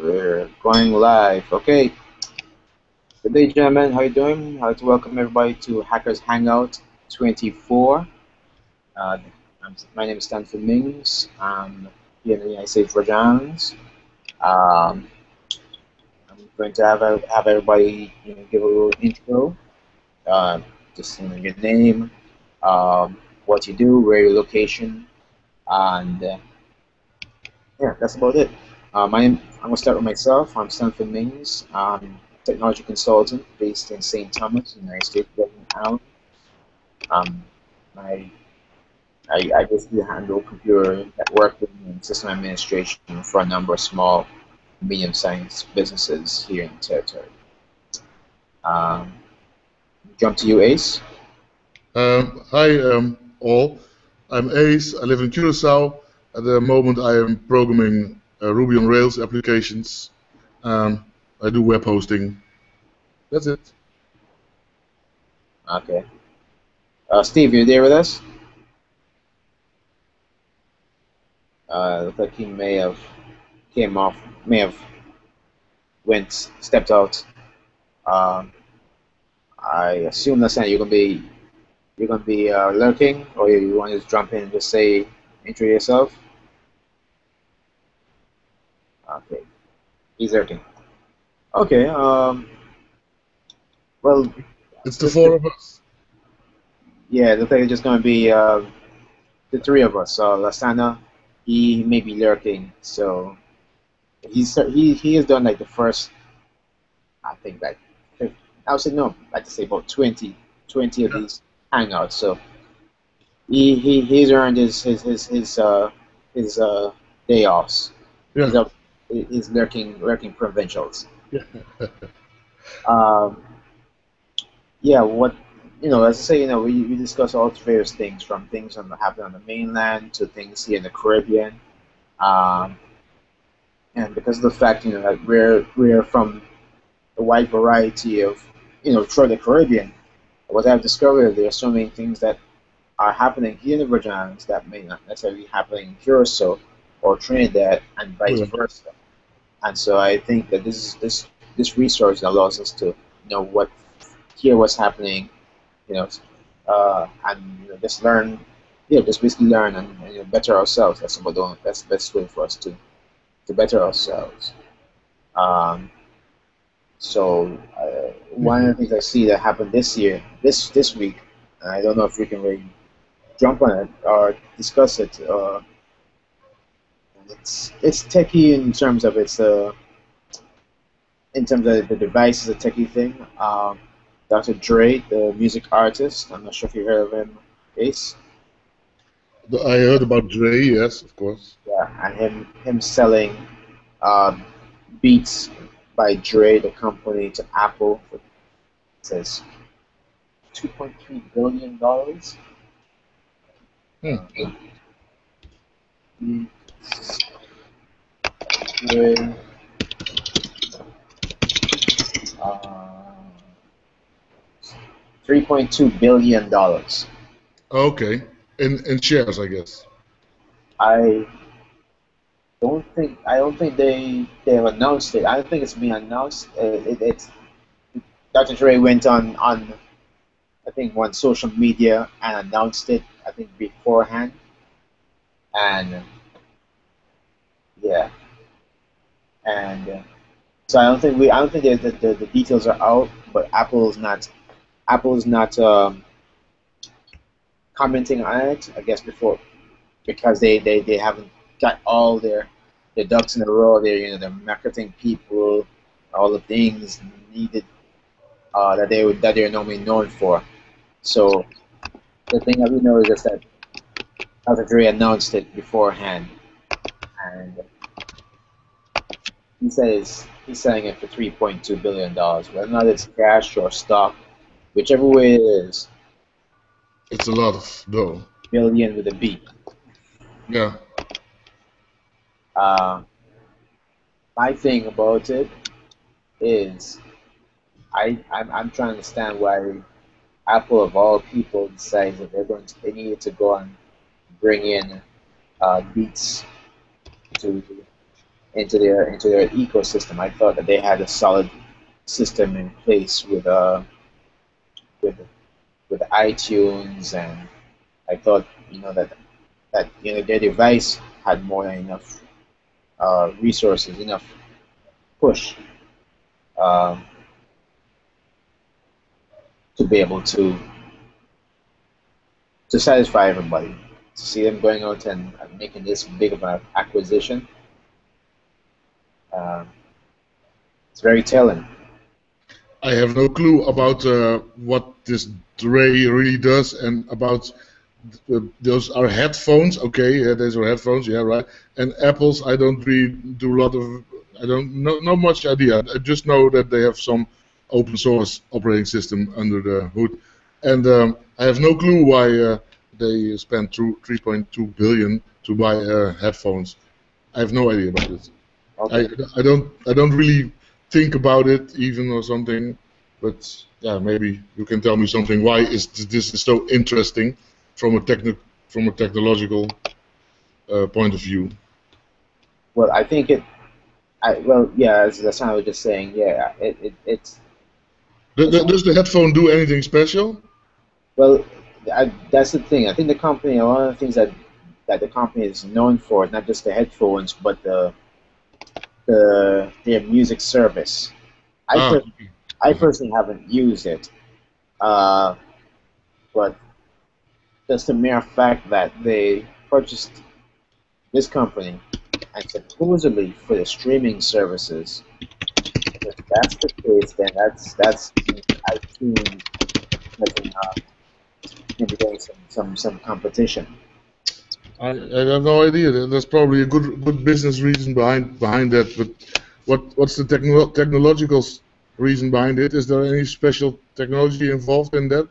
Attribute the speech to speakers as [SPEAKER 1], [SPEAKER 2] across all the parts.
[SPEAKER 1] We're going live. Okay. Good day, gentlemen. How you doing? I'd like to welcome everybody to Hackers Hangout 24. My name is Stanford Mings. I'm here in the United States Virgin Islands. Um, I'm going to have everybody give a little intro. Uh, just your name, what you do, where your location, and yeah, that's about it. I'm going to start with myself. I'm Stanford Mings. I'm a technology consultant based in St. Thomas, United States, Virgin Islands. Um, I, I basically handle computer networking and system administration for a number of small, medium-sized businesses here in the territory. Um, Jump to you, Ace.
[SPEAKER 2] Hi, all. I'm Ace. I live in Curacao. At the moment, I am programming Ruby on Rails applications. I do web hosting. That's it.
[SPEAKER 1] Okay. Steve, you there with us? Looks like he may have stepped out. Um, I assume that's saying you're gonna be lurking, or you want to just jump in and just say intro yourself. Okay, he's lurking. Okay. Well,
[SPEAKER 2] It's the four of us.
[SPEAKER 1] yeah, looks like it's just gonna be the three of us. So Lasana, he may be lurking. So he has done like the first, I think like I would say no, like to say about 20 of
[SPEAKER 2] Yeah.
[SPEAKER 1] these hangouts. So he's earned his day offs. He's
[SPEAKER 2] Yeah.
[SPEAKER 1] up. He's lurking provincials.
[SPEAKER 2] Yeah.
[SPEAKER 1] Um, yeah, what as I say, we discuss all various things from things happening on the mainland to things here in the Caribbean. Um, and because of the fact, that we're from a wide variety of, throughout the Caribbean, what I've discovered, there are so many things that are happening here in the Virgin Islands that may not necessarily be happening in Curacao or Trinidad and
[SPEAKER 2] Oh,
[SPEAKER 1] vice
[SPEAKER 2] yeah.
[SPEAKER 1] versa. And so I think that this resource allows us to hear what's happening, you know, and just learn, just basically learn and better ourselves. That's the best way for us to better ourselves. Um, one of the things I see that happened this week, and I don't know if we can really jump on it or discuss it. It's techie in terms of the device is a techie thing. Dr. Dre, the music artist, I'm not sure if you heard of him, Ace.
[SPEAKER 2] I heard about Dre, yes, of course.
[SPEAKER 1] Yeah, and him selling uh, Beats by Dre, the company, to Apple for, it says $2.3 billion.
[SPEAKER 2] Hmm.
[SPEAKER 1] Dre, uh, $3.2 billion.
[SPEAKER 2] Okay. In shares, I guess.
[SPEAKER 1] I I don't think they have announced it. I don't think it's been announced. It's Dr. Dre went on I think one social media and announced it. I think beforehand, and yeah, and so I don't think the details are out. But Apple's not commenting on it. I guess before because they haven't got all their ducks in a row. Their marketing people, all the things needed that they're normally known for. So the thing that we know is just that Dr. Dre announced it beforehand, and he says he's selling it for $3.2 billion. Whether or not it's cash or stock, whichever way it is,
[SPEAKER 2] It's a lot of dough.
[SPEAKER 1] billion with a B.
[SPEAKER 2] Yeah.
[SPEAKER 1] Uh, my thing about it is I'm trying to understand why Apple of all people decides that they needed to go and bring in Beats to into their ecosystem. I thought that they had a solid system in place with with iTunes, and I thought that their device had more than enough resources, enough push um, to be able to satisfy everybody. To see them going out and making this big of an acquisition, um, it's very telling.
[SPEAKER 2] I have no clue about what this Ray really does and about those are headphones. Okay, yeah, those are headphones. Yeah, right. And Apples, I don't really do a lot of. I don't know not much idea. I just know that they have some open source operating system under the hood, and I have no clue why they spent 3.2 billion to buy headphones. I have no idea about it. I,
[SPEAKER 1] Okay.
[SPEAKER 2] I don't really think about it even or something, but yeah, maybe you can tell me something. Why is this is so interesting from a technological point of view?
[SPEAKER 1] Well, I think it. Well, yeah, as that's what I was just saying. Yeah, it's
[SPEAKER 2] Does the headphone do anything special?
[SPEAKER 1] well. That's the thing. I think the company. One of the things that the company is known for is not just the headphones, but their music service. I
[SPEAKER 2] Ah,
[SPEAKER 1] per, I personally haven't used it, uh, but just the mere fact that they purchased this company and supposedly for the streaming services. If that's the case, then that's iTunes making maybe getting some competition.
[SPEAKER 2] I have no idea. There's probably a good business reason behind that, but what's the technological reason behind it? Is there any special technology involved in that?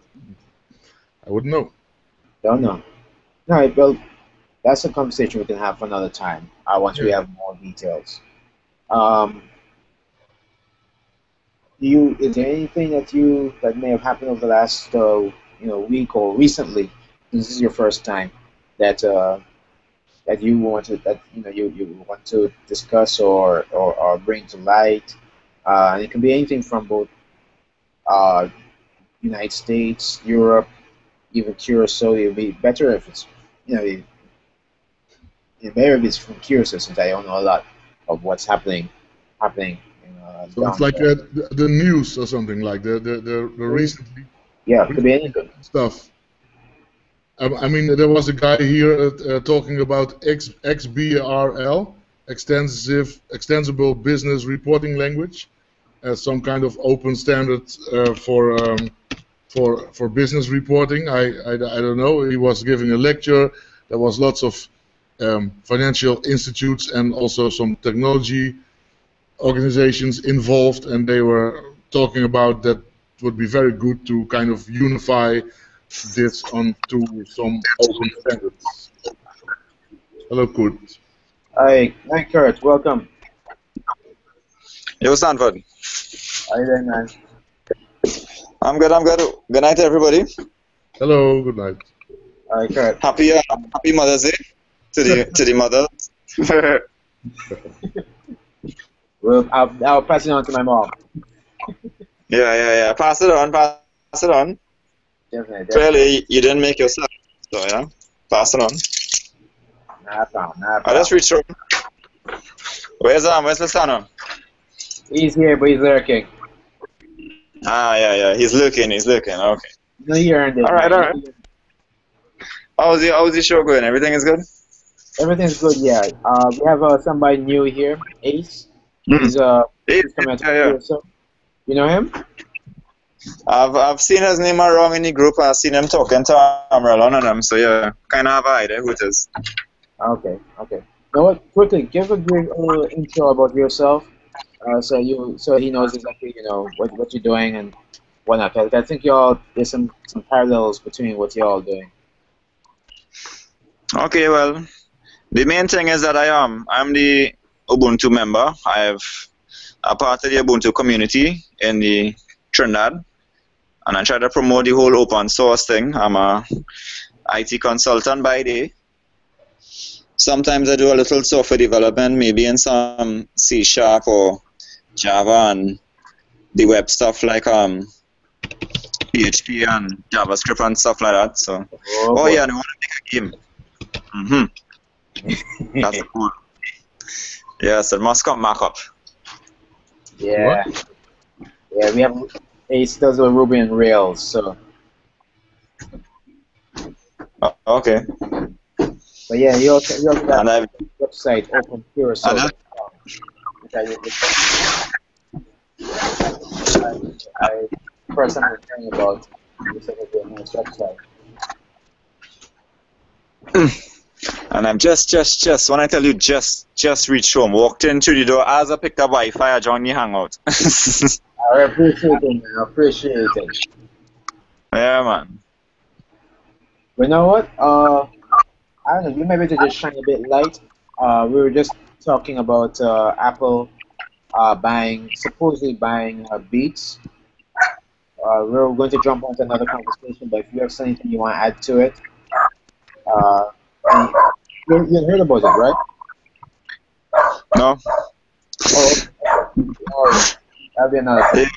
[SPEAKER 2] I wouldn't know.
[SPEAKER 1] Don't know. All right, well, that's a conversation we can have for another time. Once we
[SPEAKER 2] Yeah.
[SPEAKER 1] have more details. Um, is there anything that may have happened over the last week or recently? This is your first time that you want to you want to discuss or bring to light. And it can be anything from both uh, United States, Europe, even Curacao. It would be better if it's better if it's from Curacao, since I don't know a lot of what's happening
[SPEAKER 2] So it's
[SPEAKER 1] down
[SPEAKER 2] like
[SPEAKER 1] there.
[SPEAKER 2] the news or something like the recently
[SPEAKER 1] Yeah, it could be
[SPEAKER 2] recently
[SPEAKER 1] anything.
[SPEAKER 2] stuff. I mean, there was a guy here talking about XBRL, extensible business reporting language, as some kind of open standard for business reporting. I don't know. He was giving a lecture. There was lots of financial institutes and also some technology organizations involved, and they were talking about that it would be very good to kind of unify this onto some open standards. Hello, Kurt.
[SPEAKER 1] Hi, Kurt. Welcome.
[SPEAKER 3] Yo, Stanford.
[SPEAKER 1] How you doing, man?
[SPEAKER 3] I'm good. I'm good. Good night, everybody.
[SPEAKER 2] Hello, good night.
[SPEAKER 1] Hi, Kurt.
[SPEAKER 3] Happy Mother's Day to the mothers.
[SPEAKER 1] Well, I'll pass it on to my mom.
[SPEAKER 3] Yeah. Pass it on. Pass it on.
[SPEAKER 1] Definitely, definitely.
[SPEAKER 3] Clearly, you didn't make yourself. So yeah, pass it on.
[SPEAKER 1] Not a problem. Not a
[SPEAKER 3] I just
[SPEAKER 1] problem.
[SPEAKER 3] reached home. Where's Listano?
[SPEAKER 1] He's here, but he's lurking.
[SPEAKER 3] Yeah. He's looking. Okay.
[SPEAKER 1] No, he earned it,
[SPEAKER 3] All right.
[SPEAKER 1] man.
[SPEAKER 3] How's the show going? Everything is good.
[SPEAKER 1] Everything's good. Yeah. We have somebody new here, Ace. He's
[SPEAKER 3] Hey,
[SPEAKER 1] he's coming out
[SPEAKER 3] yeah.
[SPEAKER 1] here. So you know him?
[SPEAKER 3] I've seen his name around in the group. I've seen him talking to Amarillo and him. So yeah, kind of have an idea who it is.
[SPEAKER 1] Okay. Okay. Now what? Quickly, give a brief little intro about yourself, so he knows exactly what you're doing and whatnot. I think y'all there's some parallels between what y'all doing.
[SPEAKER 3] Okay, well, the main thing is that I'm the Ubuntu member. I'm a part of the Ubuntu community in the Trinidad, and I try to promote the whole open source thing. I'm a IT consultant by day, Sometimes I do a little software development, maybe in some C# or Java, and the web stuff like PHP and JavaScript and stuff like that. So,
[SPEAKER 1] Oh
[SPEAKER 3] oh
[SPEAKER 1] boy.
[SPEAKER 3] yeah, I want to make a game. That's cool. Yes, it must come back up.
[SPEAKER 1] Yeah. Yeah, we have Ace does with Ruby and Rails, so
[SPEAKER 3] Okay.
[SPEAKER 1] but yeah, he also got
[SPEAKER 3] And
[SPEAKER 1] a
[SPEAKER 3] I've
[SPEAKER 1] website
[SPEAKER 3] and I,
[SPEAKER 1] opencuracao.com, which I personally hearing about. It's like a nice website.
[SPEAKER 3] and I'm just when I tell you just reached home, walked in through the door as I picked up Wi-Fi, I joined the Hangout.
[SPEAKER 1] I appreciate it, man. I appreciate it.
[SPEAKER 3] Yeah, man.
[SPEAKER 1] But you know what? I don't know. You maybe to just shine a bit light. We were just talking about Apple supposedly buying Beats. We're going to jump onto another conversation, but if you have anything you want to add to it, uh, and you heard about it, right?
[SPEAKER 3] No.
[SPEAKER 1] Oh, oh, that'll be another thing.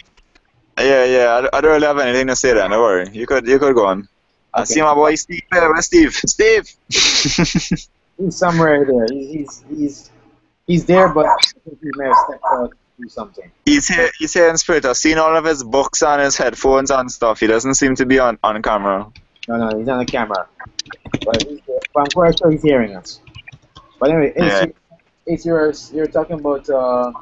[SPEAKER 3] Yeah. I don't really have anything to say there. Don't worry. You could go on. I
[SPEAKER 1] Okay.
[SPEAKER 3] see my boy Steve. Where's Steve? Steve.
[SPEAKER 1] He's somewhere there. He's there, but I think he may have stepped out to do something.
[SPEAKER 3] He's here in spirit. I've seen all of his books and his headphones and stuff. He doesn't seem to be on camera.
[SPEAKER 1] No, he's on the camera. But, but I'm quite sure he's hearing us. But anyway,
[SPEAKER 3] Yeah.
[SPEAKER 1] Ace, you're talking about XPR.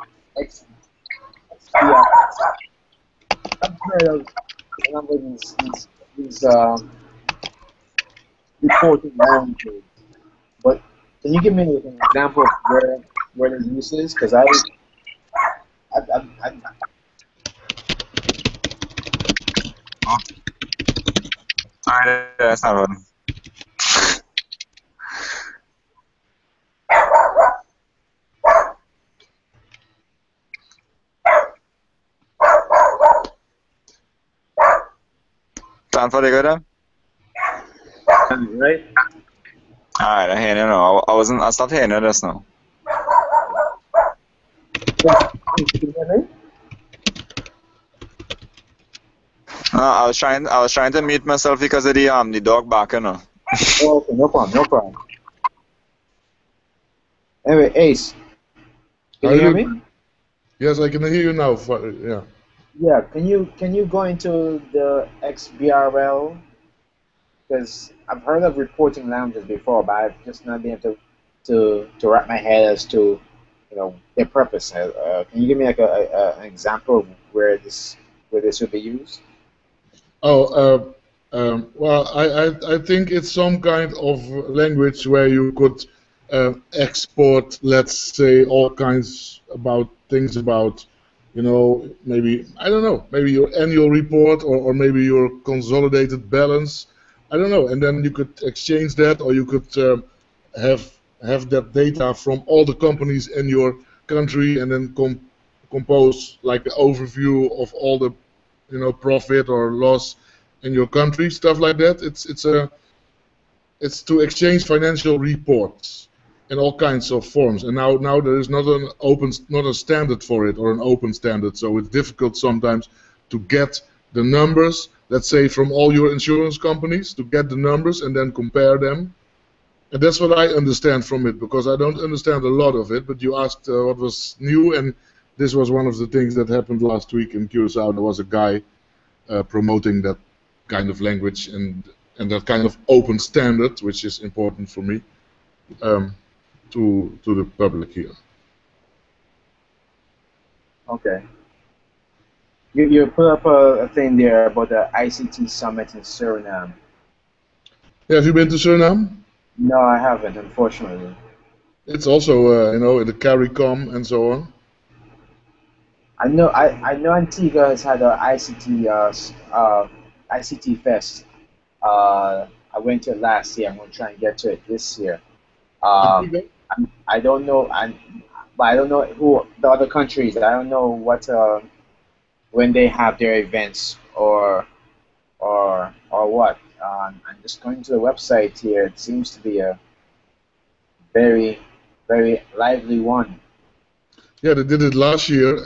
[SPEAKER 1] I've heard of a number of these reporting languages. But can you give me an example of where the use is? Because I
[SPEAKER 3] Alright, that's not one. Time for the good then?
[SPEAKER 1] right?
[SPEAKER 3] Alright, I hear you now. I stopped hearing it just now.
[SPEAKER 1] Can you hear me?
[SPEAKER 3] No, I was trying to mute myself because of the dog barking now.
[SPEAKER 1] Oh, okay, no problem. Anyway, Ace, can you hear me?
[SPEAKER 2] Yes, I can hear you now. Yeah.
[SPEAKER 1] Yeah, can you go into the XBRL? Because I've heard of reporting languages before, but I've just not been able to wrap my head as to their purpose. Can you give me like an example of where this would be used?
[SPEAKER 2] Oh, well, I think it's some kind of language where you could export, let's say, all kinds about things about, maybe, I don't know, maybe your annual report or maybe your consolidated balance. I don't know. And then you could exchange that, or you could have have that data from all the companies in your country, and then compose like an overview of all the profit or loss in your country, stuff like that. It's to exchange financial reports in all kinds of forms. And now there is not a standard for it, or an open standard. So it's difficult sometimes to get the numbers, let's say from all your insurance companies, to get the numbers and then compare them. And that's what I understand from it, because I don't understand a lot of it. But you asked what was new, and this was one of the things that happened last week in Curacao. There was a guy promoting that kind of language and that kind of open standard, which is important for me, to the public here.
[SPEAKER 1] Okay. You put up a thing there about the ICT summit in Suriname.
[SPEAKER 2] Yeah, have you been to Suriname?
[SPEAKER 1] No, I haven't, unfortunately.
[SPEAKER 2] It's also in the CARICOM and so on.
[SPEAKER 1] I know Antigua has had a ICT fest. I went to it last year. I'm going to try and get to it this year. I don't know, but I don't know who the other countries. I don't know what when they have their events or what. I'm just going to the website here. It seems to be Very, very lively one.
[SPEAKER 2] Yeah, they did it last year.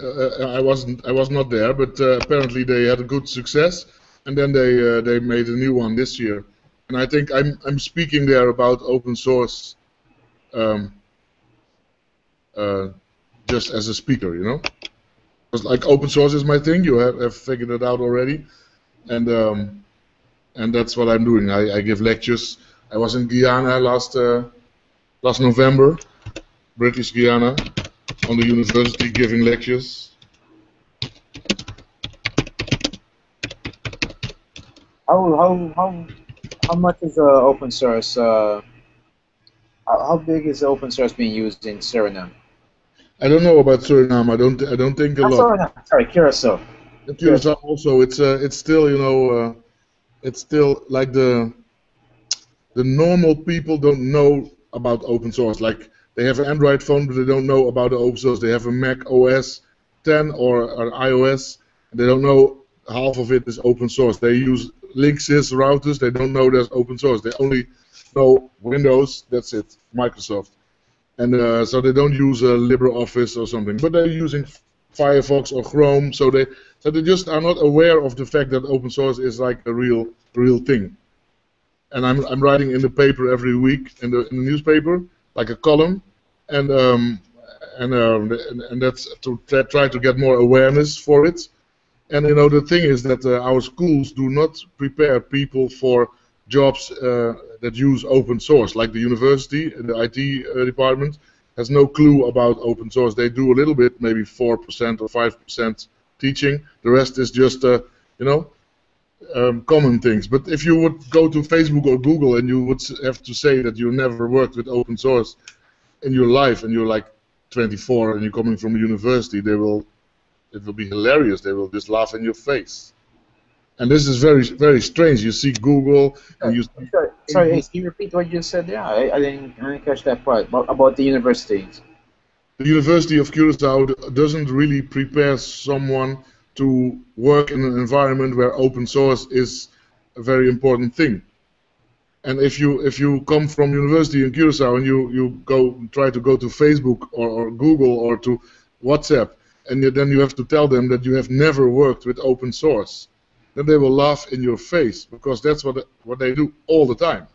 [SPEAKER 2] I was not there, but apparently they had a good success, and then they made a new one this year. And I think I'm speaking there about open source, um, uh, just as a speaker, you know. Because like open source is my thing. You have figured it out already, and and that's what I'm doing. I give lectures. I was in Guyana last November, British Guyana, on the university giving lectures.
[SPEAKER 1] How much is open source? How big is open source being used in Suriname?
[SPEAKER 2] I don't know about Suriname. I don't think a
[SPEAKER 1] Ah,
[SPEAKER 2] lot.
[SPEAKER 1] Suriname. Sorry, Curacao.
[SPEAKER 2] In
[SPEAKER 1] Curacao.
[SPEAKER 2] Curacao also, it's still it's still like the normal people don't know about open source. Like they have an Android phone, but they don't know about the open source. They have a Mac OS 10 or iOS, and they don't know half of it is open source. They use Linksys routers. They don't know there's open source. They only know Windows. That's it, Microsoft. And so they don't use LibreOffice or something, but they're using Firefox or Chrome. So they just are not aware of the fact that open source is like a real thing. And I'm writing in the paper every week in the newspaper, like a column, and and that's to try to get more awareness for it. And you know the thing is that our schools do not prepare people for jobs that use open source. Like the university, the IT department has no clue about open source. They do a little bit, maybe 4% or 5% teaching. The rest is just you know common things. But if you would go to Facebook or Google and you would have to say that you never worked with open source in your life and you're like 24 and you're coming from a university, it will be hilarious. They will just laugh in your face. And this is very strange. You see Google and you see
[SPEAKER 1] Sorry,
[SPEAKER 2] Facebook.
[SPEAKER 1] Ace, can you repeat what you said there? I didn't catch that part about the universities.
[SPEAKER 2] The University of Curacao doesn't really prepare someone to work in an environment where open source is a very important thing. And if you come from university in Curacao and you go try to go to Facebook or Google or to WhatsApp, and then you have to tell them that you have never worked with open source, then they will laugh in your face because that's what they do all the time.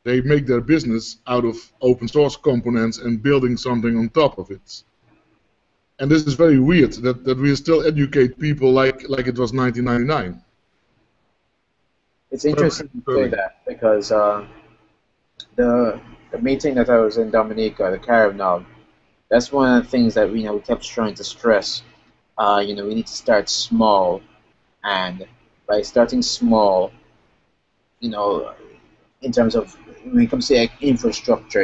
[SPEAKER 2] They make their business out of open source components and building something on top of it. And this is very weird that we still educate people like it was 1999.
[SPEAKER 1] It's
[SPEAKER 2] Very
[SPEAKER 1] interesting you say
[SPEAKER 2] disturbing.
[SPEAKER 1] that because the the meeting that I was in Dominica, the Caribbean, that's one of the things that we kept trying to stress. We need to start small, and by starting small, you know, in terms of when it comes to like, infrastructure,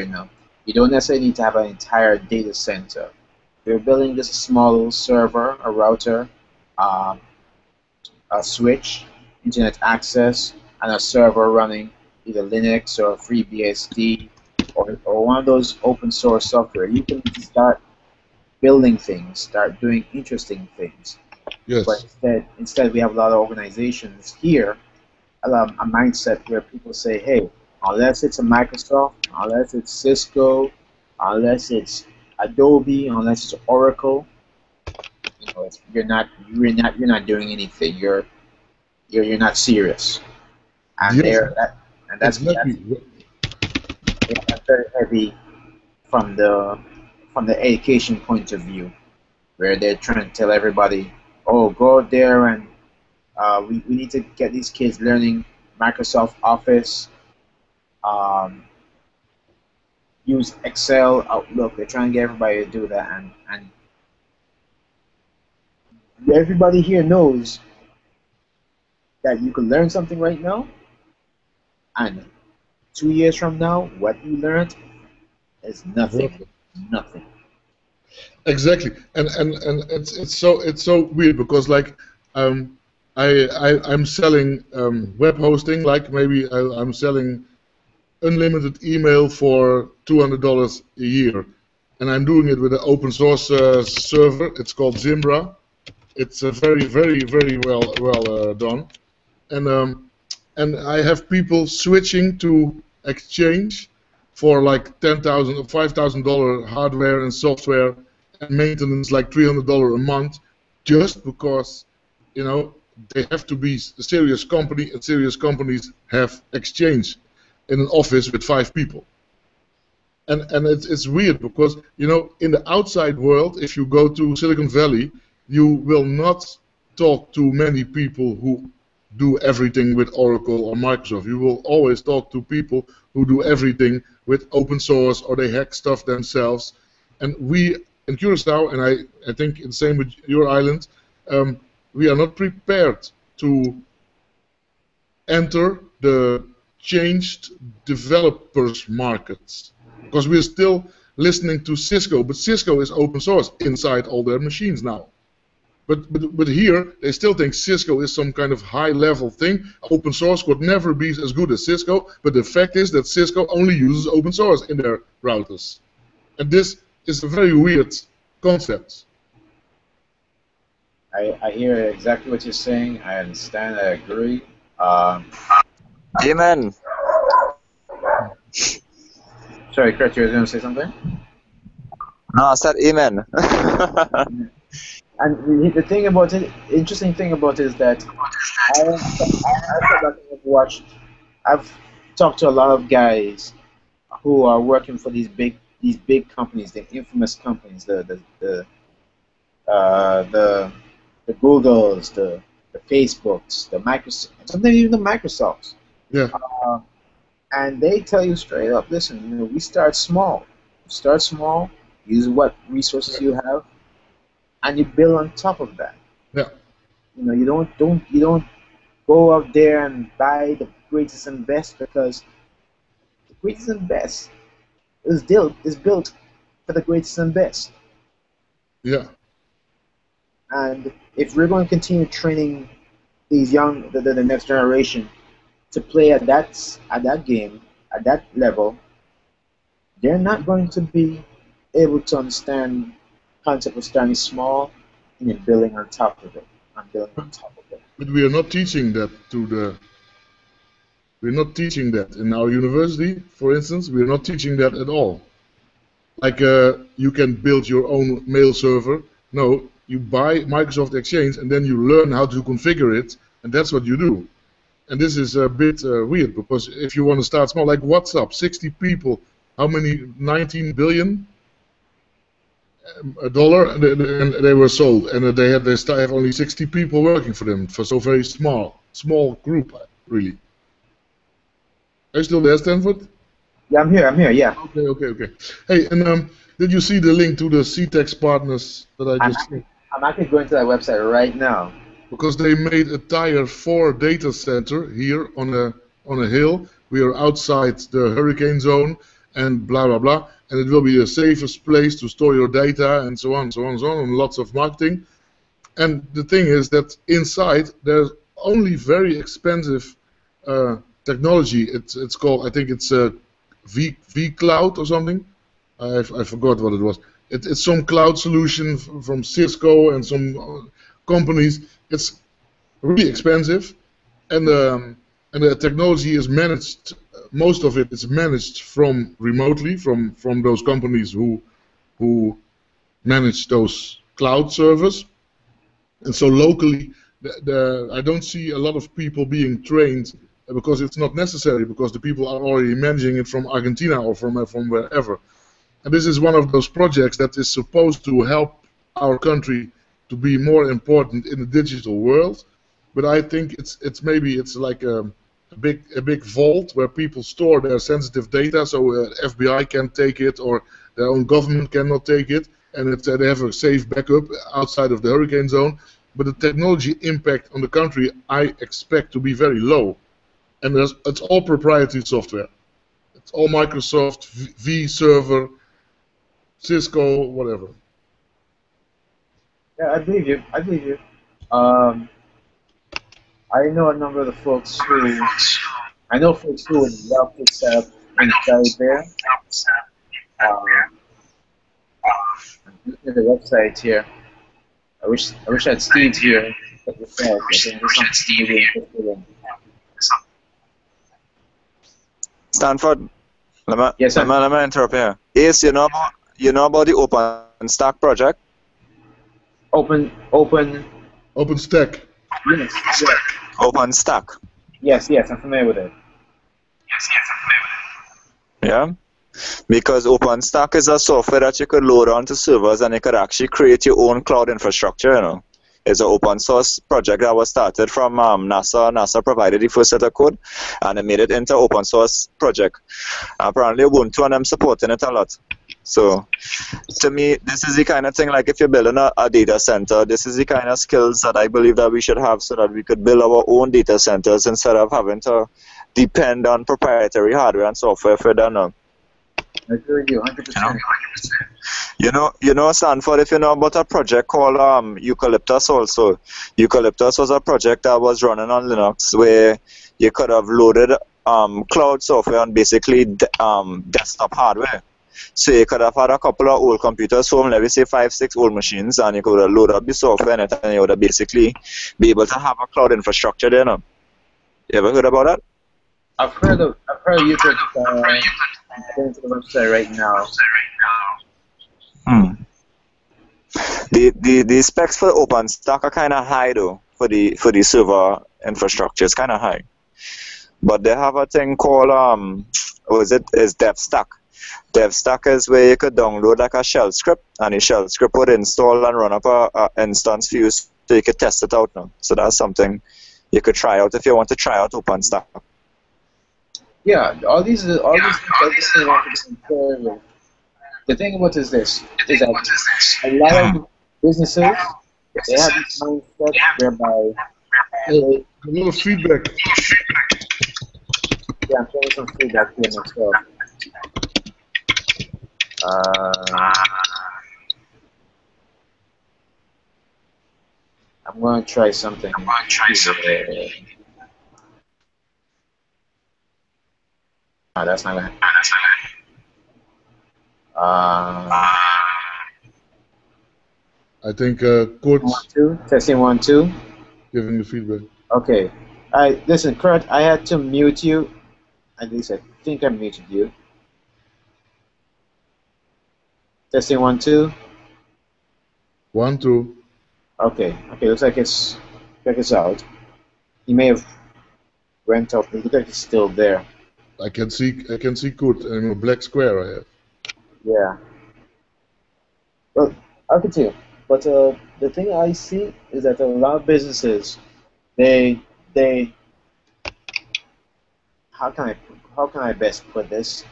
[SPEAKER 1] you don't necessarily need to have an entire data center. You're building just a small little server, a router, um, a switch, internet access, and a server running either Linux or FreeBSD or one of those open source software. You can start building things, start doing interesting things. But
[SPEAKER 2] Yes.
[SPEAKER 1] instead we have a lot of organizations here, a mindset where people say, hey, unless it's a Microsoft, unless it's Cisco, unless it's Adobe, unless it's Oracle, you're not doing anything. You're not serious. And
[SPEAKER 2] Yes.
[SPEAKER 1] there that and
[SPEAKER 2] Exactly.
[SPEAKER 1] that's very heavy from the education point of view, where they're trying to tell everybody, oh, go out there and we need to get these kids learning Microsoft Office, um, use Excel, Outlook. They're trying to get everybody to do that, and everybody here knows that you can learn something right now, and 2 years from now, what you learned is nothing, nothing.
[SPEAKER 2] Exactly, and it's so weird because like um, I'm selling web hosting, like maybe I'm selling unlimited email for $200 a year, and I'm doing it with an open source server. It's called Zimbra. It's very well done, and I have people switching to Exchange for like $10,000 or $5,000 hardware and software and maintenance like $300 a month, just because, you know, they have to be a serious company, and serious companies have exchange in an office with 5 people. And it's weird because, you know, in the outside world, if you go to Silicon Valley, you will not talk to many people who do everything with Oracle or Microsoft. You will always talk to people who do everything with open source, or they hack stuff themselves. And we in Curacao, and I think the same with your island, we are not prepared to enter the changed developers markets, because we're still listening to Cisco, but Cisco is open source inside all their machines now. But here they still think Cisco is some kind of high level thing. Open source could never be as good as Cisco, but the fact is that Cisco only uses open source in their routers. And this is a very weird concept.
[SPEAKER 1] I hear exactly what you're saying. I understand. I agree.
[SPEAKER 3] Amen.
[SPEAKER 1] Sorry, Kurt, you were going to say something?
[SPEAKER 3] No, I said amen.
[SPEAKER 1] And the thing about it, interesting thing about it is that I've talked to a lot of guys who are working for these big companies, the infamous companies, the Googles, the Facebooks, the Microsoft, sometimes even the Microsofts.
[SPEAKER 2] Yeah.
[SPEAKER 1] And they tell you straight up, listen, you know, we start small. Start small, use what resources you have, and you build on top of that.
[SPEAKER 2] Yeah.
[SPEAKER 1] You know, you don't go out there and buy the greatest and best, because the greatest and best is built for the greatest and best.
[SPEAKER 2] Yeah.
[SPEAKER 1] And if we're going to continue training these young, the next generation to play at that game, at that level, they're not going to be able to understand the concept of starting small and then building on top of it.
[SPEAKER 2] But we are not teaching that we're not teaching that in our university, for instance. We're not teaching that at all. Like you can build your own mail server. No, you buy Microsoft Exchange and then you learn how to configure it, and that's what you do. And this is a bit weird, because if you want to start small, like WhatsApp, 60 people, how many? 19 billion dollar, and they were sold, and they have only 60 people working for them, for so very small group, really. Are you still there, Stanford?
[SPEAKER 1] Yeah, I'm here. Yeah.
[SPEAKER 2] Okay. Hey, and did you see the link to the CTEX partners that I just said?
[SPEAKER 1] I'm actually going to that website right now.
[SPEAKER 2] Because they made a Tier 4 data center here on a hill. We are outside the hurricane zone, and blah blah blah, and it will be the safest place to store your data, and so on, and lots of marketing. And the thing is that inside there's only very expensive technology. It's called, I think it's V Cloud or something. I forgot what it was. It's some cloud solution from Cisco and some companies. It's really expensive, and the technology is managed. Most of it is managed from remotely from those companies who manage those cloud servers. And so locally, I don't see a lot of people being trained, because it's not necessary, because the people are already managing it from Argentina or from wherever. And this is one of those projects that is supposed to help our country to be more important in the digital world. But I think it's maybe like a big vault where people store their sensitive data, so FBI can't take it, or their own government cannot take it, and they have a safe backup outside of the hurricane zone. But the technology impact on the country, I expect to be very low, and it's all proprietary software. It's all Microsoft, vServer, Cisco, whatever.
[SPEAKER 1] Yeah, I believe you. I know a number of the folks who would love to set up inside there. I'm looking at the website here. I wish I had Steve here.
[SPEAKER 3] Stanford,
[SPEAKER 1] Yes, sir.
[SPEAKER 3] let me interrupt here. Ace, you know about the OpenStack project?
[SPEAKER 1] Open.
[SPEAKER 2] OpenStack.
[SPEAKER 1] Yes, yes,
[SPEAKER 3] OpenStack.
[SPEAKER 1] yes. I'm familiar with it.
[SPEAKER 3] Yeah? Because OpenStack is a software that you could load onto servers and you could actually create your own cloud infrastructure, It's an open source project that was started from NASA. NASA provided the first set of code and they made it into open source project. Apparently Ubuntu and them supporting it a lot. So to me, this is the kind of thing, like if you're building a data center, this is the kind of skills that I believe that we should have so that we could build our own data centers instead of having to depend on proprietary hardware and software for that now.
[SPEAKER 1] I agree with you 100%.
[SPEAKER 3] You know, Stanford, if you know about a project called Eucalyptus also. Eucalyptus was a project that was running on Linux where you could have loaded cloud software on basically desktop hardware. So you could have had a couple of old computers home, let me say 5, 6 old machines, and you could have loaded up the software in it and you would have basically be able to have a cloud infrastructure there now. You ever heard about that?
[SPEAKER 1] I've heard of you could going to the website right now.
[SPEAKER 3] The specs for OpenStack are kind of high though for the server infrastructure. It's kind of high, but they have a thing called is DevStack. DevStack is where you could download like a shell script, and the shell script would install and run up a instance for you, so you could test it out now. So that's something you could try out if you want to try out OpenStack.
[SPEAKER 1] Yeah, all these things I just say want to be clear with. The thing about is this is that a lot of businesses they have this mindset whereby
[SPEAKER 2] Oh, a lot of feedback.
[SPEAKER 1] yeah, I'm getting some feedback here myself. I'm going to try something. No, that's not gonna.
[SPEAKER 2] I think
[SPEAKER 1] 1,
[SPEAKER 2] Kurt's
[SPEAKER 1] 2, testing 1, 2.
[SPEAKER 2] giving the feedback.
[SPEAKER 1] Okay. Listen, Kurt, I had to mute you. At least I think I muted you. Testing 1, 2.
[SPEAKER 2] 1, 2.
[SPEAKER 1] Okay. Looks like it's out. He may have went off, but it looks like it's still there.
[SPEAKER 2] I can see Kurt and a black square I have.
[SPEAKER 1] Yeah. Well, I'll continue. But the thing I see is that a lot of businesses, they how can I best put this?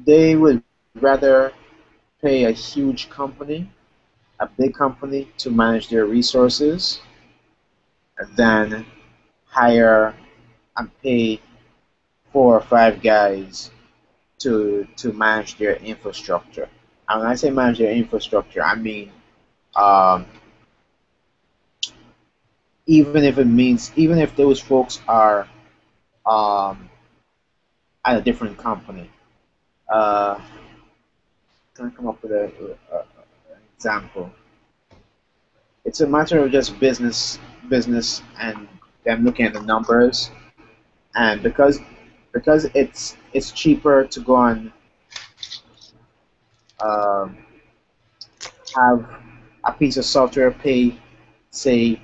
[SPEAKER 1] They would rather pay a huge company, a big company, to manage their resources than hire and pay 4 or 5 guys to manage their infrastructure. And when I say manage their infrastructure, I mean um, even if those folks are um, at a different company. Can I come up with an example? It's a matter of just business, and them looking at the numbers, and because it's cheaper to go and um, have a piece of software pay, say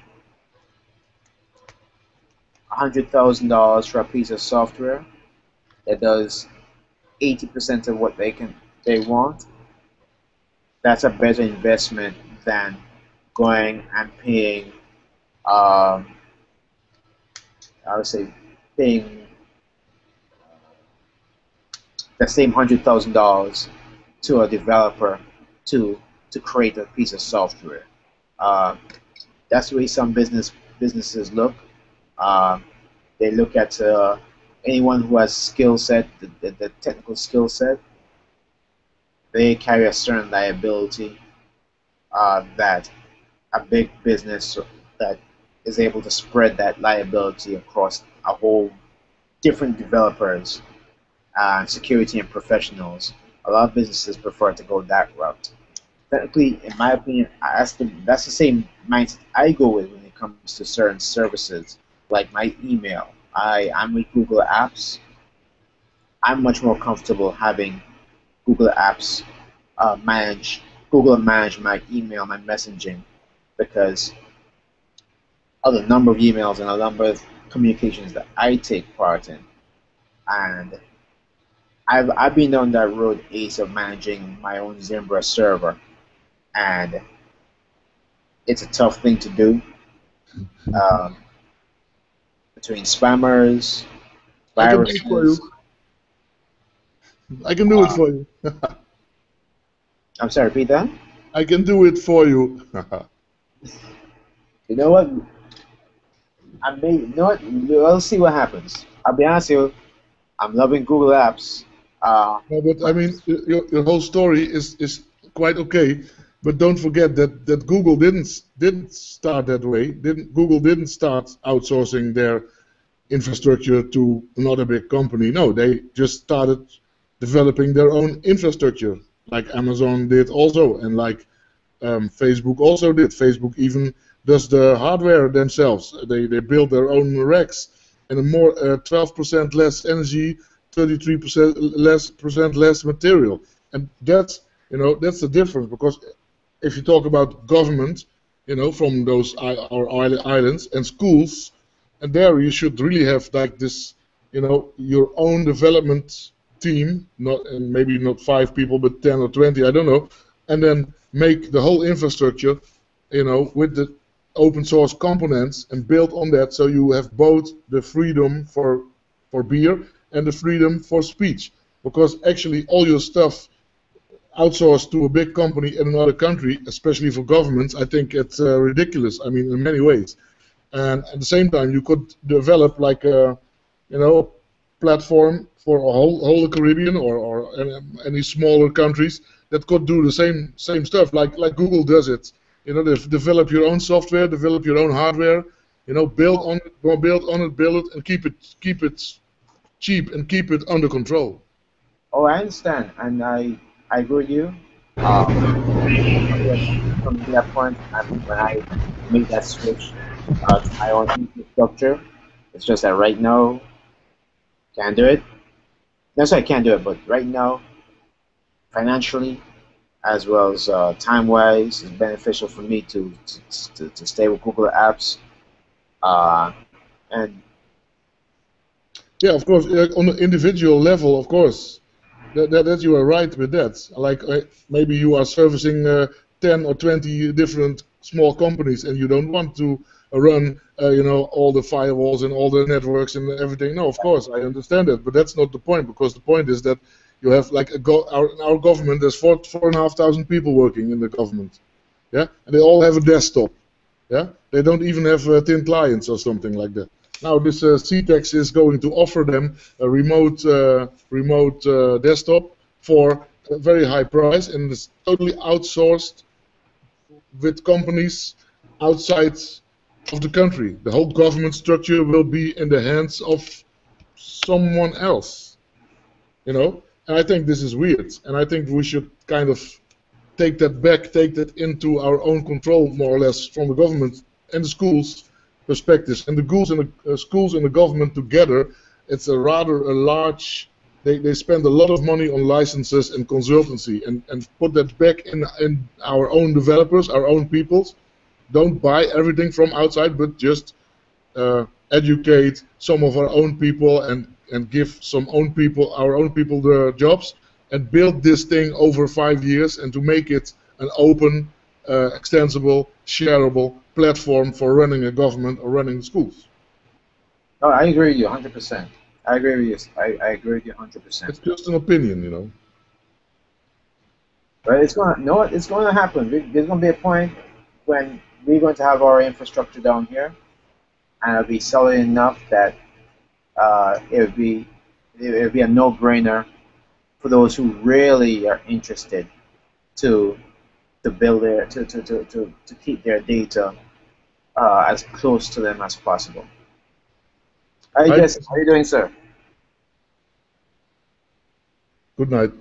[SPEAKER 1] $100,000 for a piece of software that does 80% of what they want. That's a better investment than going and paying I would say paying the same $100,000 to a developer to create a piece of software. Uh, that's the way some businesses look. Uh, they look at anyone who has skill set, the technical skill set. They carry a certain liability that a big business that is able to spread that liability across a whole different developers, security and professionals. A lot of businesses prefer to go that route. Technically, in my opinion, that's the same mindset I go with when it comes to certain services, like my email. I'm with Google Apps. I'm much more comfortable having Google Apps manage Google manage my email, my messaging, because of the number of emails and the number of communications that I take part in. And I've been down that road, Ace, of managing my own Zimbra server, and it's a tough thing to do. Um, Between spammers,
[SPEAKER 2] I can do it for
[SPEAKER 1] viruses.
[SPEAKER 2] you. I can do it
[SPEAKER 1] Uh,
[SPEAKER 2] for you.
[SPEAKER 1] I'm sorry, repeat that.
[SPEAKER 2] I can do it for you.
[SPEAKER 1] You know what? I may. You know what? We'll see what happens. I'll be honest with you. I'm loving Google Apps.
[SPEAKER 2] No, but I
[SPEAKER 1] But
[SPEAKER 2] mean, your whole story is quite okay. But don't forget that Google didn't start that way. Google didn't start outsourcing their infrastructure to another big company. No, they just started developing their own infrastructure, like Amazon did also, and like Facebook also did. Facebook even does the hardware themselves. They build their own racks and a more 12% less energy, 33% less material, and that's the difference. Because if you talk about government, from those our islands and schools, and there you should really have like this, your own development team, not and maybe not 5 people, but 10 or 20, I don't know, and then make the whole infrastructure, with the open source components and build on that, so you have both the freedom for beer and the freedom for speech, because actually all your stuff outsourced to a big company in another country, especially for governments, I think it's ridiculous. I mean, in many ways. And at the same time, you could develop like a, platform for a whole Caribbean or any smaller countries that could do the same stuff, like Google does it. Develop your own software, develop your own hardware. Build on it, build it, and keep it cheap and keep it under control.
[SPEAKER 1] oh, I understand, and I agree with you. Um, from that point, when I made that switch to my own infrastructure, it's just that right now can't do it. That's why I can't do it, but right now, financially as well as time-wise, it's beneficial for me to stay with Google Apps. Uh, and
[SPEAKER 2] Yeah, of course, on an individual level, of course, that you are right with that. Like maybe you are servicing 10 or 20 different small companies, and you don't want to run, all the firewalls and all the networks and everything. No, of course, I understand that, but that's not the point. Because the point is that you have like our government. There's 4,500 people working in the government. Yeah, and they all have a desktop. Yeah, they don't even have thin clients or something like that. Now this CTEX is going to offer them a remote desktop for a very high price, and it's totally outsourced with companies outside of the country. The whole government structure will be in the hands of someone else, And I think this is weird, and I think we should kind of take that back, take that into our own control, more or less, from the government and the schools perspectives. And the schools and the government together, it's a large. They spend a lot of money on licenses and consultancy, and put that back in our own developers, our own peoples. Don't buy everything from outside, but just educate some of our own people, and give our own people the jobs, and build this thing over 5 years, and to make it an open, extensible, shareable platform for running a government or running schools.
[SPEAKER 1] no, I agree with you 100%. I agree with you. I agree with you 100%.
[SPEAKER 2] It's just an opinion.
[SPEAKER 1] But it's gonna, no, it's going to happen. There's going to be a point when we're going to have our infrastructure down here, and it'll be solid enough that it would be a no-brainer for those who really are interested to build their to keep their data as close to them as possible. Hi
[SPEAKER 2] Right?
[SPEAKER 1] Jesse, how are you doing, sir?
[SPEAKER 2] Good night.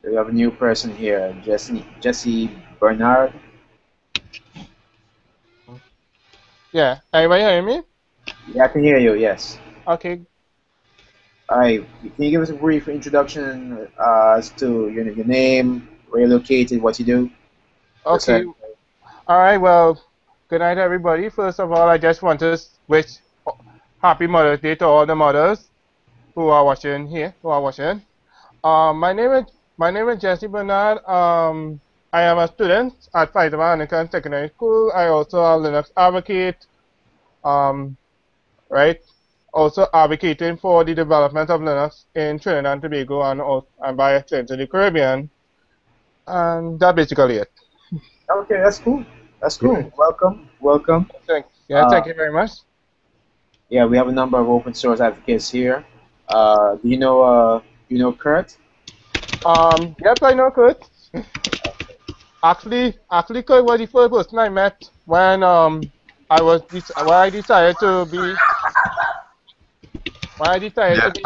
[SPEAKER 1] We have a new person here, Jesse Bernard.
[SPEAKER 4] Yeah, everybody hear me?
[SPEAKER 1] Yeah, I can hear you. Yes.
[SPEAKER 4] Okay.
[SPEAKER 1] All right. Can you give us a brief introduction as to your name, where you're located, what you do? Just
[SPEAKER 4] Okay. All right. Well, good night, everybody. First of all, I just want to wish Happy Mother's Day to all the mothers who are watching here, who are watching. My name is Jesse Bernard. I am a student at Fatima Anakin Secondary School. I also a Linux advocate. Um, right. Also advocating for the development of Linux in Trinidad and Tobago and by extension the Caribbean. And that's basically it.
[SPEAKER 1] okay. That's cool. That's
[SPEAKER 2] Great.
[SPEAKER 1] cool. Welcome, welcome.
[SPEAKER 4] Thank
[SPEAKER 1] Uh,
[SPEAKER 4] you very much.
[SPEAKER 1] yeah, we have a number of open source advocates here. Do you know Kurt?
[SPEAKER 4] Yep, I know Kurt. Actually, Kurt was the first person I met when when I decided to be when I decided
[SPEAKER 3] Yeah,
[SPEAKER 4] to be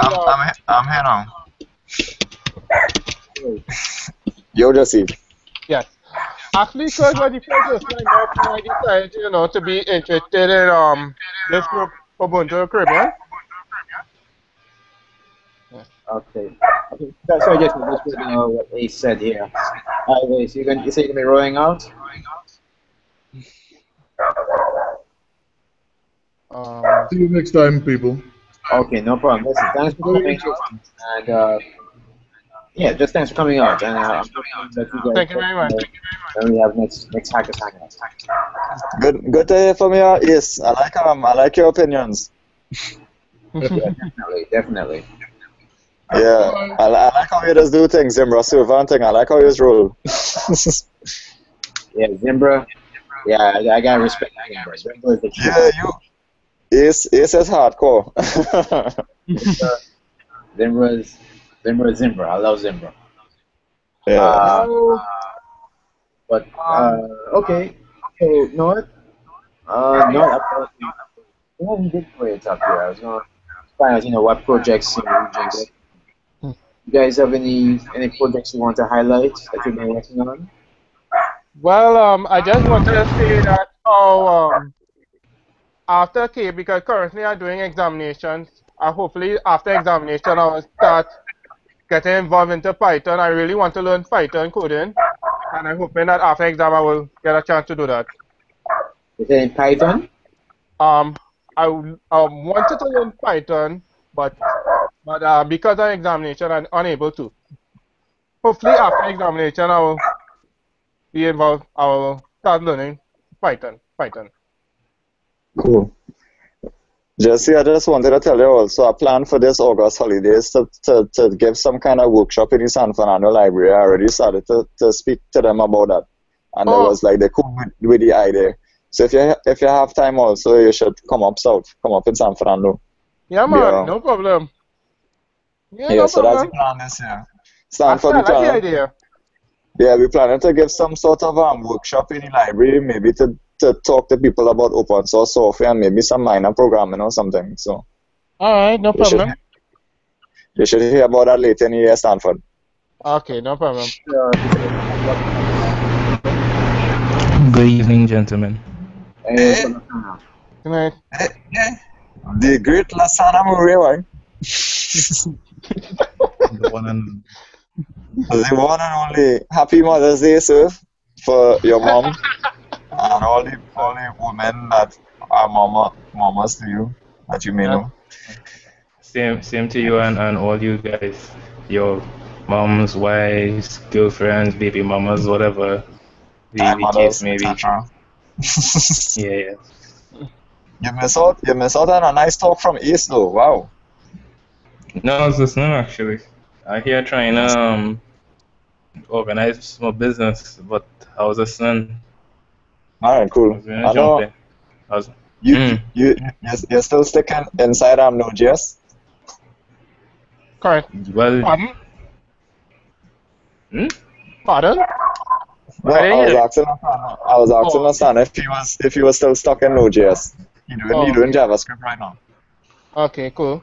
[SPEAKER 3] I'm here now.
[SPEAKER 1] Hey,
[SPEAKER 3] Yo, Jesse.
[SPEAKER 4] yes. Actually, Kurt was the first person I met when I decided to be interested in this group Ubuntu Caribbean. Yes.
[SPEAKER 1] okay. Okay. So just reading out what he said here. All right, so you say you're gonna be rolling out?
[SPEAKER 4] Um,
[SPEAKER 2] See you next time, people.
[SPEAKER 1] Okay, no problem. Listen, thanks for
[SPEAKER 2] Very
[SPEAKER 1] coming out,
[SPEAKER 2] interesting.
[SPEAKER 1] and yeah, just thanks for coming out, and I'm hoping that you guys
[SPEAKER 4] Thank you
[SPEAKER 1] let
[SPEAKER 4] very
[SPEAKER 1] me
[SPEAKER 4] much.
[SPEAKER 1] know when we have next Hackers Hangout.
[SPEAKER 3] Good to hear from you. Yes, I like your opinions.
[SPEAKER 1] Yeah, definitely, definitely.
[SPEAKER 3] Yeah, I like how you just do things, Zimbra Silver thing. I like how you just roll.
[SPEAKER 1] Yeah, Zimbra. Yeah, I gotta respect Zimbra. Zimbra is the
[SPEAKER 3] Yeah,
[SPEAKER 1] truth.
[SPEAKER 3] Ace is hardcore.
[SPEAKER 1] Zimbra, Zimbra is Zimbra. I love Zimbra.
[SPEAKER 3] Yeah.
[SPEAKER 1] Uh,
[SPEAKER 4] Well,
[SPEAKER 1] but
[SPEAKER 4] um,
[SPEAKER 1] okay. So you know what? No, he did play it up here. I was gonna find out, what projects in the region. You guys have any projects you want to highlight that you've been working on?
[SPEAKER 4] I just wanted to say that after K, because currently I'm doing examinations. Hopefully after examination I will start getting involved into Python. I really want to learn Python coding, and I'm hoping that after exam I will get a chance to do that.
[SPEAKER 1] Is it in Python?
[SPEAKER 4] Um, I wanted to learn Python, but because of examination I'm unable to. Hopefully after examination I will be involved. I will start learning Python.
[SPEAKER 3] Cool. Jesse, I just wanted to tell you also, I plan for this August holidays to give some kind of workshop in the San Fernando Library. I already started to speak to them about that. And there
[SPEAKER 4] Oh,
[SPEAKER 3] was like, they cool with the idea. So if you have time also, you should come up south, come up in San Fernando.
[SPEAKER 4] yeah,
[SPEAKER 3] Be
[SPEAKER 4] man,
[SPEAKER 3] around.
[SPEAKER 4] no problem. Yeah,
[SPEAKER 3] Yeah,
[SPEAKER 4] no
[SPEAKER 3] so that's the
[SPEAKER 4] problem.
[SPEAKER 3] plan this year.
[SPEAKER 4] Actually,
[SPEAKER 3] Stanford,
[SPEAKER 4] I
[SPEAKER 3] we
[SPEAKER 4] like the
[SPEAKER 3] planning.
[SPEAKER 4] idea.
[SPEAKER 3] Yeah, we're planning to give some sort of workshop in the library, maybe to talk to people about open source software and maybe some minor programming or something. So
[SPEAKER 4] All right, no
[SPEAKER 3] you should
[SPEAKER 4] problem.
[SPEAKER 3] you should hear about that later in the year, Stanford.
[SPEAKER 4] Okay, no problem.
[SPEAKER 1] He said,
[SPEAKER 5] Good evening, gentlemen.
[SPEAKER 1] hey, what's up, Lasana?
[SPEAKER 4] Good night.
[SPEAKER 3] The great Lasana Murray, right?
[SPEAKER 5] The one and
[SPEAKER 3] The one and only Happy Mother's Day, sir, for your mom and all the women that are mamas to you that you may
[SPEAKER 4] Yeah.
[SPEAKER 3] know.
[SPEAKER 5] same to you and all you guys, your moms, wives, girlfriends, baby mamas, whatever
[SPEAKER 3] Time
[SPEAKER 5] the case
[SPEAKER 3] mothers,
[SPEAKER 5] may be.
[SPEAKER 3] etc.
[SPEAKER 5] Yeah.
[SPEAKER 3] You miss out on a nice talk from Ace though. Wow.
[SPEAKER 5] No, I was listening actually. I here trying to organize small business, but I was listening.
[SPEAKER 3] Alright,
[SPEAKER 5] I
[SPEAKER 3] cool.
[SPEAKER 5] was gonna
[SPEAKER 3] I
[SPEAKER 5] jump
[SPEAKER 3] know
[SPEAKER 5] in. I was.
[SPEAKER 3] you
[SPEAKER 5] Mm.
[SPEAKER 3] you're still sticking inside Node.js.
[SPEAKER 4] Correct.
[SPEAKER 5] Well.
[SPEAKER 4] Pardon?
[SPEAKER 5] Hmm?
[SPEAKER 4] Pardon?
[SPEAKER 3] No,
[SPEAKER 4] I didn't
[SPEAKER 3] I was
[SPEAKER 4] hear.
[SPEAKER 3] asking
[SPEAKER 4] Oh,
[SPEAKER 3] Hassan if he was still stuck in Node.js. He doing
[SPEAKER 4] okay.
[SPEAKER 3] JavaScript right now.
[SPEAKER 4] Okay, cool.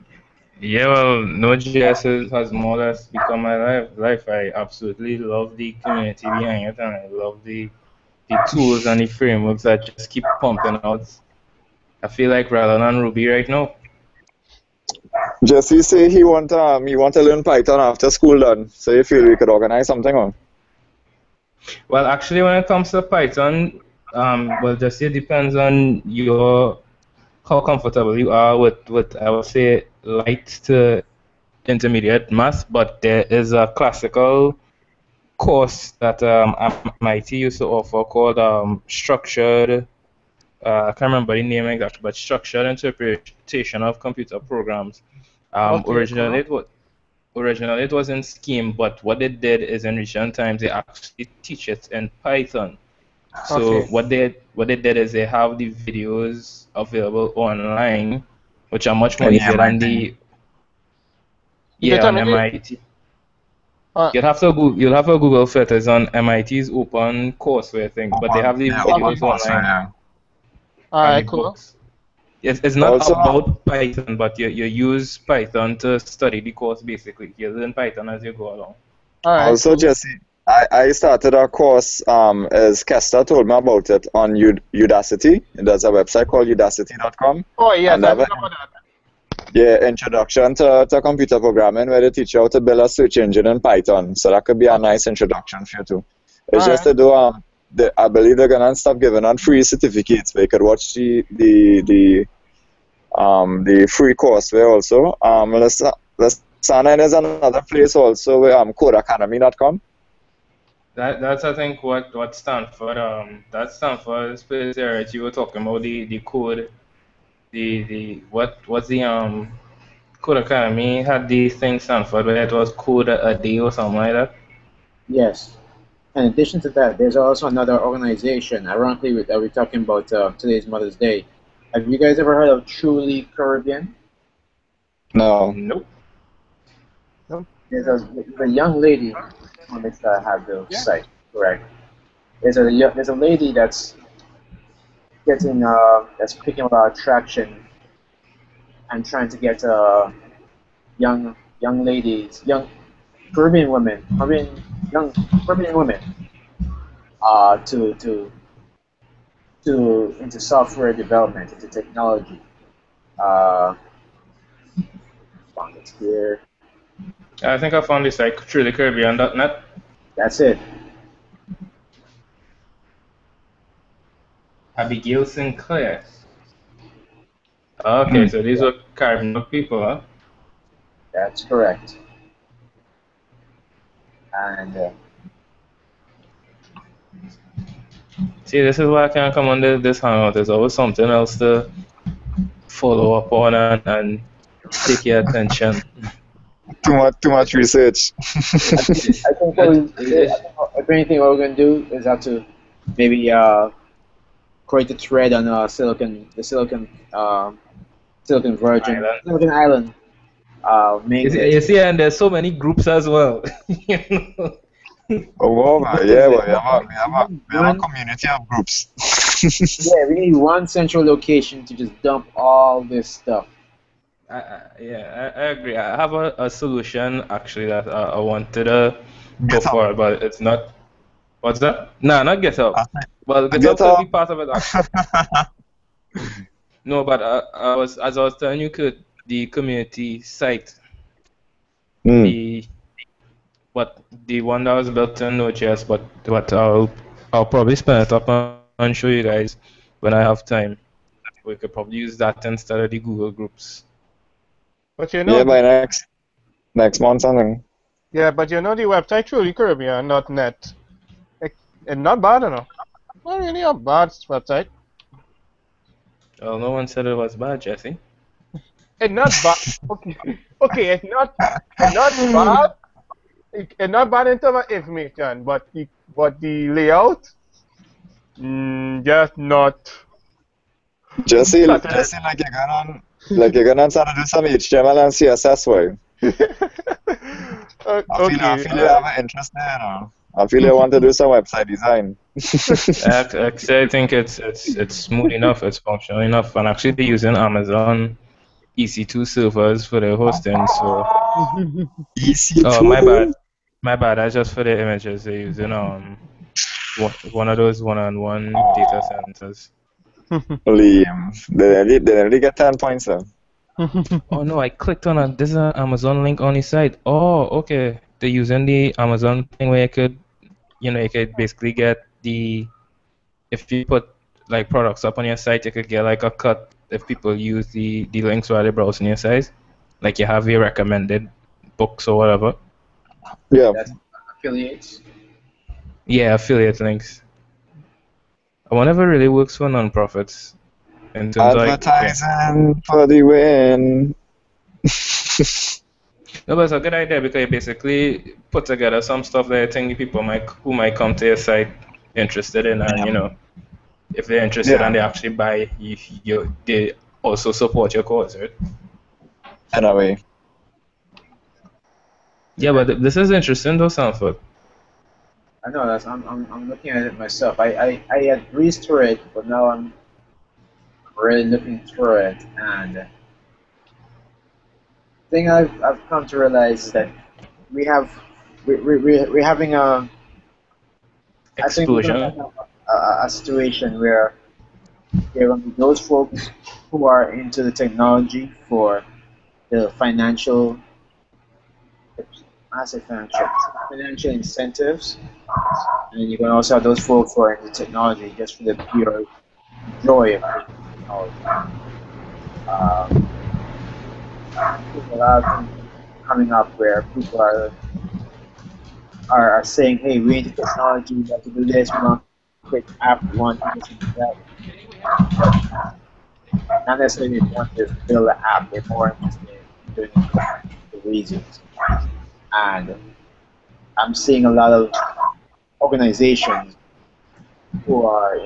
[SPEAKER 5] Yeah, well, Node.js has more or less become my life. I absolutely love the community behind it, and I love the tools and the frameworks that just keep pumping out. I feel like rather than Ruby right now.
[SPEAKER 3] Jesse say he want to learn Python after school done. So you feel we could organize something on?
[SPEAKER 5] Well, actually, when it comes to Python, well, just it depends on your how comfortable you are with I would say light to intermediate math, but there is a classical course that MIT used to offer called structured. I can't remember the name exactly, but structured interpretation of computer programs.
[SPEAKER 4] Okay,
[SPEAKER 5] Originally,
[SPEAKER 4] cool.
[SPEAKER 5] it was in Scheme, but what they did is in recent times they actually teach it in Python. So
[SPEAKER 4] Okay.
[SPEAKER 5] what they did is they have the videos available online, which are much more
[SPEAKER 3] And
[SPEAKER 5] easier than
[SPEAKER 3] MIT.
[SPEAKER 5] the
[SPEAKER 4] You can
[SPEAKER 5] yeah
[SPEAKER 4] tell
[SPEAKER 5] on
[SPEAKER 4] me the
[SPEAKER 5] MIT.
[SPEAKER 4] uh,
[SPEAKER 5] You'll have to Google for it. It's on MIT's open courseware thing, but they
[SPEAKER 3] Open,
[SPEAKER 5] have the
[SPEAKER 3] yeah, open
[SPEAKER 4] okay.
[SPEAKER 5] videos
[SPEAKER 3] course, right?
[SPEAKER 5] online
[SPEAKER 3] Yeah.
[SPEAKER 5] and the
[SPEAKER 4] Alright, cool.
[SPEAKER 5] books. It's not
[SPEAKER 3] Also,
[SPEAKER 5] about Python, but you use Python to study the course basically. You learn Python as you go along.
[SPEAKER 4] Alright,
[SPEAKER 3] also
[SPEAKER 4] cool.
[SPEAKER 3] Jesse, I started a course. As Kester told me about it on Udacity. There's a website called udacity.com,
[SPEAKER 4] Oh yes,
[SPEAKER 3] and they
[SPEAKER 4] I
[SPEAKER 3] have a
[SPEAKER 4] remember that.
[SPEAKER 3] yeah, introduction to computer programming where they teach you how to build a search engine in Python. So that could be a
[SPEAKER 4] Okay.
[SPEAKER 3] nice introduction for you too. It's just
[SPEAKER 4] Alright.
[SPEAKER 3] to do I believe they're gonna stop giving out free certificates where you could watch the free courseware also. Let's sign in. There's another place also where codeacademy.com.
[SPEAKER 5] That's I think what Stanford that Stanford space there that you were talking about the code the what's the Code Academy had these things Stanford where it was code a day or something like that.
[SPEAKER 1] Yes. In addition to that, there's also another organization. Ironically, that we're talking about today's Mother's Day. Have you guys ever heard of Truly Caribbean?
[SPEAKER 3] No.
[SPEAKER 5] Nope.
[SPEAKER 1] There's a young lady on this that have the
[SPEAKER 4] Yeah.
[SPEAKER 1] site, correct? There's a lady that's that's picking up a lot of traction and trying to get young ladies, young young Caribbean women uh, to to into software development, into technology. Uh, found it here.
[SPEAKER 5] I think I found this like through the Caribbean.net.
[SPEAKER 1] That's it.
[SPEAKER 5] Abigail Sinclair. Okay,
[SPEAKER 3] Hmm.
[SPEAKER 5] so these were Caribbean people, huh?
[SPEAKER 1] That's correct. And
[SPEAKER 5] See, this is why I can't come on this hangout. There's always something else to follow up on and take your attention.
[SPEAKER 3] Too much research.
[SPEAKER 1] I think what
[SPEAKER 5] It,
[SPEAKER 1] we,
[SPEAKER 5] it,
[SPEAKER 1] if anything, what we're gonna do is have to maybe create a thread on Silicon Virgin,
[SPEAKER 5] Island.
[SPEAKER 1] Silicon Island main
[SPEAKER 5] You
[SPEAKER 1] list.
[SPEAKER 5] see, and there's so many groups as well. You know?
[SPEAKER 3] Oh, wow, man.
[SPEAKER 5] What
[SPEAKER 3] Yeah,
[SPEAKER 5] is
[SPEAKER 3] well,
[SPEAKER 5] it?
[SPEAKER 3] we have a community of groups.
[SPEAKER 1] Yeah, we need one central location to just dump all this stuff.
[SPEAKER 5] I agree. I have a solution actually that I wanted to go
[SPEAKER 3] Get up.
[SPEAKER 5] for, but it's not. What's that? Nah, not GitHub. Well,
[SPEAKER 3] Get
[SPEAKER 5] GitHub could be
[SPEAKER 3] up.
[SPEAKER 5] part of it actually. No, but as I was telling you, could the community site,
[SPEAKER 3] Hmm.
[SPEAKER 5] the the one that was built in Node.js, but I'll probably spin it up and show you guys when I have time. We could probably use that instead of the Google groups.
[SPEAKER 4] But you
[SPEAKER 3] Yeah,
[SPEAKER 4] know,
[SPEAKER 3] by next month something.
[SPEAKER 4] yeah, but you know the website truly Caribbean.net. It's not bad enough. Not really a bad website.
[SPEAKER 5] Well, no one said it was bad, Jesse.
[SPEAKER 4] It's not bad. Okay, okay, it's not bad. It's not bad in terms of information, but the layout, just not
[SPEAKER 3] Jesse,
[SPEAKER 4] satisfied.
[SPEAKER 3] like you're gonna start to do some HTML and CSS way. I
[SPEAKER 4] Okay,
[SPEAKER 3] feel you have an interest there, you. I feel you want to do some website design.
[SPEAKER 5] Actually, I think it's smooth enough, it's functional enough, and actually they're using Amazon EC2 servers for their hosting. So, oh
[SPEAKER 3] EC2.
[SPEAKER 5] my bad. That's just for the images. They're using one of those one-on-one data centers.
[SPEAKER 3] Liam, they nearly get 10 points then.
[SPEAKER 5] Oh no, I clicked on this is an Amazon link on the site. Oh, okay. They're using the Amazon thing where you could basically get if you put like products up on your site, you could get like a cut if people use the links while they're browsing your site. Like you have your recommended books or whatever.
[SPEAKER 3] Yeah.
[SPEAKER 1] That's affiliates.
[SPEAKER 5] Yeah, affiliate links. I wonder if it really works for non-profits in terms of like, yeah.
[SPEAKER 3] Advertising for the win.
[SPEAKER 5] No, but it's a good idea because you basically put together some stuff that I think people who might come to your site interested in, and if they're interested
[SPEAKER 3] Yeah.
[SPEAKER 5] and they actually buy, they also support your cause, right?
[SPEAKER 3] In a way.
[SPEAKER 5] Yeah, but this is interesting though, Sanford.
[SPEAKER 1] I know that's I'm looking at it myself. I had breezed through it, but now I'm really looking through it, and the thing I've come to realize is that we have we're having a I think we're gonna
[SPEAKER 5] Explosion.
[SPEAKER 1] have a situation where there will be those folks who are into the technology for the financial I say financial incentives, and you can also have those folks who are into technology just for the pure joy of being in technology. Um, I'm seeing a lot of things coming up where people are saying, "Hey, we're into technology. We have to do this. We want to create an app. We want to do this and do that." But not necessarily they want to just build an app. They're more interested in doing it for financial reasons. And I'm seeing a lot of organizations who are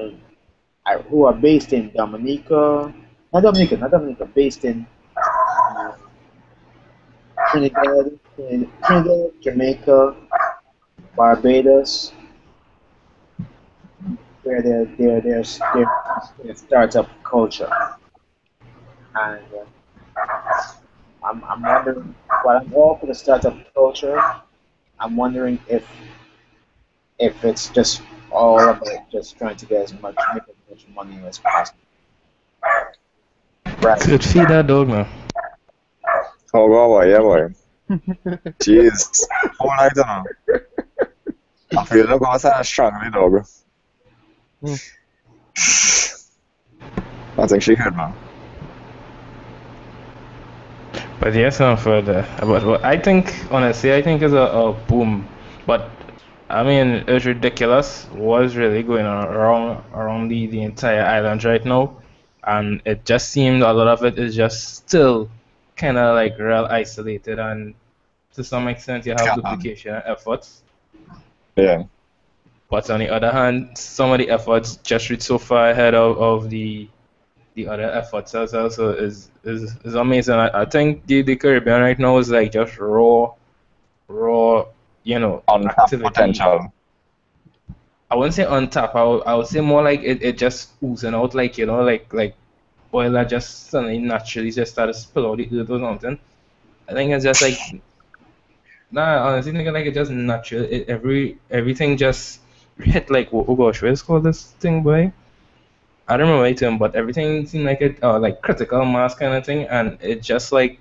[SPEAKER 1] who are based in not Dominica, based in uh, Trinidad, Jamaica, Barbados, where they're startup culture, and I'm wondering. While I'm all for the startup culture, I'm wondering if it's just all about just trying to get make as much money as possible. Right.
[SPEAKER 5] Could feed that dog now.
[SPEAKER 3] Oh, boy, yeah, boy. Jeez. Oh, I don't know. I feel like I was strongly, dog. I think she could, man.
[SPEAKER 5] But yes, Sanford. But what I think, honestly, I think is a boom. But I mean, it's ridiculous. What's really going on around the entire island right now, and it just seemed a lot of it is just still kind of like real isolated, and to some extent you have
[SPEAKER 3] Scotland.
[SPEAKER 5] duplication efforts.
[SPEAKER 3] Yeah.
[SPEAKER 5] But on the other hand, some of the efforts just reach so far ahead of the other efforts as well. So is amazing. I think the Caribbean right now is like just raw,
[SPEAKER 3] Untapped
[SPEAKER 5] activity.
[SPEAKER 3] potential.
[SPEAKER 5] I wouldn't say on tap. I would say more like it just oozing out, like like oil that just suddenly naturally just started to spill out the earth or something. I think it's just like nah. Honestly, think like it just natural. Everything just hit like oh gosh, what's called this thing, boy? I don't remember the term, but everything seemed like it like critical mass kind of thing, and it just like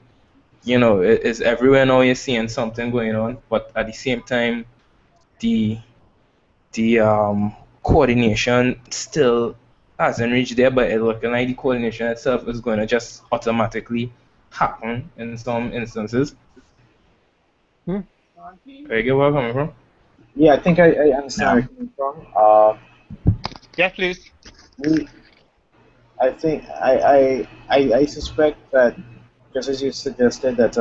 [SPEAKER 5] it's everywhere now. You're seeing something going on, but at the same time, the the coordination still hasn't reached there, but it looking like the coordination itself is going to just automatically happen in some instances.
[SPEAKER 4] Hmm.
[SPEAKER 5] Where you get where I'm coming from?
[SPEAKER 1] Yeah, I think I understand where
[SPEAKER 3] Yeah.
[SPEAKER 1] you're coming from.
[SPEAKER 4] Yes, please.
[SPEAKER 1] We, I think I suspect that just as you suggested that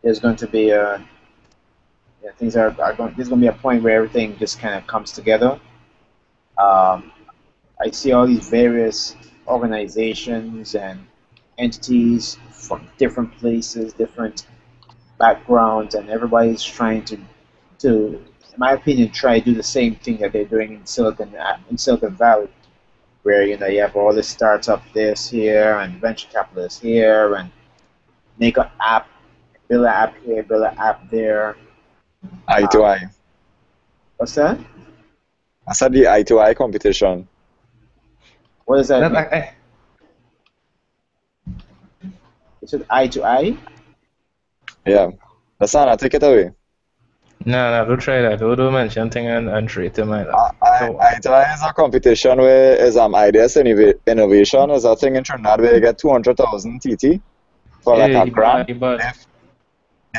[SPEAKER 1] there's going to be yeah, things are going there's going to be a point where everything just kind of comes together. Um, I see all these various organizations and entities from different places, different backgrounds, and everybody's trying to, in my opinion, try to do the same thing that they're doing in Silicon Valley, where you have all this startup this here and venture capitalists here, and make an app, build an app here, build an app there.
[SPEAKER 3] Eye to
[SPEAKER 1] Um,
[SPEAKER 3] eye.
[SPEAKER 1] what's that?
[SPEAKER 3] I said the eye to eye competition.
[SPEAKER 1] What does that
[SPEAKER 5] That
[SPEAKER 1] mean? said eye to eye.
[SPEAKER 3] Yeah. Lasana, take it away.
[SPEAKER 5] No, don't try that. Don't mention thing and treat to my love. Come on.
[SPEAKER 3] ITI is a competition where is ideas and innovation is a thing in Trinidad where you get 200,000 TT for like a
[SPEAKER 5] Hey,
[SPEAKER 3] grant.
[SPEAKER 5] but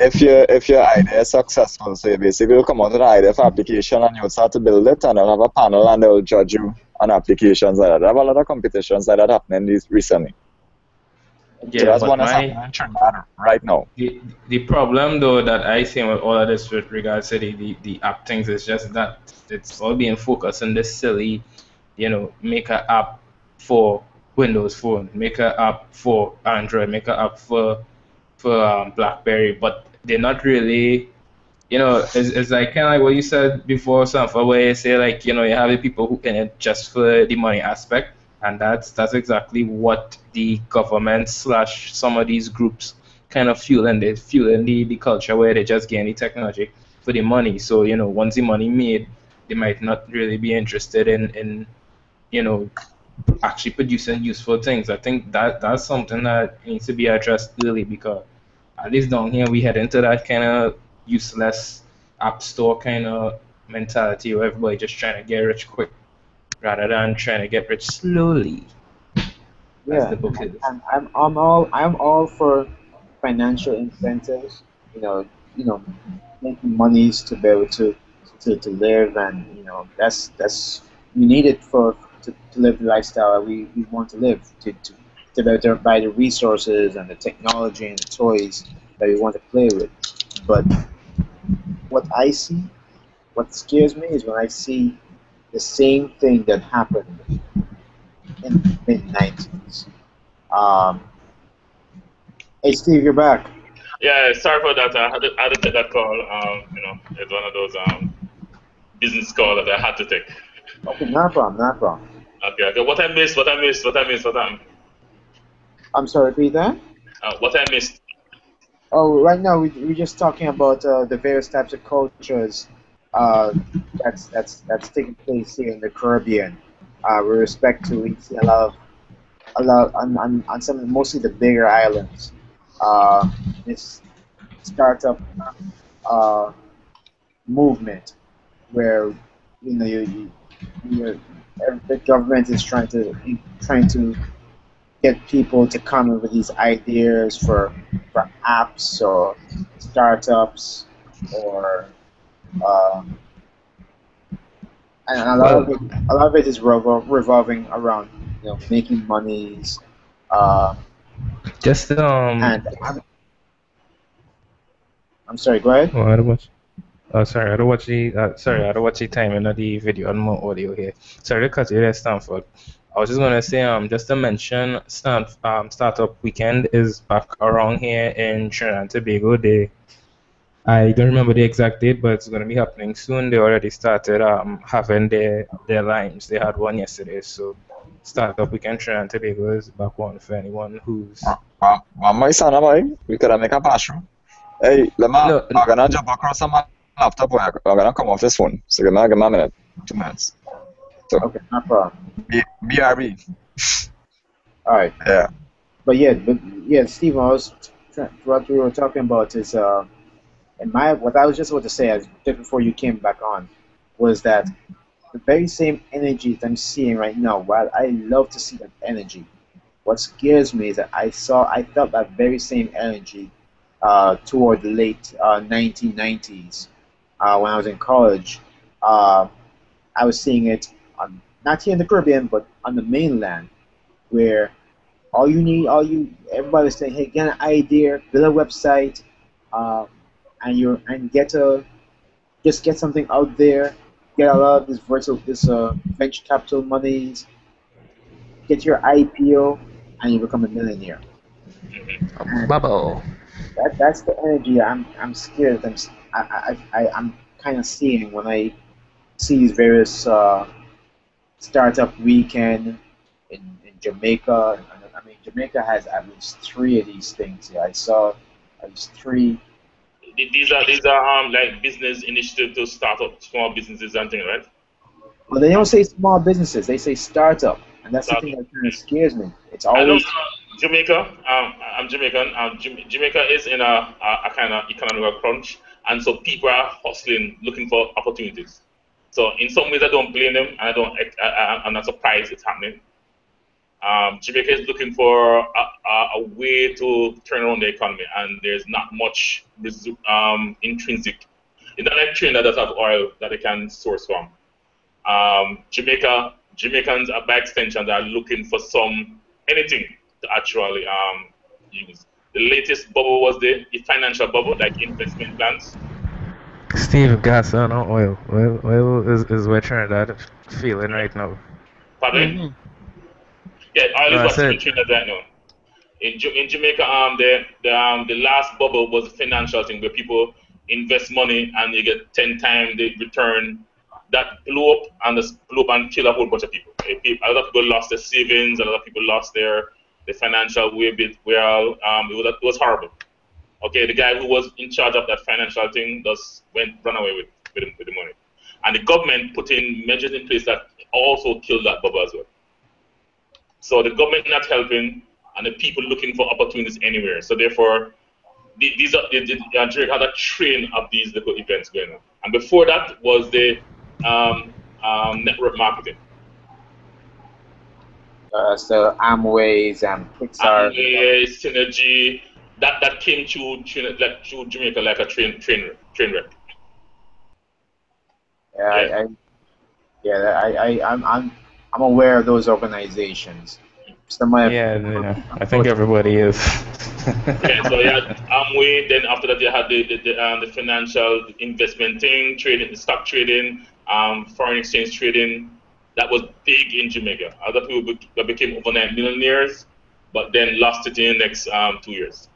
[SPEAKER 3] If your idea is successful, so you basically will come out with an idea for application and you'll start to build it and they'll have a panel and they'll judge you on applications like that. They have a lot of competitions like that happening recently. So
[SPEAKER 5] yeah,
[SPEAKER 3] that's
[SPEAKER 5] but
[SPEAKER 3] one that's happening in Trinidad right now.
[SPEAKER 5] the problem though that I see with all of this with regards to the app things is just that it's all being focused on this silly, make an app for Windows Phone, make an app for Android, make an app for BlackBerry, but they're not really. It's like kind of like what you said before, Sanfa, where you say like, you have the people who in it just for the money aspect, and that's exactly what the government slash some of these groups kind of fueling. They're fueling the culture where they just gain the technology for the money. So, once the money made, they might not really be interested in actually producing useful things. I think that's something that needs to be addressed early because at least down here we head into that kind of useless app store kind of mentality where everybody just trying to get rich quick rather than trying to get rich slowly, as
[SPEAKER 1] Yeah,
[SPEAKER 5] the book is.
[SPEAKER 1] I'm all for financial incentives. You know, you know, making monies to be able to live, and that's we need it to live the lifestyle that we want to live to be able to buy the resources and the technology and the toys that we want to play with. But what I see, what scares me is when I see the same thing that happened in the mid 90s. Um, hey Steve, you're back.
[SPEAKER 6] Yeah, sorry for that. I had to take that call. It's one of those business calls that I had to take.
[SPEAKER 1] Okay, not a problem, not a problem.
[SPEAKER 6] Okay. What I missed.
[SPEAKER 1] I'm sorry, repeat that.
[SPEAKER 6] What I missed.
[SPEAKER 1] Oh, right now we're just talking about the various types of cultures uh, that's taking place here in the Caribbean. With respect to, we see a lot on some of mostly the bigger islands. This startup uh, movement where you the government is trying to get people to come up with these ideas for apps or startups or um, and
[SPEAKER 5] Well,
[SPEAKER 1] a lot of it is revolving around making monies uh,
[SPEAKER 5] just
[SPEAKER 1] and I'm sorry, go ahead.
[SPEAKER 5] well, I don't watch. Oh, sorry, I don't watch the. Sorry, I don't watch the timing of the video on my audio here. Sorry to cut you there, Stanford. I was just gonna say, just to mention, Startup Weekend is back around here in Trinidad and Tobago. I don't remember the exact date, but it's gonna be happening soon. They already started having their limes. They had one yesterday, so Startup Weekend Trinidad and Tobago is back on for anyone who's
[SPEAKER 3] My son, we could make a pass through. Hey,
[SPEAKER 5] no.
[SPEAKER 3] I'm gonna jump across on my laptop. I'm gonna come off this phone. So give me a minute, 2 minutes. So
[SPEAKER 1] Okay, no problem.
[SPEAKER 3] BRB.
[SPEAKER 1] All right,
[SPEAKER 3] Yeah.
[SPEAKER 1] but yeah, Steve, what we were talking about is and what I was just about to say just before you came back on was that the very same energy that I'm seeing right now. While I love to see that energy, what scares me is that I felt that very same energy toward the late 1990s when I was in college. Uh, I was seeing it not here in the Caribbean, but on the mainland, where everybody was saying, hey, get an idea, build a website, uh, and just get something out there, get a lot of this venture capital monies, get your IPO, and you become a millionaire. And
[SPEAKER 5] Bubble.
[SPEAKER 1] that's the energy I'm scared that I'm kind of seeing when I see these various startup weekend in Jamaica. I mean, Jamaica has at least three of these things. Yeah, I saw at least three.
[SPEAKER 6] These are like business initiative to start up small businesses and things, right?
[SPEAKER 1] Well, they don't say small businesses; they say startup, and that's the
[SPEAKER 6] Start
[SPEAKER 1] thing
[SPEAKER 6] up.
[SPEAKER 1] that kind of scares me. It's
[SPEAKER 6] I know
[SPEAKER 1] always
[SPEAKER 6] Jamaica, I'm Jamaican. Jamaica is in a kind of economical crunch, and so people are hustling, looking for opportunities. So in some ways, I don't blame them, and I'm not surprised it's happening. Jamaica is looking for a way to turn around the economy, and there's not much intrinsic. It's not like Trinidad that have oil that they can source from. Jamaicans, by extension, are looking for anything to actually use. The latest bubble was the financial bubble, like investment plans.
[SPEAKER 5] Steve, gas on oil. Oil is where Trinidad feeling
[SPEAKER 6] Yeah.
[SPEAKER 5] right now.
[SPEAKER 6] Pardon?
[SPEAKER 4] Mm-hmm.
[SPEAKER 6] Yeah, oil
[SPEAKER 5] No,
[SPEAKER 6] is
[SPEAKER 5] I
[SPEAKER 6] what's
[SPEAKER 5] said
[SPEAKER 6] in Trinidad right now. In Jamaica, the last bubble was a financial thing where people invest money and you get 10 times the return. That blew up and killed a whole bunch of people. A lot of people lost their savings. A lot of people lost their financial way bit. Well, it was horrible. Okay, the guy who was in charge of that financial thing just run away with the money, and the government put in measures in place that also killed that bubble as well. So the government not helping, and the people looking for opportunities anywhere. So therefore, these are Drake had a train of these little events going on. And before that was the network marketing.
[SPEAKER 1] So Amways and Pixar.
[SPEAKER 6] Amway, Synergy, that came through Jamaica like a train wreck.
[SPEAKER 1] Yeah,
[SPEAKER 6] Yeah.
[SPEAKER 1] I'm aware of those organizations. Some of
[SPEAKER 5] yeah. I think everybody is.
[SPEAKER 6] Yeah, so you had Amway. Then after that, you had the financial investment thing, trading, the stock trading, foreign exchange trading. That was big in Jamaica. Other people became overnight millionaires, but then lost it in the next 2 years.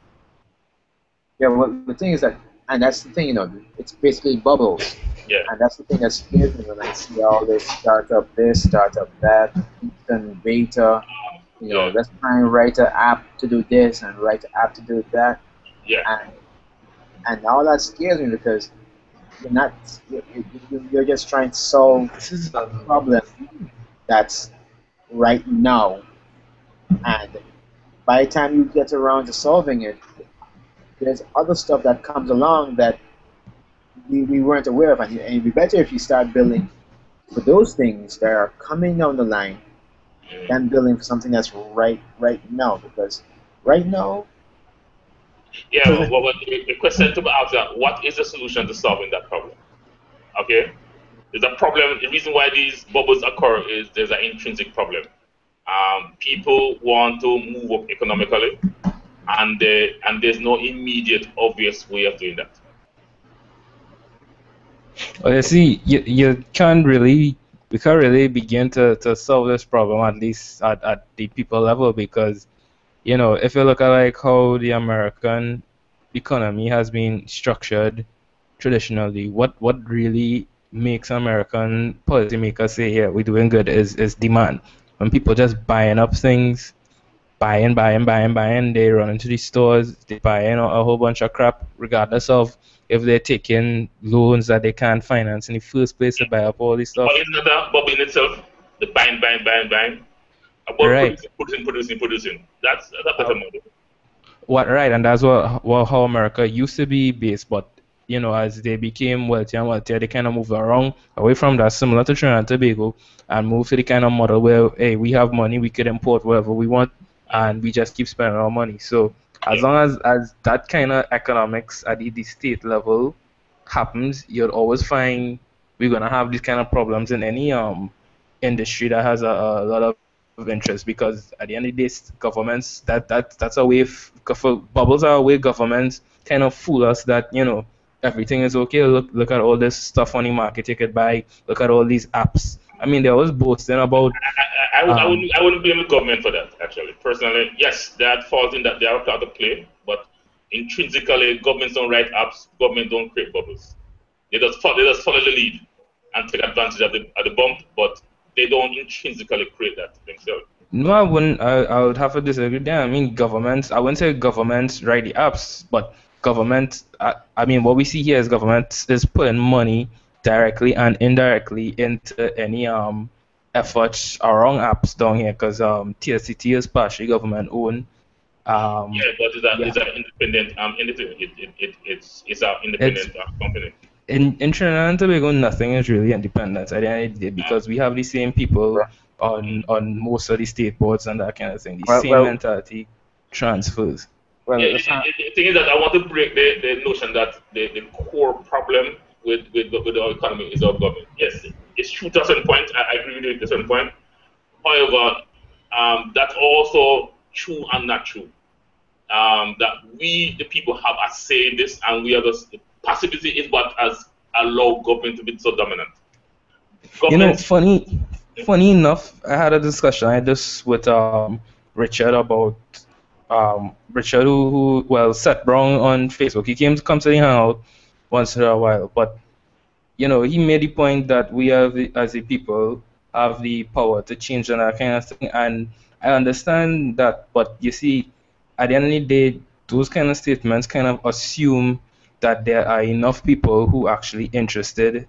[SPEAKER 1] Yeah, well, the thing is that, and that's the thing, it's basically bubbles.
[SPEAKER 6] Yeah,
[SPEAKER 1] And that's the thing that scares me when I see all this, startup that, instant beta,
[SPEAKER 6] yeah,
[SPEAKER 1] let's try and write an app to do this and write an app to do that.
[SPEAKER 6] yeah,
[SPEAKER 1] And, and all that scares me because you're not, you're just trying to solve
[SPEAKER 5] This is
[SPEAKER 1] a problem that's right now. And by the time you get around to solving it, there's other stuff that comes along that we weren't aware of, and it'd be better if you start building for those things that are coming down the line
[SPEAKER 6] mhm.
[SPEAKER 1] than building for something that's right now. Because right now,
[SPEAKER 6] Yeah.
[SPEAKER 1] doesn't
[SPEAKER 6] The question to be asked is, what is the solution to solving that problem? Okay, there's a problem. The reason why these bubbles occur is there's an intrinsic problem. People want to move up economically, and there's no immediate obvious way of doing that.
[SPEAKER 5] Well, you see, we can't really begin to solve this problem at least at the people level because if you look at like how the American economy has been structured traditionally, what really makes American policymakers say, yeah, we're doing good is demand. When people just buying up things, buying, they run into these stores, they buy a whole bunch of crap, regardless of if they're taking loans that they can't finance in the first place to buy up all this
[SPEAKER 6] But
[SPEAKER 5] stuff.
[SPEAKER 6] isn't that a bubble in itself? The buying, about
[SPEAKER 5] Right.
[SPEAKER 6] producing. That's a better
[SPEAKER 5] Uh,
[SPEAKER 6] model.
[SPEAKER 5] right, and that's how America used to be based, but as they became wealthier and wealthier, they kind of moved around away from that, similar to Trinidad and Tobago, and moved to the kind of model where, hey, we have money, we could import whatever we want, and we just keep spending our money. So as
[SPEAKER 6] Yeah,
[SPEAKER 5] long as that kind of economics at the state level happens, you'll always find we're gonna have these kind of problems in any industry that has a lot of interest because at the end of the day, governments that's a way bubbles are a way governments kind of fool us that everything is okay. Look at all this stuff on the market you could buy. Look at all these apps. I mean, they're always boasting about um
[SPEAKER 6] I wouldn't blame the government for that. Actually, personally, yes, they are at fault in that they are part of play, but intrinsically, governments don't write apps. Government don't create bubbles. They just follow the lead and take advantage of the bump, but they don't intrinsically create that themselves.
[SPEAKER 5] no, I wouldn't. I would have to disagree there. I mean, governments. I wouldn't say governments write the apps, but government. I mean, what we see here is government is putting money directly and indirectly into any efforts around apps down here because TSCT is partially government owned,
[SPEAKER 6] Yeah, but
[SPEAKER 5] Yeah.
[SPEAKER 6] it's an independent entity. It's an
[SPEAKER 5] It's
[SPEAKER 6] independent company.
[SPEAKER 5] in Trinidad and Tobago, nothing is really independent at the end of the day because we have the same people on most of the state boards and that kind of thing. The
[SPEAKER 1] Well,
[SPEAKER 5] same
[SPEAKER 1] well,
[SPEAKER 5] mentality transfers.
[SPEAKER 6] Yeah,
[SPEAKER 1] well. It's not.
[SPEAKER 6] the thing is that I want to break the notion that the core problem with our economy is our government. Yes, it's true to a certain point. I agree with you to a certain point. However, that's also true and not true. That we, the people, have a say in this, and we are just the passivity is what has allowed government to be so dominant.
[SPEAKER 5] You know,
[SPEAKER 6] Government,
[SPEAKER 5] funny enough, I had a discussion I just with Richard about Richard who well Seth Brown on Facebook. He came to come to the hangout once in a while, but you know, he made the point that we have as a people have the power to change and that kind of thing, and I understand that, but you see, at the end of the day, those kind of statements kind of assume that there are enough people who actually interested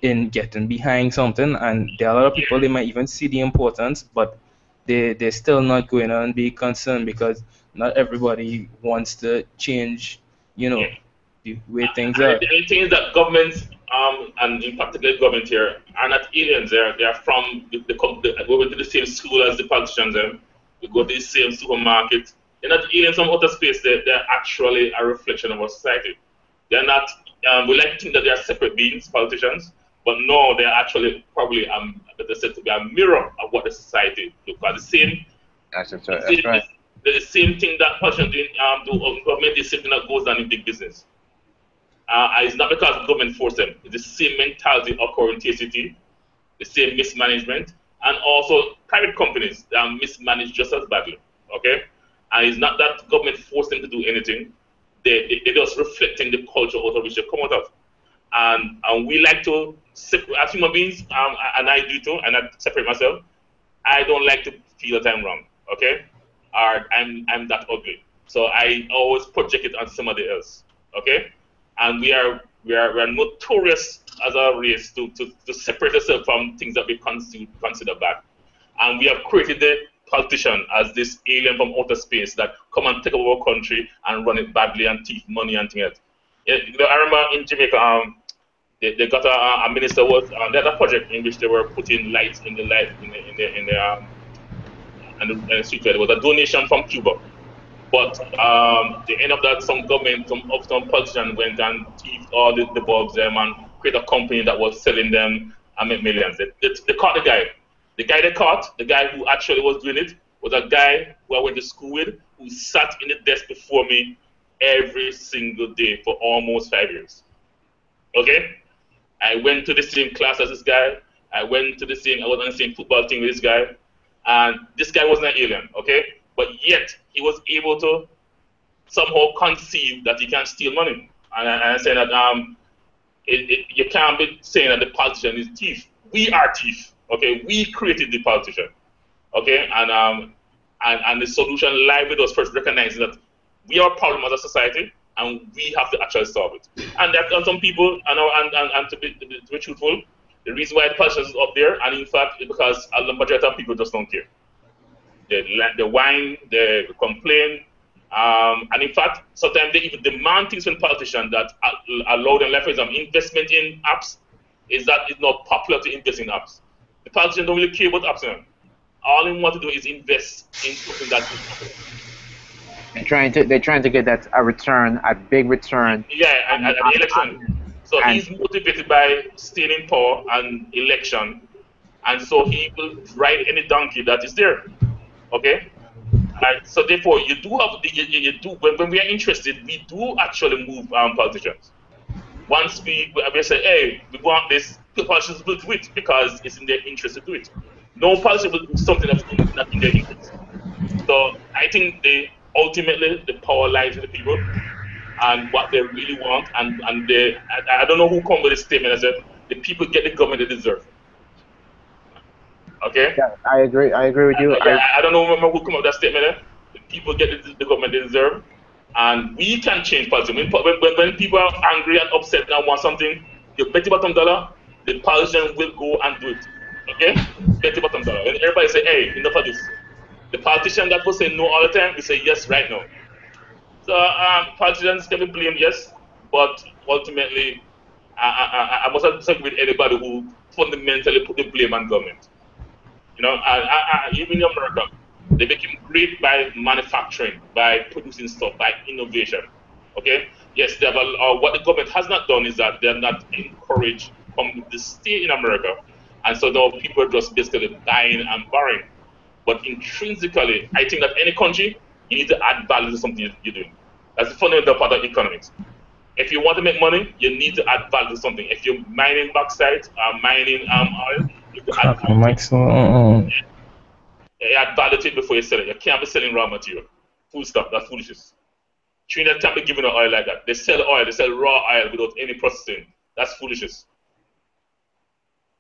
[SPEAKER 5] in getting behind something, and there are a lot of people they might even see the importance, but they're still not going on and be concerned because not everybody wants to change, you
[SPEAKER 6] yeah.
[SPEAKER 5] know, the way things
[SPEAKER 6] And
[SPEAKER 5] are.
[SPEAKER 6] the thing is that governments, and in particular government here, are not aliens. They are from we went to the same school as the politicians. We go to the same supermarket. They're not aliens from outer space. They're actually a reflection of our society. They're not. We like to think that they are separate beings, politicians, but no, they're actually probably they're said to be a mirror of what the society looks like.
[SPEAKER 1] That's right.
[SPEAKER 6] The same thing that politicians do government, the same thing that goes on in big business. It's not because government forced them. It's the same mentality occurring in TCT, the same mismanagement, and also private companies that mismanage just as badly. Okay, and it's not that government forced them to do anything. They're just reflecting the culture out of which they come out of. And we like to separate as human beings, and I do too, and I separate myself. I don't like to feel that I'm wrong. Okay, or I'm that ugly. So I always project it on somebody else. Okay, and we are notorious as a race to separate ourselves from things that we consider bad. And we have created the politician as this alien from outer space that come and take over our country and run it badly and thief money and things like that. Yeah, you know, I remember in Jamaica, they got a minister was they had a project in which they were putting lights in the light in the and the street. It was a donation from Cuba. But the end of that, some government, some politician went and thieved all the bulbs them and create a company that was selling them and make millions. They caught the guy. The guy they caught, the guy who actually was doing it, was a guy who I went to school with, who sat in the desk before me every single day for almost 5 years. Okay? I went to the same class as this guy. I was on the same football team with this guy. And this guy wasn't an alien, okay? But yet, he was able to somehow conceive that he can steal money. And I say that you can't be saying that the politician is thief. We are thief, okay? We created the politician, okay? And the solution lies with us first recognizing that we are a problem as a society, and we have to actually solve it. And there are some people, and to be truthful, the reason why the politician is up there, and in fact, is because a majority of people just don't care. They whine, they complain, and in fact, sometimes they even demand things from politicians that allow them, like for example, investment in apps is that it's not popular to invest in apps. The politicians don't really care about apps now. All they want to do is invest in something that is popular.
[SPEAKER 1] They're trying to get that a big return.
[SPEAKER 6] Yeah, and the election. So he's motivated by staying in power and election, and so he will ride any donkey that is there. Okay, and so therefore you do have you do when we are interested, we do actually move politicians. Once we say, hey, we want this, the politicians will do it because it's in their interest to do it. No politician will do something that's not in their interest. So I think ultimately the power lies with the people and what they really want, and I don't know who come with this statement and said the people get the government they deserve. Okay?
[SPEAKER 1] Yeah, I agree. I agree with you.
[SPEAKER 6] I don't know remember who come up with that statement. The people get the government they deserve, and we can change politics. When people are angry and upset and want something, you bet your bottom dollar, the politician will go and do it. Okay? Bet your bottom dollar. And everybody say, hey, enough of this. The politician politicians that will say no all the time, we say yes right now. So politicians can be blamed, yes, but ultimately, I must not disagree with anybody who fundamentally put the blame on government. You know, even in America, they became great by manufacturing, by producing stuff, by innovation. Okay, yes, they have what the government has not done is that they have not encouraged from the state in America, and so now people are just basically buying and borrowing. But intrinsically, I think that any country, you need to add value to something you're doing. That's the fundamental part of economics. If you want to make money, you need to add value to something. If you're mining bauxite or mining oil, you have to add
[SPEAKER 5] Crap, my
[SPEAKER 6] value to it.
[SPEAKER 5] mic's so.
[SPEAKER 6] You add value to it before you sell it. You can't be selling raw material. Full stop. That's foolishness. Trinidad can't be giving oil like that. They sell oil. They sell raw oil without any processing. That's foolishness.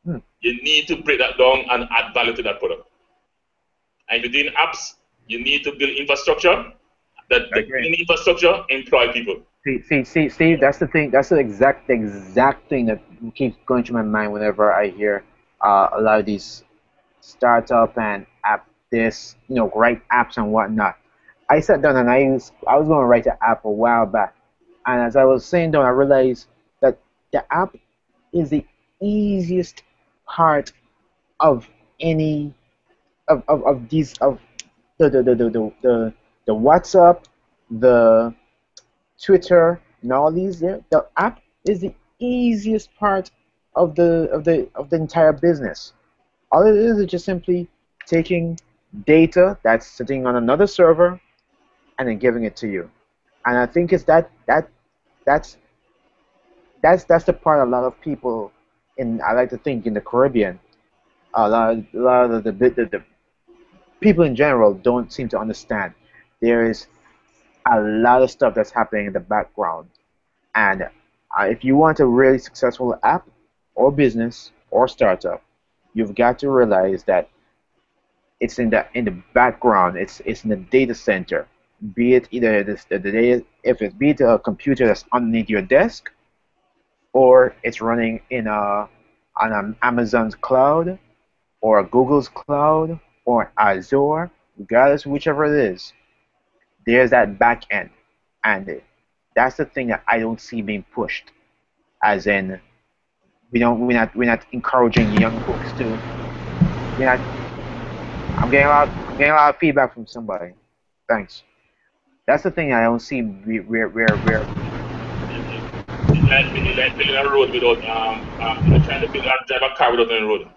[SPEAKER 6] You need to break that down and add value to that product. And if you're doing apps, you need to build infrastructure. That in infrastructure, employ people.
[SPEAKER 1] See, that's the thing. That's the exact thing that keeps going through my mind whenever I hear a lot of these startup and app this, write apps and whatnot. I sat down and I was going to write an app a while back, and as I was saying down, I realized that the app is the easiest part of any of these of the WhatsApp, the Twitter, and all these. The app is the easiest part of the entire business. All it is just simply taking data that's sitting on another server and then giving it to you. And I think it's that's that's the part a lot of people I like to think in the Caribbean, a lot of the people in general don't seem to understand. There is a lot of stuff that's happening in the background, and if you want a really successful app or business or startup, you've got to realize that it's in the background. It's in the data center. Be it either the data, if it's be it a computer that's underneath your desk, or it's running on an Amazon's cloud, or a Google's cloud, or Azure, regardless whichever it is. There's that back end, and that's the thing that I don't see being pushed. As in, we're not encouraging young folks to. We're not. I'm getting a lot of feedback from somebody. Thanks. That's the thing I don't see. We're
[SPEAKER 6] Like building a road without trying to drive a car without any road.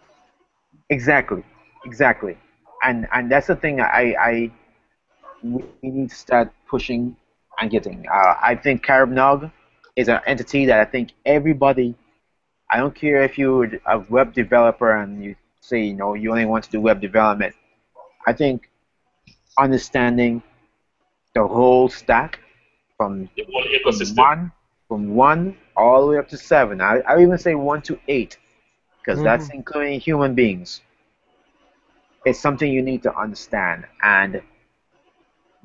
[SPEAKER 1] exactly, and that's the thing we need to start pushing and getting. I think Caribnog is an entity that I think everybody. I don't care if you're a web developer and you say you only want to do web development. I think understanding the whole stack from
[SPEAKER 6] The whole ecosystem.
[SPEAKER 1] one all the way up to 7. I even say 1 to 8 because that's including human beings. It's something you need to understand, and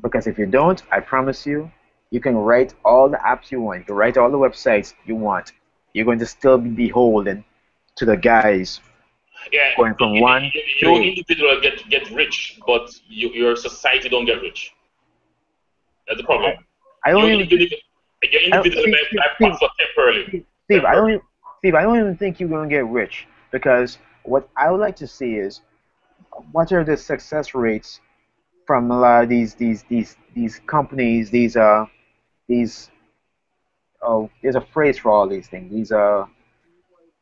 [SPEAKER 1] because if you don't, I promise you, you can write all the apps you want, you can write all the websites you want. You're going to still be beholden to the guys
[SPEAKER 6] Yeah,
[SPEAKER 1] going from 1 to
[SPEAKER 6] your
[SPEAKER 1] 8.
[SPEAKER 6] individual get rich, but your society don't get rich. That's the problem.
[SPEAKER 1] I don't even
[SPEAKER 6] Your individual might prosper temporarily.
[SPEAKER 1] Steve, I don't even think you're going to get rich because what I would like to see is what are the success rates from a lot of these companies, these there's a phrase for all these things. These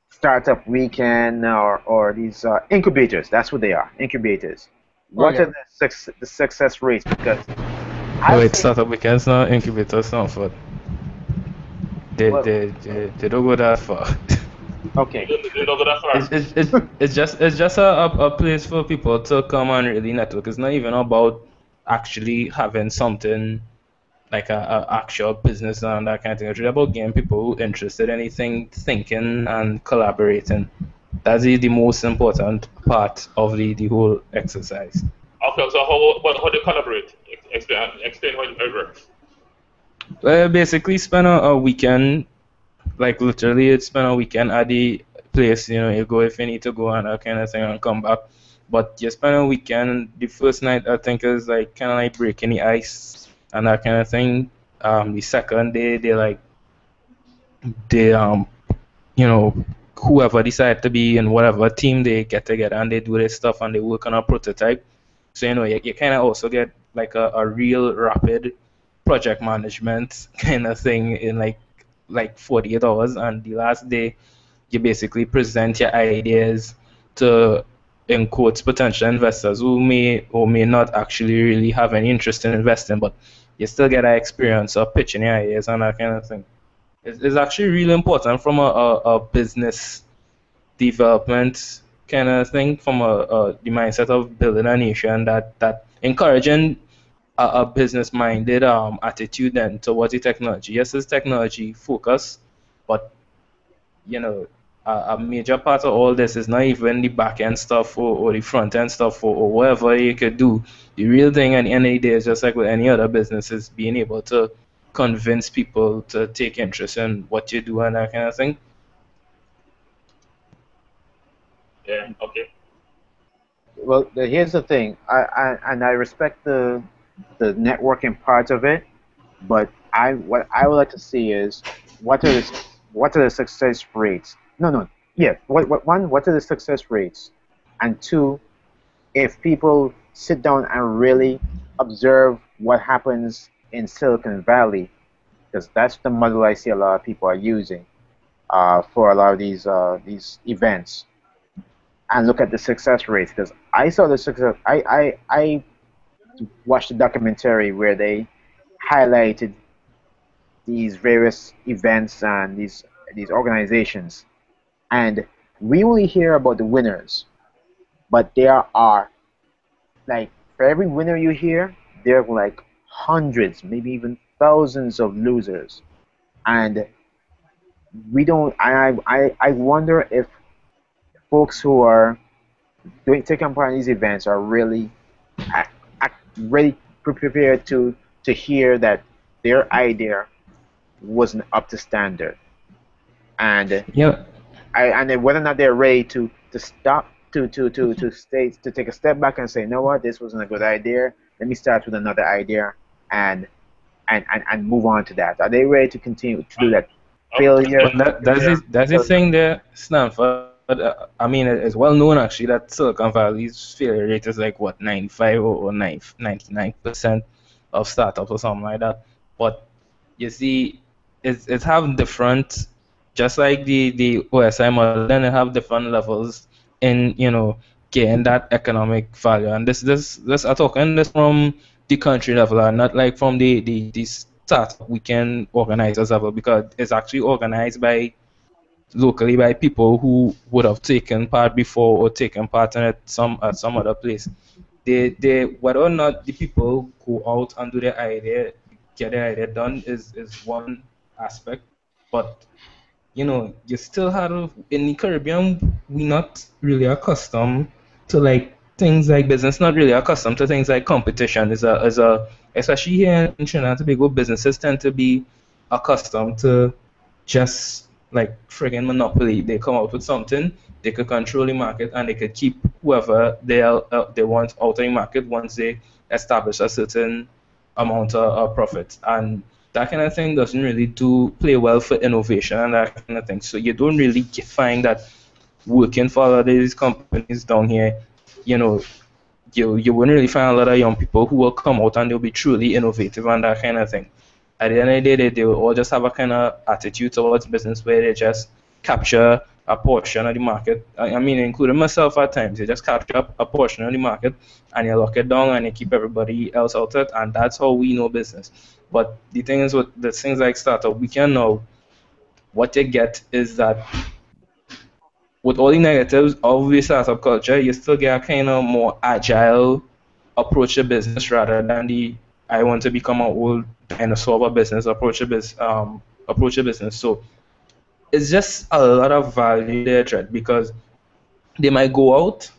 [SPEAKER 1] startup weekend or these incubators. That's what they are, incubators. What are the success rates? Because
[SPEAKER 5] Wait, startup weekends now, incubators now for. They don't go that far.
[SPEAKER 1] Okay.
[SPEAKER 6] They don't go that far.
[SPEAKER 5] It's just a place for people to come and really network. It's not even about actually having something like a actual business and that kind of thing. It's really about getting people interested in anything, thinking and collaborating. That's the most important part of the whole exercise.
[SPEAKER 6] Okay, so how do you collaborate? Explain how it works.
[SPEAKER 5] Well, basically spend a weekend, like literally spend a weekend at the place, you go if you need to go and that kind of thing and come back. but you spend a weekend. The first night I think is like kind of like breaking the ice and that kind of thing. The second day they you know, whoever decide to be in whatever team, they get together and they do their stuff and they work on a prototype. So you kind of also get like a real rapid project management kind of thing in like 48 hours, and the last day you basically present your ideas to, in quotes, potential investors who may or may not actually really have any interest in investing, but you still get that experience of pitching your ideas and that kind of thing. It's actually really important from a business development kind of thing, from the mindset of building a nation, that encouraging a business minded attitude then towards the technology. Yes, it's technology focus, but you know, a major part of all this is not even the back end stuff or the front end stuff or whatever you could do. The real thing at the end of the day is just like with any other business, is being able to convince people to take interest in what you do and that kind of thing.
[SPEAKER 6] Yeah. Okay.
[SPEAKER 1] Well, here's the thing. I respect the networking part of it, but what I would like to see is what are the success rates? No, no, yeah. What are the success rates? And two, if people sit down and really observe what happens in Silicon Valley, because that's the model I see a lot of people are using for a lot of these events, and look at the success rates. Because I saw the success. I watched a documentary where they highlighted these various events and these organizations, and we only hear about the winners, but there are, like, for every winner you hear, there are like hundreds, maybe even thousands of losers, and we don't. I wonder if folks who are taking part in these events are really really prepared to hear that their idea wasn't up to standard, and
[SPEAKER 5] Yeah,
[SPEAKER 1] and then whether or not they're ready to stop to take a step back and say, you know what, this wasn't a good idea. Let me start with another idea and and move on to that. Are they ready to continue to do that? Failure.
[SPEAKER 5] well, that's the thing there, Stanford. I mean, it's well known actually that Silicon Valley's failure rate is like what, 95 or 99% of startups or something like that. But you see, it's have different, just like the OSI model, then it have different levels in, getting that economic value. And this I'm talking this from the country level, and not like from the startup weekend organizers level, because it's actually organized by locally by people who would have taken part before or taken part in it at some other place. They whether or not the people go out and do their idea, get their idea done, is one aspect, but you still have, in the Caribbean, we not really accustomed to like things like business, not really accustomed to things like competition. Is a especially here in Trinidad and Tobago, businesses tend to be accustomed to just like friggin' monopoly. They come out with something, they could control the market, and they could keep whoever they want out of the market once they establish a certain amount of profit. And that kind of thing doesn't really do play well for innovation and that kind of thing. So you don't really find that working for a lot of these companies down here, you know, you wouldn't really find a lot of young people who will come out and they'll be truly innovative and that kind of thing. At the end of the day, they will all just have a kind of attitude towards business where they just capture a portion of the market. I mean, including myself at times, they just capture a portion of the market and you lock it down and you keep everybody else out of it, and that's how we know business. But the thing is, with the things like startup, we can know what you get is that with all the negatives of the startup culture, you still get a kind of more agile approach to business rather than the I want to become an old dinosaur of a business approach to business. So it's just a lot of value there, Dred, because they might go out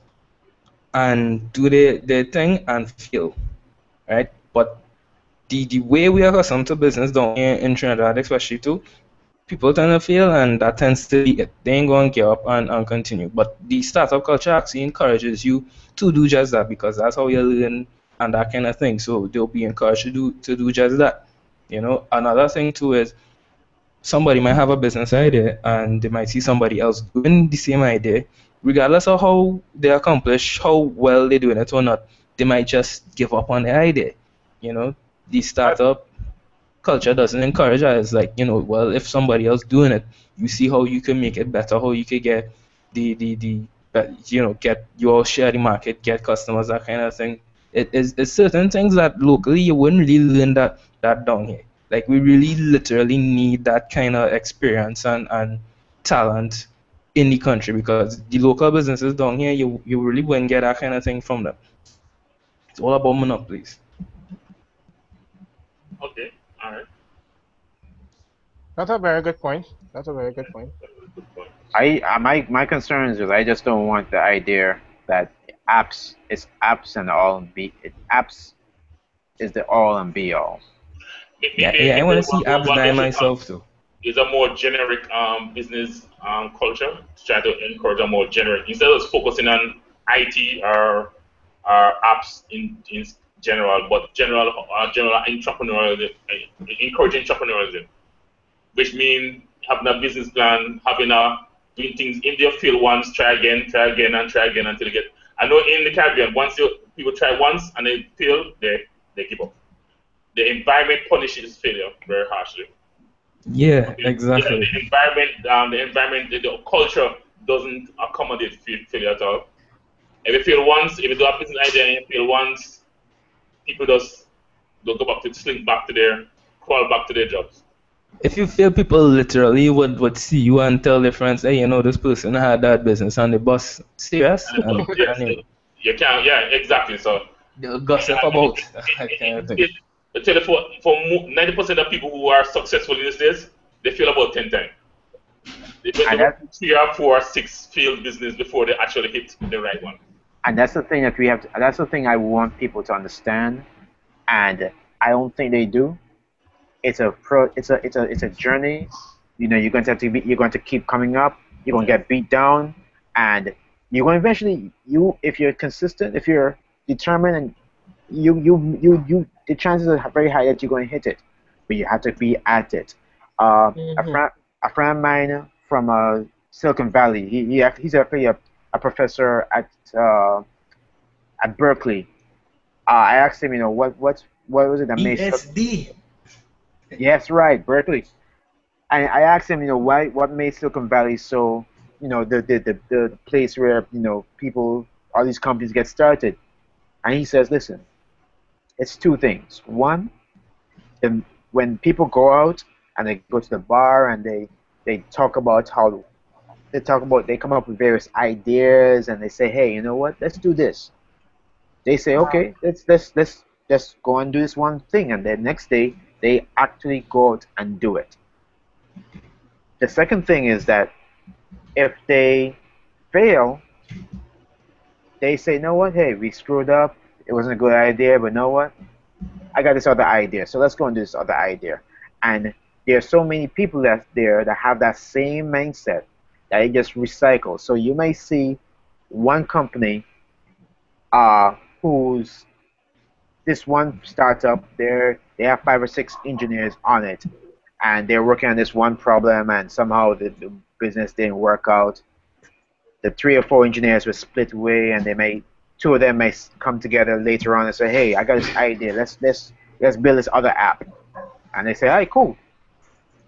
[SPEAKER 5] and do their thing and fail, right? But the way we are accustomed to business down here in Trinidad, especially too, people tend to fail, and that tends to be it. They ain't going to get up and continue. But the startup culture actually encourages you to do just that, because that's how you learn and that kind of thing. So they'll be encouraged to do just that. Another thing too is somebody might have a business idea and they might see somebody else doing the same idea, regardless of how they accomplish, how well they're doing it or not, they might just give up on the idea. You know, the startup culture doesn't encourage that. It's like, well, if somebody else doing it, you see how you can make it better, how you could get get your share of the market, get customers, that kind of thing. It's certain things that locally you wouldn't really learn that down here. Like, we really literally need that kind of experience and talent in the country, because the local businesses down here, you really wouldn't get that kind of thing from them. It's all about monopolies.
[SPEAKER 6] Okay, all right.
[SPEAKER 4] That's a very good point. That's a very good point.
[SPEAKER 6] Good point.
[SPEAKER 1] My concerns is I just don't want the idea that apps and all apps is the all and be all.
[SPEAKER 5] Yeah, I want to see apps
[SPEAKER 6] What
[SPEAKER 5] die
[SPEAKER 6] they should have
[SPEAKER 5] myself too.
[SPEAKER 6] is a more generic business culture to try to encourage a more generic, instead of focusing on IT or apps in general, but general entrepreneurialism, encouraging entrepreneurialism, which means having a business plan, doing things in their field once, try again, and try again until you get. I know in the Caribbean, people try once and they fail, they give up. The environment punishes failure very harshly.
[SPEAKER 5] Yeah,
[SPEAKER 6] Okay. Yeah,
[SPEAKER 5] exactly.
[SPEAKER 6] the culture doesn't accommodate failure at all. If you fail once, if you do a business idea and you fail once, people just don't go back to slink back to crawl back to their jobs.
[SPEAKER 5] If you feel, people literally would see you and tell their friends, hey, this person had that business and the boss serious, and
[SPEAKER 6] Yes, you can. Yeah, exactly. So
[SPEAKER 5] they'll gossip about that kind of thing.
[SPEAKER 6] I tell you, for 90% of people who are successful in these days, they fail about 10 times. They
[SPEAKER 1] And
[SPEAKER 6] went
[SPEAKER 1] that
[SPEAKER 6] 3 or 4 or 6 failed business before they actually hit the right one.
[SPEAKER 1] and that's the thing that we have. That's the thing I want people to understand, and I don't think they do. It's a journey. You're going to have to you're going to keep coming up. You're going to get beat down, and you're going to eventually, if you're consistent, if you're determined, and the chances are very high that you're going to hit it, but you have to be at it. A friend of mine from Silicon Valley, he's actually a professor at Berkeley. I asked him, what was it that made
[SPEAKER 5] ESD.
[SPEAKER 1] Yes, right, Berkeley. And I asked him, what made Silicon Valley so, the place where, people, all these companies get started. And he says, listen, it's two things. One, when people go out and they go to the bar and they talk about they come up with various ideas and they say, hey, you know what, let's do this. They say, okay, let's go and do this one thing, and the next day they actually go out and do it. The second thing is that if they fail, they say, you know what, hey, we screwed up. It wasn't a good idea, but you know what? I got this other idea, so let's go and do this other idea. And there are so many people that have that same mindset that they just recycle. So you may see one company who's this one startup, they have 5 or 6 engineers on it, and they're working on this one problem, and somehow the business didn't work out. The 3 or 4 engineers were split away, and two of them may come together later on and say, hey, I got this idea, let's build this other app. And they say, all right, cool.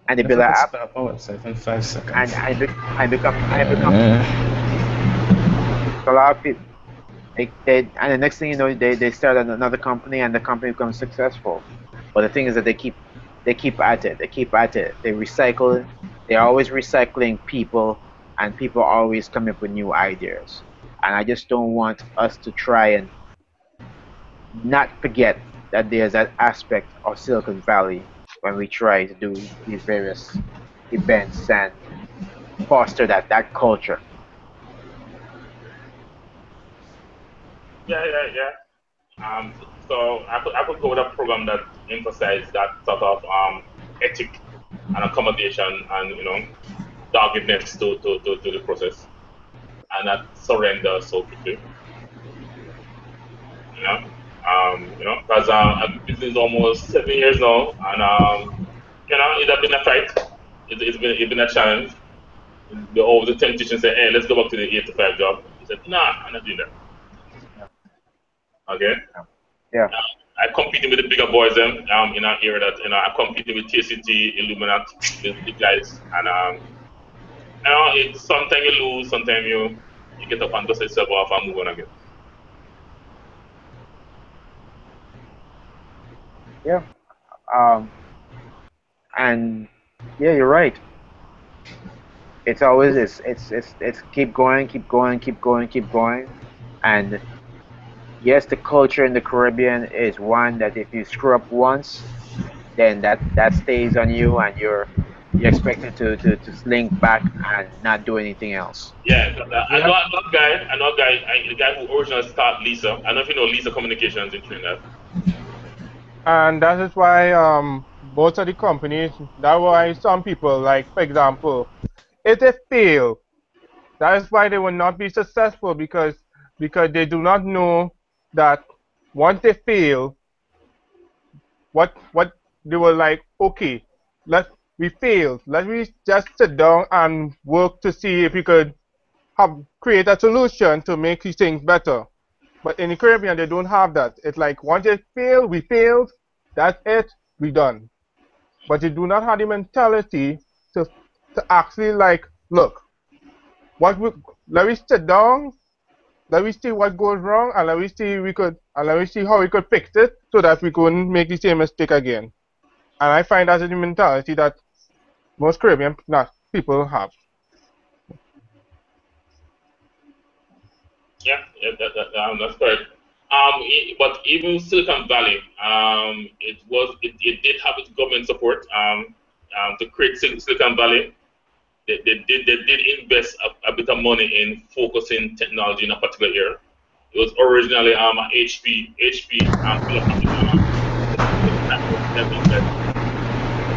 [SPEAKER 1] And they build that app.
[SPEAKER 5] Stop our website in 5 seconds.
[SPEAKER 1] And become so a lot of people. And the next thing you know, they start another company, and the company becomes successful. But the thing is that they keep at it. They keep at it. They recycle. They're always recycling people, and people are always coming up with new ideas. And I just don't want us to try and not forget that there's that aspect of Silicon Valley when we try to do these various events and foster that culture.
[SPEAKER 6] Yeah. So I could go with a program that emphasizes that sort of ethic and accommodation and doggedness to the process and not surrender so quickly. Because I've been business almost 7 years now, and it has been a fight. It's been a challenge. Over the temptation said, "Hey, let's go back to the 8 to 5 job." He said, "Nah, I'm not doing that." Okay.
[SPEAKER 1] Yeah.
[SPEAKER 6] I competing with the bigger boys in our area that I competing with TCT, Illuminat, the big guys, and sometimes you lose, sometimes you get up and dust yourself off and move on again.
[SPEAKER 1] Yeah. And yeah, you're right. It's always it's keep going, keep going, keep going, keep going. And yes, the culture in the Caribbean is one that if you screw up once, then that stays on you, and you're expected to slink back and not do anything else.
[SPEAKER 6] Yeah, the guy who originally started Lisa. I don't know if you know Lisa Communications in Trinidad.
[SPEAKER 4] And that is why both of the companies, that's why some people, like for example, if they fail, that is why they will not be successful because they do not know that once they fail, what they were like, okay, we failed. Let me just sit down and work to see if we could create a solution to make these things better. But in the Caribbean, they don't have that. It's like once it failed, we failed. That's it. We done. But they do not have the mentality to actually like look. Let me sit down. Let me see what goes wrong, and let me see how we could fix it so that we couldn't make the same mistake again. And I find that's the mentality that most Caribbean people have.
[SPEAKER 6] Yeah, that's correct. But even Silicon Valley, it did have its government support to create Silicon Valley. They did invest a bit of money in focusing technology in a particular area. It was originally HP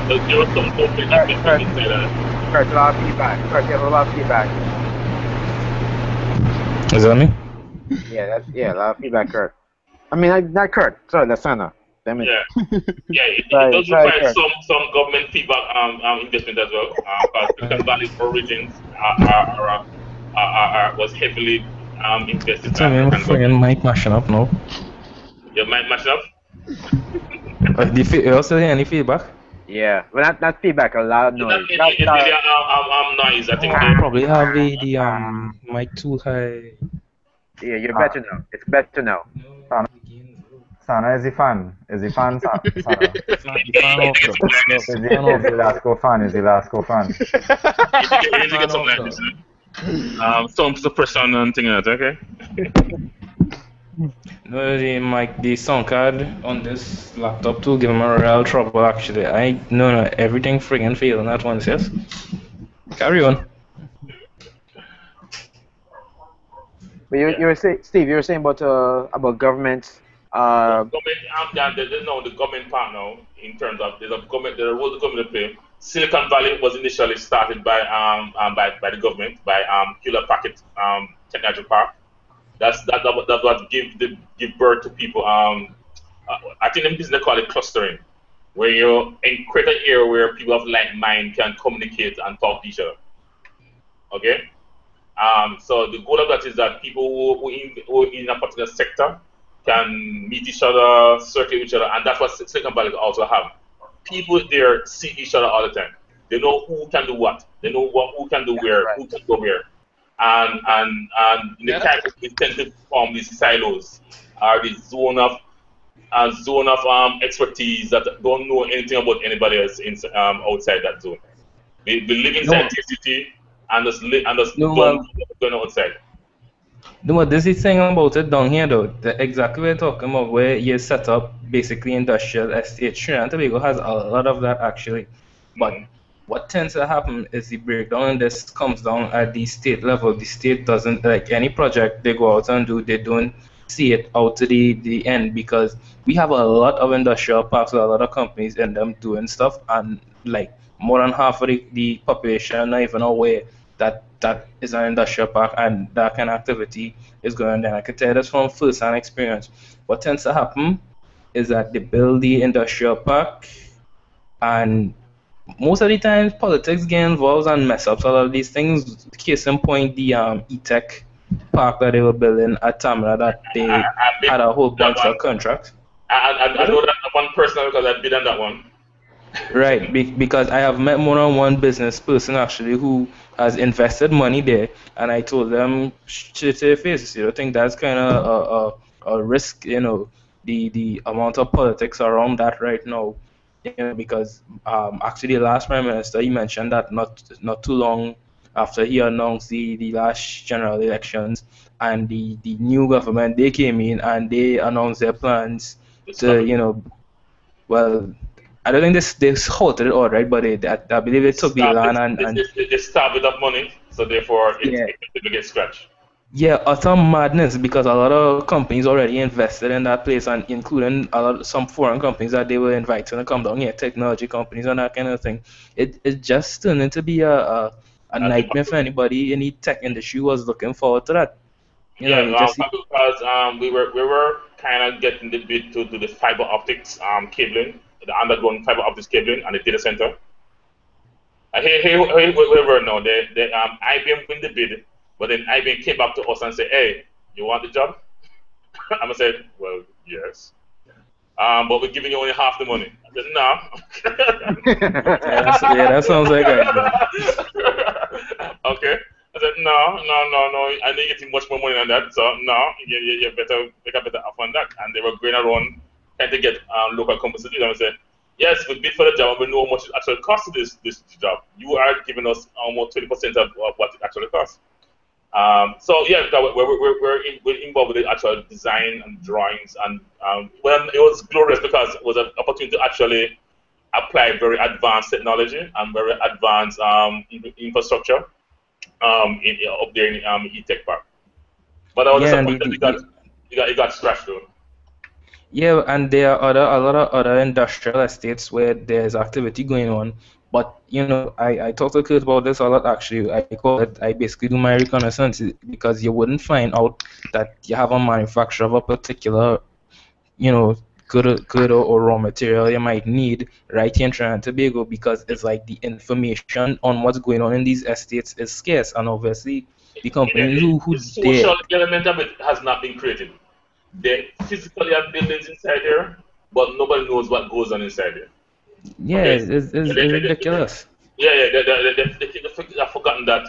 [SPEAKER 6] so there was some government investment inside that.
[SPEAKER 1] Kurt, a lot of feedback. Kurt, you have a lot of feedback.
[SPEAKER 5] Is that me?
[SPEAKER 1] Yeah, a lot of feedback, Kurt. I mean, not Kurt. Sorry, that's Sana. Damn it.
[SPEAKER 6] Yeah, it
[SPEAKER 1] Sorry,
[SPEAKER 6] does
[SPEAKER 1] sorry,
[SPEAKER 6] require
[SPEAKER 1] Kurt.
[SPEAKER 6] some government feedback investment as well. Because Silicon Valley's origins was heavily invested
[SPEAKER 5] Tell
[SPEAKER 6] by
[SPEAKER 5] me, I'm
[SPEAKER 6] American
[SPEAKER 5] friggin'
[SPEAKER 6] government.
[SPEAKER 5] mic mashing up now.
[SPEAKER 6] Your mic mashing up?
[SPEAKER 5] You also hear any feedback?
[SPEAKER 1] Yeah, but not feedback. A lot of noise.
[SPEAKER 6] It's noise. I think
[SPEAKER 5] I probably have the mic too high.
[SPEAKER 1] Yeah, you're better now. It's better now.
[SPEAKER 7] Sana, is he fan? Is he fan, Sana?
[SPEAKER 5] The fan off though.
[SPEAKER 7] Is he Lasco fan? Is he Lasco fan?
[SPEAKER 6] You need to get something like this. Some suppression and thing like that, okay?
[SPEAKER 5] No, the sound card on this laptop too give him a real trouble actually. No, everything friggin' failing at once, yes? Carry on.
[SPEAKER 1] But you were saying, Steve, you were saying about government.
[SPEAKER 6] The government part now in terms of there's a role the government play. Silicon Valley was initially started by the government by Hewlett Packard Technology Park. That's what give birth to people. I think in business they call it clustering, where you create an area where people of like mind can communicate and talk to each other. Okay. So the goal of that is that people who in a particular sector can meet each other, circulate each other, and that's what Silicon Valley also have. People there see each other all the time. They know who can do what. They know who can do where,
[SPEAKER 1] right.
[SPEAKER 6] who can go where. And in the time we tend to form these silos, or this zone of expertise that don't know anything about anybody else outside that zone. They live inside TCT and just don't know what's going on outside.
[SPEAKER 5] No, but this is thing about it down here though. Exactly what you're talking about, where you set up basically industrial estate. Trinidad and Tobago has a lot of that actually. But what tends to happen is the breakdown in this comes down at the state level. The state doesn't, like any project they go out and do, they don't see it out to the end, because we have a lot of industrial parks with a lot of companies in them doing stuff, and like more than half of the population are not even aware that that is an industrial park and that kind of activity is going on there. I can tell you this from first-hand experience. What tends to happen is that they build the industrial park, and most of the time politics get involved and mess up a lot of these things. Case in point, the E-Tech park that they were building at Tamra, that they
[SPEAKER 6] I bid
[SPEAKER 5] had a whole
[SPEAKER 6] that
[SPEAKER 5] bunch
[SPEAKER 6] one.
[SPEAKER 5] of contracts.
[SPEAKER 6] I know that one person because I bid on that one.
[SPEAKER 5] Right, because I have met more than one business person actually who has invested money there, and I told them straight to their faces, you know, I think that's kind of a risk, you know, the amount of politics around that right now, you know, because actually the last prime minister he mentioned that not too long after he announced the last general elections, and the new government they came in and they announced their plans
[SPEAKER 6] It's
[SPEAKER 5] to,
[SPEAKER 6] not
[SPEAKER 5] you know, well, I don't think they halted it all right, but I believe they took the land and
[SPEAKER 6] they starved it of money, so therefore
[SPEAKER 5] yeah,
[SPEAKER 6] it will get scratched.
[SPEAKER 5] yeah, utter madness because a lot of companies already invested in that place, and including some foreign companies that they were inviting to come down here, technology companies and that kind of thing. It just turned into be a
[SPEAKER 6] And
[SPEAKER 5] nightmare for anybody in the tech industry who was looking forward to that. You know,
[SPEAKER 6] yeah,
[SPEAKER 5] you just see,
[SPEAKER 6] because we were kind of getting the bit to do the fiber optics cabling, the underground fiber optics cabling, and the data center. Whoever no, they IBM win the bid, but then IBM came back to us and said, "Hey, you want the job?" I said, "Well, yes." But we're giving you only half the money. I said,
[SPEAKER 5] yeah, that sounds like idea.
[SPEAKER 6] okay. I said, no, no, no, no. I know you're getting much more money than that, so no, you better make a better offer on that. And they were going around trying to get local companies to do that. I said, yes, we bid for the job, and we know how much it actually costs this job. You are giving us almost 20% of what it actually costs. So yeah, we're involved with the actual design and drawings, and well, it was glorious because it was an opportunity to actually apply very advanced technology and very advanced infrastructure up there in E-Tech Park. But I was
[SPEAKER 5] Yeah, and
[SPEAKER 6] disappointed because it got scratched though.
[SPEAKER 5] yeah, and there are a lot of other industrial estates where there's activity going on. But you know, I talked to Kurt about this a lot actually. I call it I basically do my reconnaissance because you wouldn't find out that you have a manufacturer of a particular, you know, good or raw material you might need right here in Trinidad and Tobago because it's like the information on what's going on in these estates is scarce, and obviously the companies who
[SPEAKER 6] The
[SPEAKER 5] dare.
[SPEAKER 6] social element of it has not been created. They physically have buildings inside there, but nobody knows what goes on inside there.
[SPEAKER 5] Yeah,
[SPEAKER 6] Okay.
[SPEAKER 5] it's ridiculous.
[SPEAKER 6] Yeah, they have forgotten that.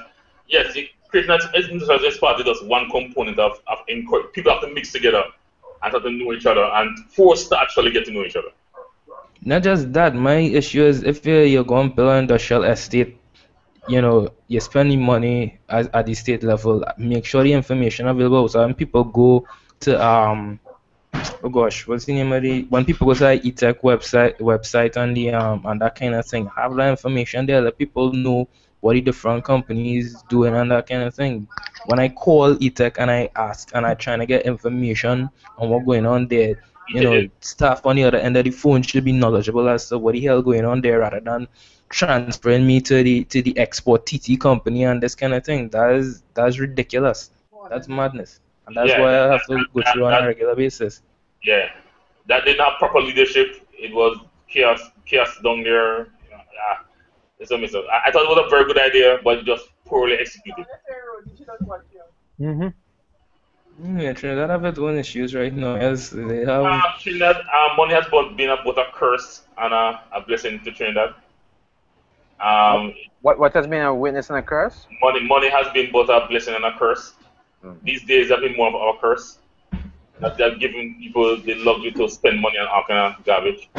[SPEAKER 6] Yes, creating an industrial party is just one component of people have to mix together and have to know each other and forced to actually get to know each other.
[SPEAKER 5] Not just that, my issue is if you're going to build an industrial estate, you know, you're spending money at the state level, make sure the information available. So when people go to oh gosh, what's the name of the when people go to the E-Tech website and the and that kind of thing, have that information there, let people know what the different companies doing and that kind of thing. When I call E-Tech and I ask and I trying to get information on what going on there, you know, staff on the other end of the phone should be knowledgeable as to what the hell going on there rather than transferring me to the export TT company and this kind of thing. That's ridiculous. That's madness. And that's
[SPEAKER 6] Yeah,
[SPEAKER 5] why I have to go through on a regular basis.
[SPEAKER 6] yeah, that didn't have proper leadership. It was chaos down there. Yeah, it's a mess up. I thought it was a very good idea, but just poorly executed.
[SPEAKER 4] Mhm.
[SPEAKER 5] Yeah, Trinidad have its own issues right now. Yes, they have.
[SPEAKER 6] Trinidad, money has been both a curse and a blessing to Trinidad.
[SPEAKER 1] What,
[SPEAKER 6] Um,
[SPEAKER 1] what has been a witness and a curse?
[SPEAKER 6] money has been both a blessing and a curse.
[SPEAKER 1] Mm.
[SPEAKER 6] These days have been more of a curse. That they're giving people the luxury to spend money on all kind of garbage.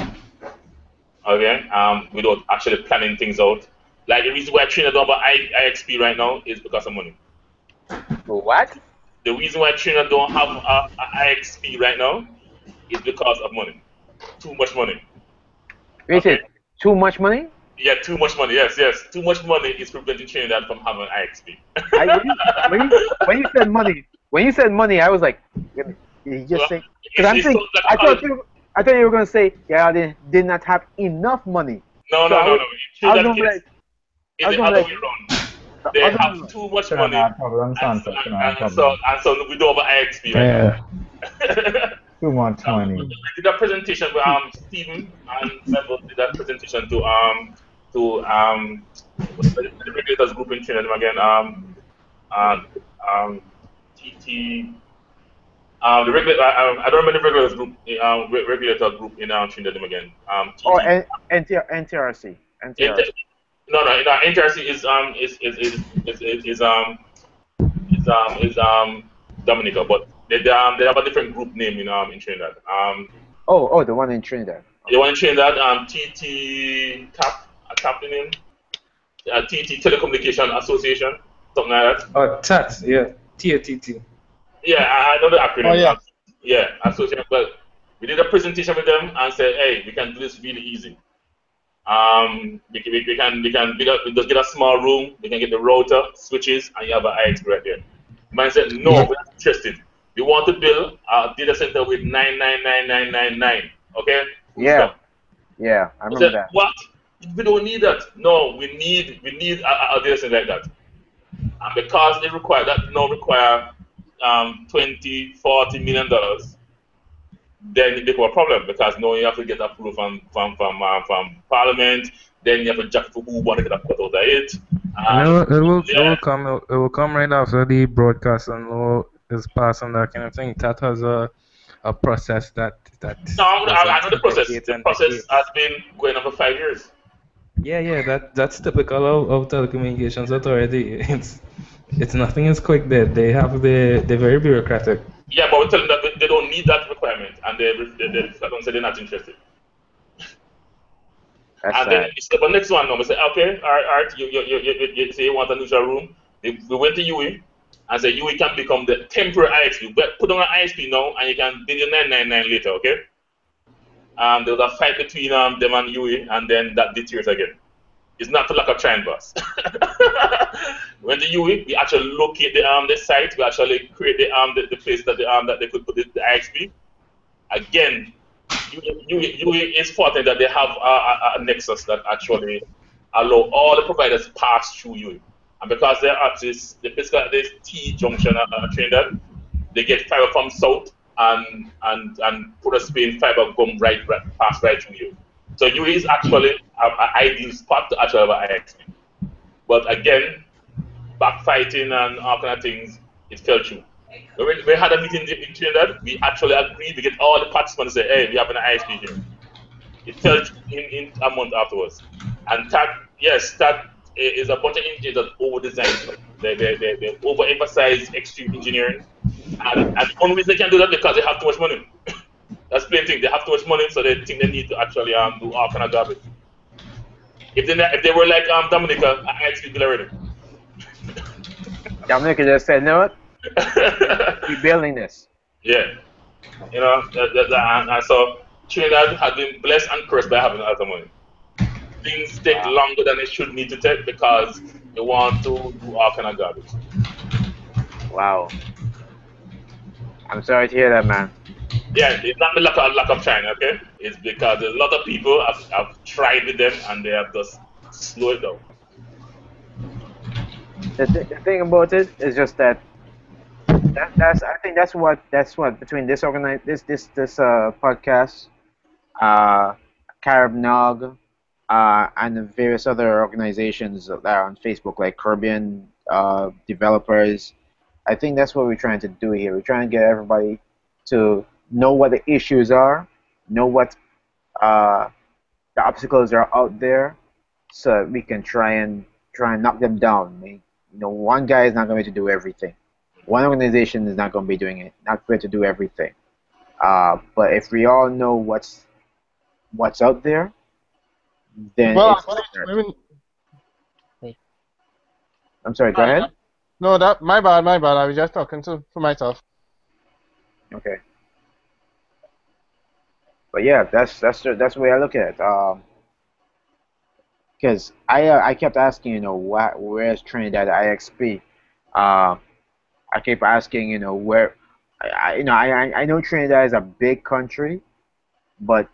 [SPEAKER 6] Okay, without actually planning things out. Like the reason why Trinidad don't have IXP right now is because of money.
[SPEAKER 1] What?
[SPEAKER 6] The reason why Trinidad don't have a IXP right now is because of money. Too much money.
[SPEAKER 1] Wait,
[SPEAKER 6] Okay.
[SPEAKER 1] it too much money?
[SPEAKER 6] Yeah, too much money. Yes, yes. Too much money is preventing Trinidad from having IXP.
[SPEAKER 1] When you said money, I was like, you just
[SPEAKER 6] Well,
[SPEAKER 1] say because I'm
[SPEAKER 6] it's
[SPEAKER 1] thinking.
[SPEAKER 6] like a college.
[SPEAKER 1] I thought you were gonna say, yeah, they did not have enough money.
[SPEAKER 6] No,
[SPEAKER 7] So
[SPEAKER 6] no,
[SPEAKER 7] I
[SPEAKER 6] no,
[SPEAKER 7] was,
[SPEAKER 6] no.
[SPEAKER 7] I was
[SPEAKER 6] Trinidad
[SPEAKER 7] gonna be like,
[SPEAKER 6] is
[SPEAKER 7] I was
[SPEAKER 6] the
[SPEAKER 7] gonna be
[SPEAKER 6] other
[SPEAKER 7] like,
[SPEAKER 6] way around.
[SPEAKER 7] I
[SPEAKER 6] They
[SPEAKER 7] was gonna be
[SPEAKER 6] have
[SPEAKER 7] like,
[SPEAKER 6] too much money,
[SPEAKER 7] Trinidad problem, son. Trinidad problem.
[SPEAKER 6] so we do over IXP right now.
[SPEAKER 5] Yeah.
[SPEAKER 7] Too much
[SPEAKER 6] We
[SPEAKER 7] money.
[SPEAKER 6] did that presentation with Stephen and Neville did that presentation to the regulators group in Trinidad again. Um, TT. The regulator. I don't remember the regulators group. Regulator group in Trinidad again.
[SPEAKER 7] Oh,
[SPEAKER 6] TT.
[SPEAKER 7] NTRC.
[SPEAKER 6] Inter,
[SPEAKER 7] NTRC.
[SPEAKER 6] no. NTRC is Dominica, but they have a different group name in Trinidad.
[SPEAKER 7] Oh, the one in Trinidad.
[SPEAKER 6] They want to change that TT tap the name. TT Telecommunication Association, something like that.
[SPEAKER 5] Oh, TAT, yeah. TATT.
[SPEAKER 6] Yeah, I know the
[SPEAKER 4] Oh
[SPEAKER 6] acronym.
[SPEAKER 4] yeah.
[SPEAKER 6] Yeah, association. But we did a presentation with them and said, hey, we can do this really easy. We just get a small room. We can get the router, switches, and you have an IX right there. Man said, no,
[SPEAKER 5] Yeah.
[SPEAKER 6] we're not interested. We want to build a data center with 99999. Okay, full
[SPEAKER 7] Yeah,
[SPEAKER 6] stop.
[SPEAKER 7] yeah, I
[SPEAKER 6] We
[SPEAKER 7] remember
[SPEAKER 6] said,
[SPEAKER 7] that.
[SPEAKER 6] what? We don't need that. No, we need a data center like that. And because they require that now require 20, $40 million, then it become a problem because now you have to get approval from Parliament. Then you have to jack for who want to get a cut out of it.
[SPEAKER 5] And
[SPEAKER 6] Yeah,
[SPEAKER 5] it will come right after the broadcast and law is passed and that kind of thing. That has a process that
[SPEAKER 6] no,
[SPEAKER 5] goes
[SPEAKER 6] I know the
[SPEAKER 5] into
[SPEAKER 6] process.
[SPEAKER 5] decades
[SPEAKER 6] The
[SPEAKER 5] and
[SPEAKER 6] process has
[SPEAKER 5] decades.
[SPEAKER 6] been going on for 5 years.
[SPEAKER 5] Yeah, that's typical of telecommunications authority. It's nothing is quick there. They're very bureaucratic.
[SPEAKER 6] Yeah, but we tell them that they don't need that requirement, and they don't say they're not interested.
[SPEAKER 7] That's
[SPEAKER 6] And then
[SPEAKER 7] sad.
[SPEAKER 6] it's the next one now. We say, okay, all right, you say you want a neutral room. We went to UE and said UE can become the temporary ISP. But put on an ISP now, and you can bill your 999 later, okay? There was a fight between them and UE, and then that deteriorates again. It's not for lack of trying, boss. When the UE, we actually locate the site. We actually create the place that they could put the ISP. Again, UE is fortunate that they have a nexus that actually allow all the providers pass through UE. And because they're at this, the basically at this T junction Trinidad, they get fiber from south and put a Spain fiber come pass right through UE. So UE is actually an ideal spot to actually have an IXP. But again, backfighting and all kind of things, it fell through. When we had a meeting in Trinidad, we actually agreed to get all the participants to say, hey, we have an ISP here. It fell in a month afterwards. And that is a bunch of engineers that over-design stuff. They overemphasize extreme engineering. And the only reason they can do that is because they have too much money. That's the plain thing. They have too much money, so they think they need to actually do all kind of garbage. If they were like Dominica, I ISP bill already.
[SPEAKER 7] Dominica just said, no, what? Keep building this.
[SPEAKER 6] Yeah. You know, and so Trinidad has been blessed and cursed by having a lot of money. Things take longer than they should need to take because they want to do all kind of garbage.
[SPEAKER 7] Wow. I'm sorry to hear that, man.
[SPEAKER 6] Yeah, it's not the lack of trying, okay? It's because a lot of people have tried with them and they have just slowed it down.
[SPEAKER 7] The thing about it is just that that's I think that's what between this podcast, Carib Nog, and the various other organizations that are on Facebook like Caribbean developers. I think that's what we're trying to do here. We're trying to get everybody to know what the issues are, know what the obstacles are out there, so we can try and knock them down. I mean, one guy is not going to do everything. One organization is not going to be doing it, not going to do everything. But if we all know what's out there, then
[SPEAKER 4] Well,
[SPEAKER 7] it's
[SPEAKER 4] actually, even,
[SPEAKER 7] I'm sorry. Go ahead.
[SPEAKER 4] no, that my bad. I was just talking for myself.
[SPEAKER 7] Okay. But yeah, that's the way I look at it. Because I kept asking, where's Trinidad IXP? I keep asking, where, I know Trinidad is a big country, but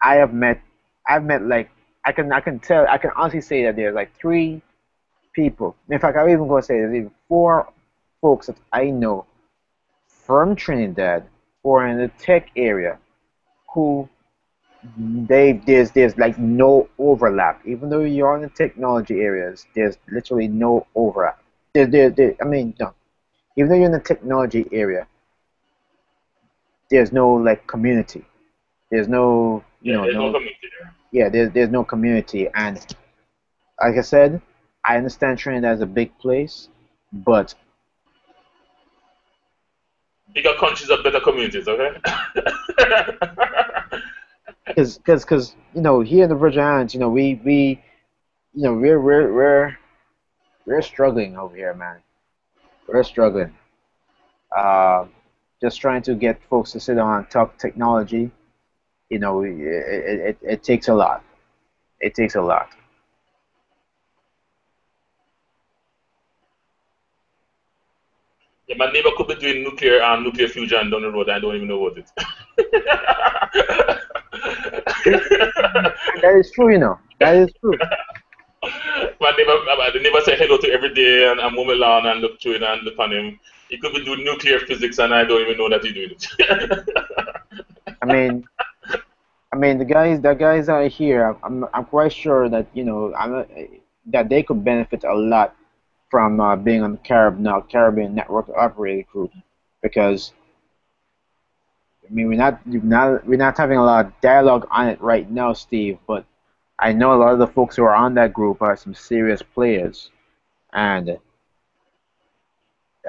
[SPEAKER 7] I have met, I've met like I can honestly say that there's like three people. In fact, I even go say there's even four folks that I know from Trinidad or in the tech area who there's like no overlap. Even though you're in the technology areas, there's literally no overlap. I mean, no. Even though you're in the technology area, there's no like community. There's no,
[SPEAKER 6] Yeah, there's no
[SPEAKER 7] no,
[SPEAKER 6] community there.
[SPEAKER 7] yeah, there's no community. And like I said, I understand Trinidad is a big place, but
[SPEAKER 6] Bigger countries have better communities, okay?
[SPEAKER 7] because here in the Virgin Islands, we we're struggling over here, man. We're struggling. Uh, just trying to get folks to sit down and talk technology. It takes a lot. It takes a lot.
[SPEAKER 6] Yeah, my neighbor could be doing nuclear fusion down the road. I don't even know what it.
[SPEAKER 7] That is true, That is true.
[SPEAKER 6] The neighbor said hello to every day, and I move along and look through it and look on him. He could be doing nuclear physics, and I don't even know that he's doing it.
[SPEAKER 7] I mean, the guys out here, I'm quite sure that that they could benefit a lot from being on the Caribbean Network Operator Group, because I mean we're not having a lot of dialogue on it right now, Steve. But I know a lot of the folks who are on that group are some serious players, and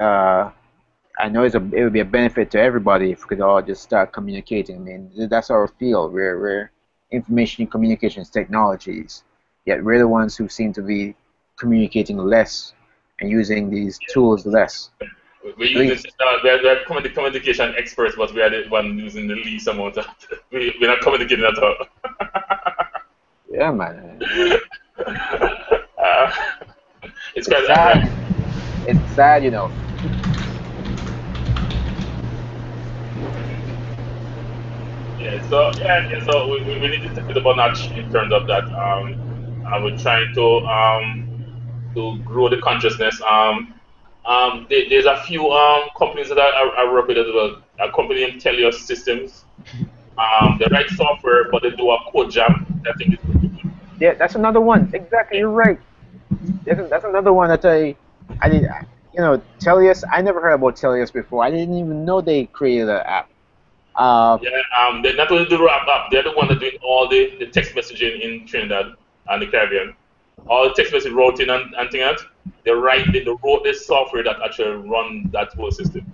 [SPEAKER 7] uh, I know it would be a benefit to everybody if we could all just start communicating. I mean, that's our field. We're information and communications technologies, yet we're the ones who seem to be communicating less and using these tools less.
[SPEAKER 6] We're using we're communication experts, but we are the one using the least amount of. We're not communicating at all.
[SPEAKER 7] Yeah, man.
[SPEAKER 6] Uh, it's quite
[SPEAKER 7] sad. It's sad,
[SPEAKER 6] So we need to take it up a notch in terms of that. And we're trying to grow the consciousness. There's a few companies that I work with as well. A company named Telios Systems. They write software, but they do a code jam. I think it's pretty good.
[SPEAKER 7] Yeah, that's another one. Exactly, you're right. That's another one that I did. Telios. I never heard about Telios before. I didn't even know they created an app.
[SPEAKER 6] They're not only do the app, they're the one that doing all the text messaging in Trinidad and the Caribbean. All the text message routing and things like that. They wrote this software that actually run that whole system.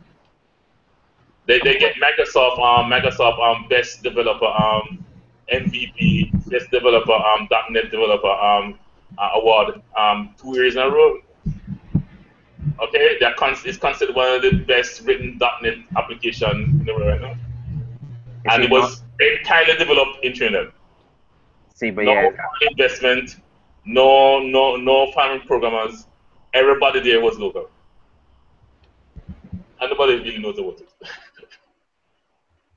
[SPEAKER 6] They get Microsoft best developer MVP, best developer .NET developer award 2 years in a row. Okay, it's considered one of the best written .NET application in the world right now. And it was entirely developed in Trinidad.
[SPEAKER 7] See, but
[SPEAKER 6] no
[SPEAKER 7] yeah,
[SPEAKER 6] foreign investment, no foreign programmers. Everybody there was local, and nobody really knows about it.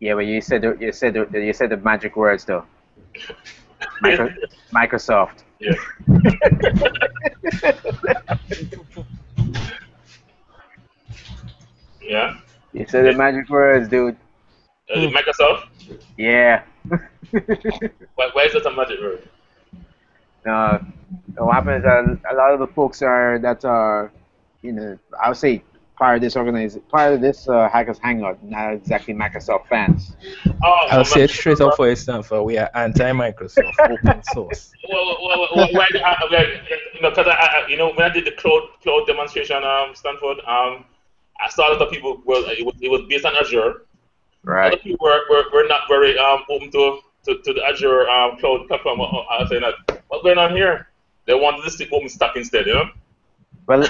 [SPEAKER 7] yeah, but you said the magic words though. Microsoft.
[SPEAKER 6] Yeah. Yeah.
[SPEAKER 7] You said the magic words, dude.
[SPEAKER 6] Microsoft?
[SPEAKER 7] Yeah.
[SPEAKER 6] Why is that a magic word?
[SPEAKER 7] What happens is that a lot of the folks that are, I would say part of this Hackers Hangout, not exactly Microsoft fans.
[SPEAKER 5] I'll say it straight up for example, we are anti-Microsoft, open source.
[SPEAKER 6] Well, why? Because when I did the cloud demonstration, Stanford, I saw a lot of people. Well, it was based on Azure.
[SPEAKER 7] Right.
[SPEAKER 6] Other people were not very open to the Azure cloud platform. I was saying that, what's going on here? They wanted to stick open stack instead,
[SPEAKER 7] Well,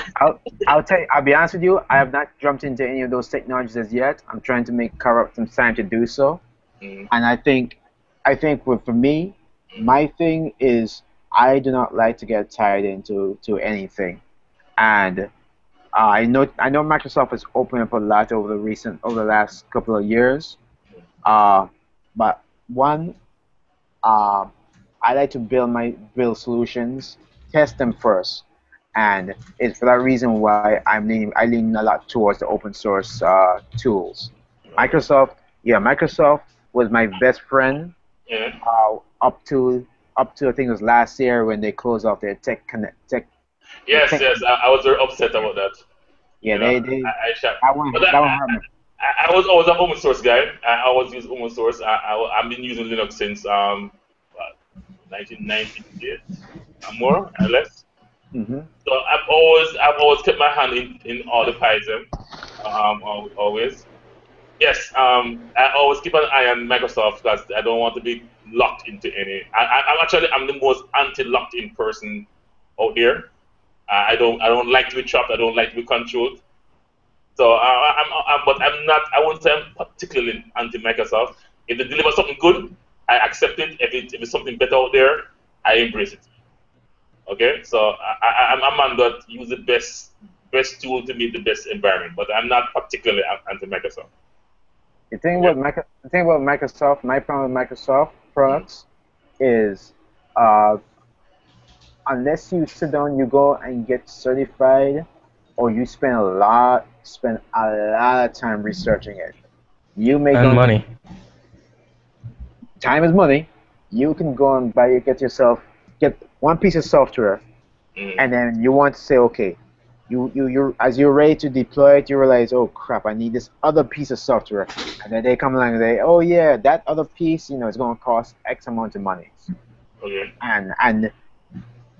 [SPEAKER 7] I'll tell you. I'll be honest with you. I have not jumped into any of those technologies as yet. I'm trying to carve out some time to do so. And I think for me, my thing is I do not like to get tied into anything, and I know Microsoft has opened up a lot over the last couple of years. But one, I like to build solutions, test them first, and it's for that reason why I lean a lot towards the open source tools.
[SPEAKER 6] Okay.
[SPEAKER 7] Microsoft was my best friend
[SPEAKER 6] Yeah.
[SPEAKER 7] up to I think it was last year when they closed off their their
[SPEAKER 6] Yes,
[SPEAKER 7] tech.
[SPEAKER 6] yes. I was very upset about that.
[SPEAKER 7] Yeah,
[SPEAKER 6] I shot. But
[SPEAKER 7] that one hurt me.
[SPEAKER 6] I was always an open source guy. I always use open source. I've been using Linux since 1998 and more or less.
[SPEAKER 7] Hmm.
[SPEAKER 6] So I've always kept my hand in all the pies. Always. Yes. I always keep an eye on Microsoft because I don't want to be locked into any. I'm the most anti-locked in person out there. I don't like to be trapped. I don't like to be controlled. So but I'm not. I wouldn't say I'm particularly anti-Microsoft. If they deliver something good, I accept it. If it's something better out there, I embrace it. Okay, so I'm a man that use the best tool to meet the best environment, but I'm not particularly anti-Microsoft. Okay.
[SPEAKER 7] The thing about Microsoft, my problem with Microsoft products is uh, unless you sit down, you go and get certified, or you spend a lot of time researching it. You may
[SPEAKER 5] And
[SPEAKER 7] go and
[SPEAKER 5] money.
[SPEAKER 7] time is money. You can go and get one piece of software, and then you want to say, okay, you as you're ready to deploy it, you realize, oh crap, I need this other piece of software, and then they come along and say, oh yeah, that other piece, is going to cost X amount of money,
[SPEAKER 6] Okay.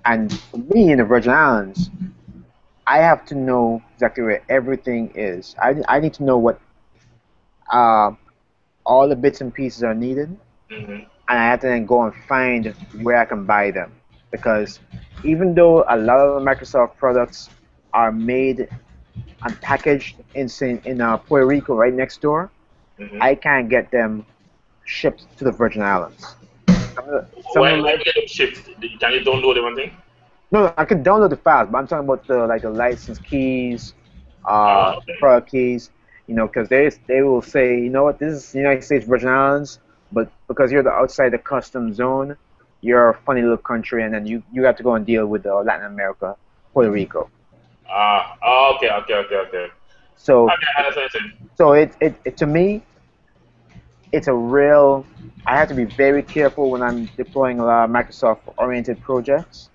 [SPEAKER 7] and for me in the Virgin Islands, I have to know exactly where everything is. I need to know what uh, all the bits and pieces are needed,
[SPEAKER 6] Mm-hmm.
[SPEAKER 7] and I have to then go and find where I can buy them. Because even though a lot of the Microsoft products are made and packaged in Puerto Rico right next door,
[SPEAKER 6] Mm-hmm.
[SPEAKER 7] I can't get them shipped to the Virgin Islands. Some of
[SPEAKER 6] Why
[SPEAKER 7] the
[SPEAKER 6] you get them shipped? Can you download them and thing?
[SPEAKER 7] No, I can download the files, but I'm talking about the license keys,
[SPEAKER 6] Okay.
[SPEAKER 7] product keys. Because they will say, you know what, this is United States Virgin Islands, but because you're the outside the custom zone, you're a funny little country, and then you have to go and deal with Latin America, Puerto Rico.
[SPEAKER 6] Okay, okay, okay, okay.
[SPEAKER 7] So
[SPEAKER 6] Okay, I understand what you're saying.
[SPEAKER 7] it to me, it's a real. I have to be very careful when I'm deploying a lot of Microsoft-oriented projects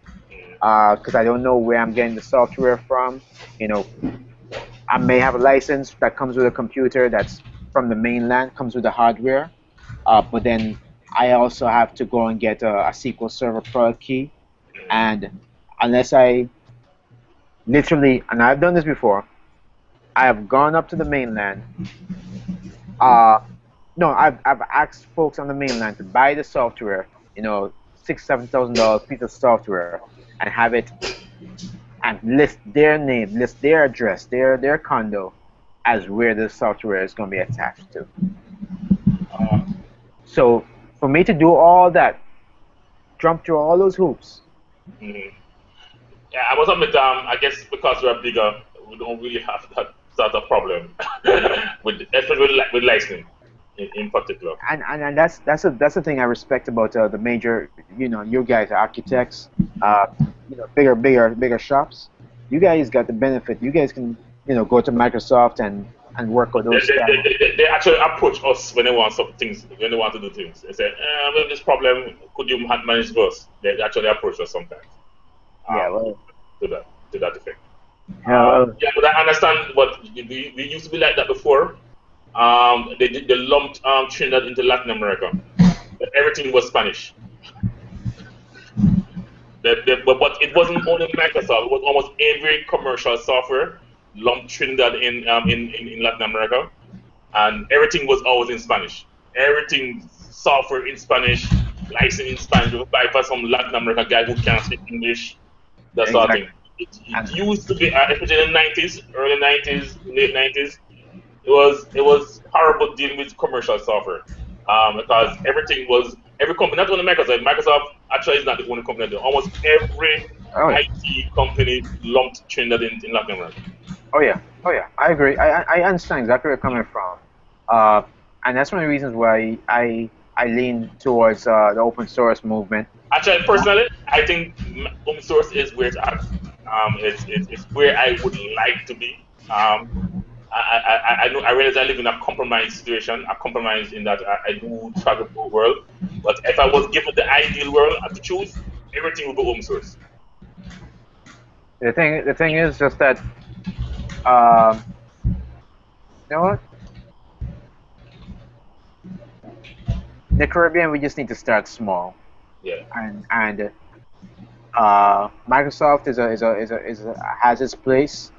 [SPEAKER 7] because I don't know where I'm getting the software from. You know, I may have a license that comes with a computer that's from the mainland, comes with the hardware, but then I also have to go and get a SQL Server product key, and unless I literally, and I've done this before, I have gone up to the mainland. Uh, no, I've asked folks on the mainland to buy the software, $6,000, $7,000 piece of software, and have it and list their name, list their address, their condo as where the software is going to be attached to.
[SPEAKER 6] Uh,
[SPEAKER 7] So for me to do all that, jump through all those hoops.
[SPEAKER 6] mhm. Yeah, I must admit, I guess because we're bigger, we don't really have that sort of problem especially with licensing in particular.
[SPEAKER 7] And that's the thing I respect about the major, you guys are architects, uh, bigger shops. You guys got the benefit. You guys can go to Microsoft and work with
[SPEAKER 6] They,
[SPEAKER 7] those
[SPEAKER 6] they,
[SPEAKER 7] stuff.
[SPEAKER 6] they actually approach us when they want some things, when they want to do things. They say, we have this problem, could you manage for us? They actually approach us sometimes
[SPEAKER 7] Yeah,
[SPEAKER 6] um,
[SPEAKER 7] well,
[SPEAKER 6] to that effect.
[SPEAKER 7] yeah, well,
[SPEAKER 6] Yeah, but I understand what we used to be like that before. They lumped Trinidad into Latin America. But everything was Spanish. But it wasn't only Microsoft. It was almost every commercial software lumped Trinidad in Latin America, and everything was always in Spanish. Everything software in Spanish, license in Spanish. You buy for some Latin American guy who can't speak English. That sort of
[SPEAKER 7] exactly.
[SPEAKER 6] thing. It
[SPEAKER 7] And
[SPEAKER 6] used to be, especially in the 90s, early 90s, late 90s. It was horrible dealing with commercial software because every company, not only Microsoft. Microsoft actually is not the only company. Almost every
[SPEAKER 7] oh yeah,
[SPEAKER 6] IT company lumped Trinidad in Latin America.
[SPEAKER 7] oh yeah, I agree. I understand exactly where you're coming from. Uh, and that's one of the reasons why I lean towards the open source movement.
[SPEAKER 6] Actually, personally, I think open source is where it's at. It's where I would like to be. I know I realize I live in a compromised situation, a compromise in that I do travel the world. But if I was given the ideal world to choose, everything would be open source.
[SPEAKER 7] The thing is just that, um, you know what? In the Caribbean, we just need to start small,
[SPEAKER 6] Yeah.
[SPEAKER 7] and Microsoft has its place.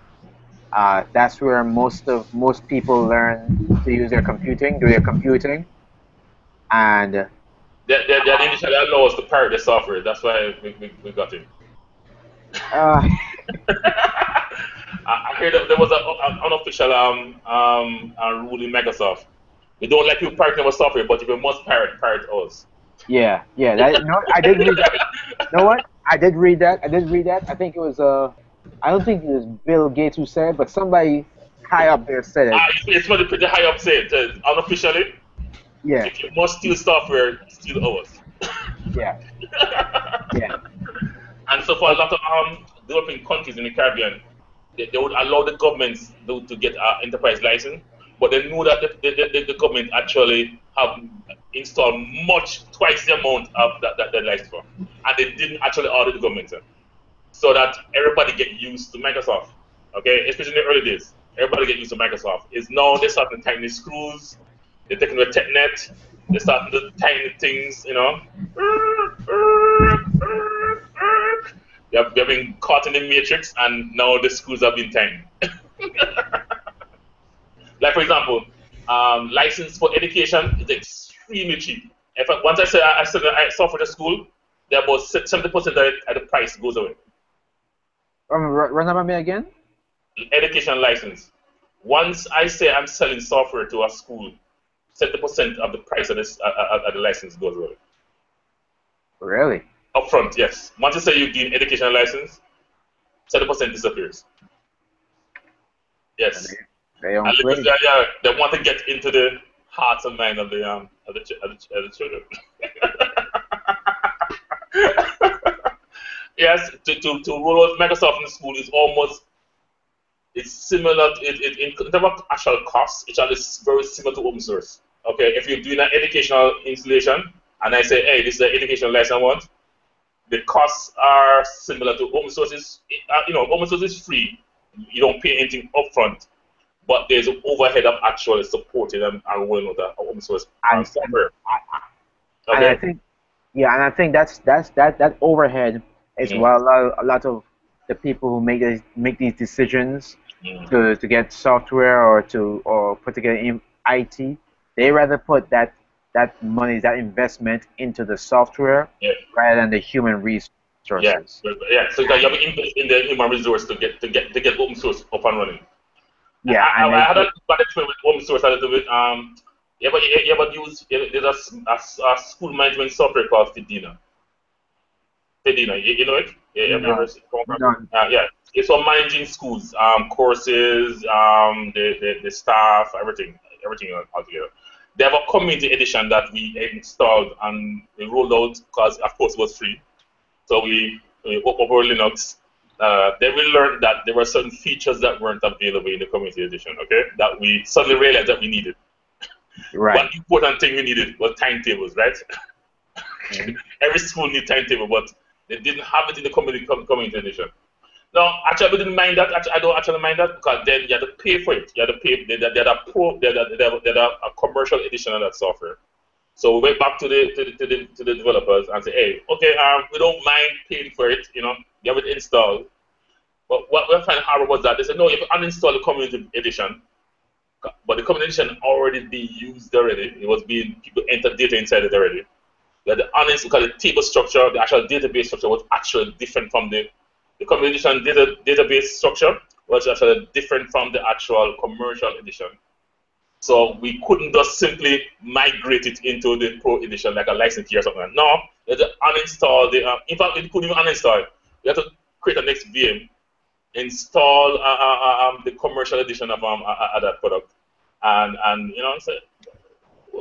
[SPEAKER 7] That's where most people learn to use do their computing, and
[SPEAKER 6] They initially allow us to pirate the software. That's why we got it.
[SPEAKER 7] uh,
[SPEAKER 6] I heard that there was an unofficial rule in Microsoft. We don't let people pirate our software, but if you must pirate us.
[SPEAKER 7] yeah, yeah. No, I did read that. You know what? I did read that. I think it was I don't think it was Bill Gates who said it, but somebody high up there said it.
[SPEAKER 6] It's pretty high up said unofficially.
[SPEAKER 7] Yeah,
[SPEAKER 6] If you must steal software, steal ours.
[SPEAKER 7] yeah, yeah.
[SPEAKER 6] And so for a lot of developing countries in the Caribbean, they would allow the governments to get an enterprise license, but they knew that the government actually have installed twice the amount of that license for, and they didn't actually order the government, so that everybody get used to Microsoft. Okay, especially in the early days, everybody get used to Microsoft. It's now they start to tighten the screws, they're taking the TechNet, they start to do tiny things, They've been caught in the matrix, and now the screws have been tightened. Like for example, license for education is extremely cheap. Once I say I sell software to school, they're about 70% of the price goes away.
[SPEAKER 7] Run that by me again.
[SPEAKER 6] Education license. Once I say I'm selling software to a school, 70% of the price of the license goes away.
[SPEAKER 7] Really?
[SPEAKER 6] Upfront, yes. Once you say you give education license, 70% disappears. Yes.
[SPEAKER 7] They don't play.
[SPEAKER 6] They want to get into the hearts and mind of the children. Yes, to roll out Microsoft in the school is it's similar. In terms of actual costs, it's very similar to open source. Okay, if you're doing an educational installation, and I say, hey, this is an educational license I want, the costs are similar to open source. Open source is free. You don't pay anything upfront, but there's an overhead of actually supporting and rolling out the open source software.
[SPEAKER 7] And I think that overhead is what a lot of the people who make these decisions to get software or put together in IT, they rather put that money, that investment into the software rather than the human resources.
[SPEAKER 6] Yeah. So you have to invest in the human resource to get open source up and running.
[SPEAKER 7] Yeah,
[SPEAKER 6] I had a bad experience with open source a little bit. There's a school management software called Fedina. Fedina, you know it? Have you ever come across it? Yeah. It's for managing schools, courses, the staff, everything altogether. They have a community edition that we installed and we rolled out because, of course, it was free. So we over Linux. Then we learned that there were certain features that weren't available in the community edition. Okay, that we suddenly realized that we needed.
[SPEAKER 7] Right.
[SPEAKER 6] One important thing we needed was timetables, right? Every school needs timetable, but they didn't have it in the community edition. No, actually, I didn't mind that. Actually, I don't actually mind that because then you had to pay for it. You had to pay. They had a commercial edition of that software. So we went back to the developers and said, hey, okay, we don't mind paying for it. You have it installed. But what we found hard was that they said, no, you have to uninstall the community edition. But the community edition already being used already. It was people entered data inside it already. That the uninstall, because the table structure, the actual database structure was actually different from the community edition database structure was actually different from the actual commercial edition. So we couldn't just simply migrate it into the Pro edition like a license key or something. No, you had to uninstall in fact, we couldn't even uninstall it. You had to create a next VM, install the commercial edition of that product, and so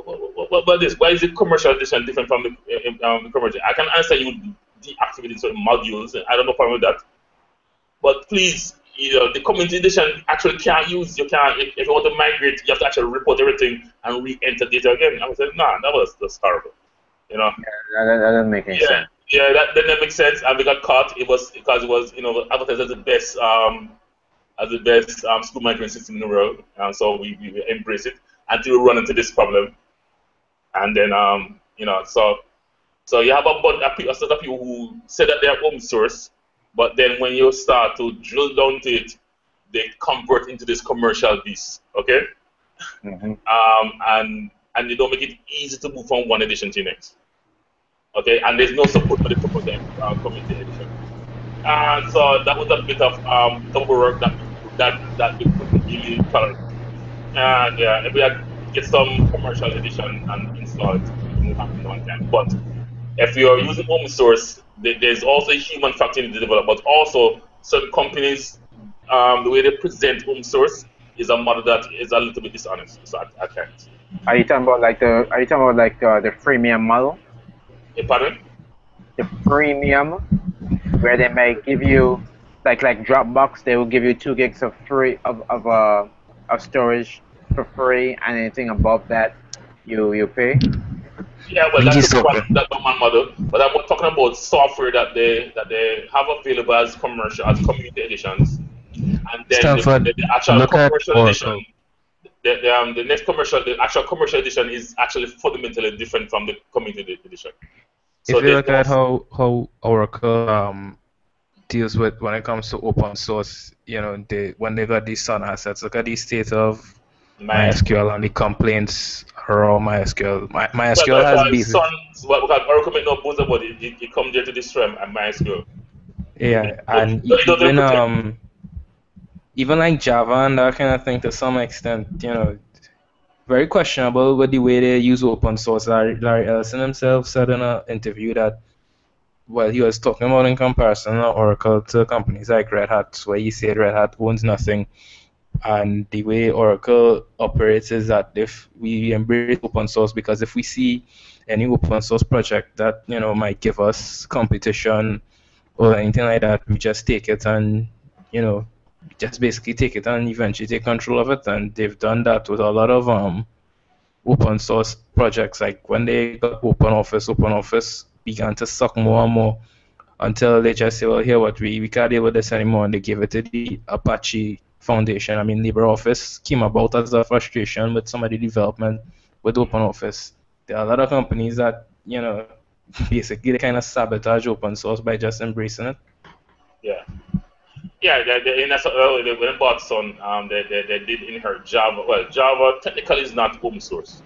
[SPEAKER 6] What this? Why is the commercial edition different from the commercial? I can answer you deactivating certain modules, and I don't know problem with that. But please, the community edition actually can't use. You can't if you want to migrate, you have to actually report everything and re-enter data again. I said, nah, that's horrible.
[SPEAKER 7] Yeah, that doesn't make any sense.
[SPEAKER 6] Yeah, that didn't make sense, and we got caught. It was because it was advertised as the best school management system in the world, and so we embraced it until we run into this problem, and then so you have a set of people who say that they're open source, but then when you start to drill down to it, they convert into this commercial beast, okay? And they don't make it easy to move from one edition to the next, okay? And there's no support for the community edition. And so that was a bit of double work that we couldn't really tolerate. And yeah, if we had to get some commercial edition and install it, it would happen one time. But if you are using open source, there's also a human factor in the development. But also, certain companies, the way they present open source is a model that is a little bit dishonest. So I can't.
[SPEAKER 7] Are you talking about the freemium model?
[SPEAKER 6] Pardon?
[SPEAKER 7] The premium, where they might give you like Dropbox, they will give you 2 gigs of free of storage for free, and anything above that you pay.
[SPEAKER 6] Yeah, well, that's one model. But I'm talking about software that they have available as community editions, and then the actual commercial edition. The actual commercial edition is actually fundamentally different from the community edition.
[SPEAKER 5] So if you look at how Oracle deals with when it comes to open source, when they got these Sun assets, look at the state of MySQL and the complaints around MySQL. MySQL has been.
[SPEAKER 6] Because Oracle make no bones about it. It come there to destroy MySQL.
[SPEAKER 5] Yeah, and even like Java and that kind of thing to some extent, very questionable with the way they use open source. Larry Ellison himself said in an interview that, well, he was talking about in comparison of Oracle to companies like Red Hat, where he said Red Hat owns nothing. And the way Oracle operates is that if we embrace open source, because if we see any open source project that might give us competition or anything like that, we just take it and just basically take it and eventually take control of it. And they've done that with a lot of open source projects. Like when they got OpenOffice began to suck more and more until they just say, well, here what we can't deal with this anymore, and they gave it to the Apache Foundation. I mean, LibreOffice came about as a frustration with some of the development with OpenOffice. There are a lot of companies that basically they kind of sabotage open source by just embracing it.
[SPEAKER 6] Yeah, and that's when they bought Sun, they did inherit Java. Well, Java technically is not open source.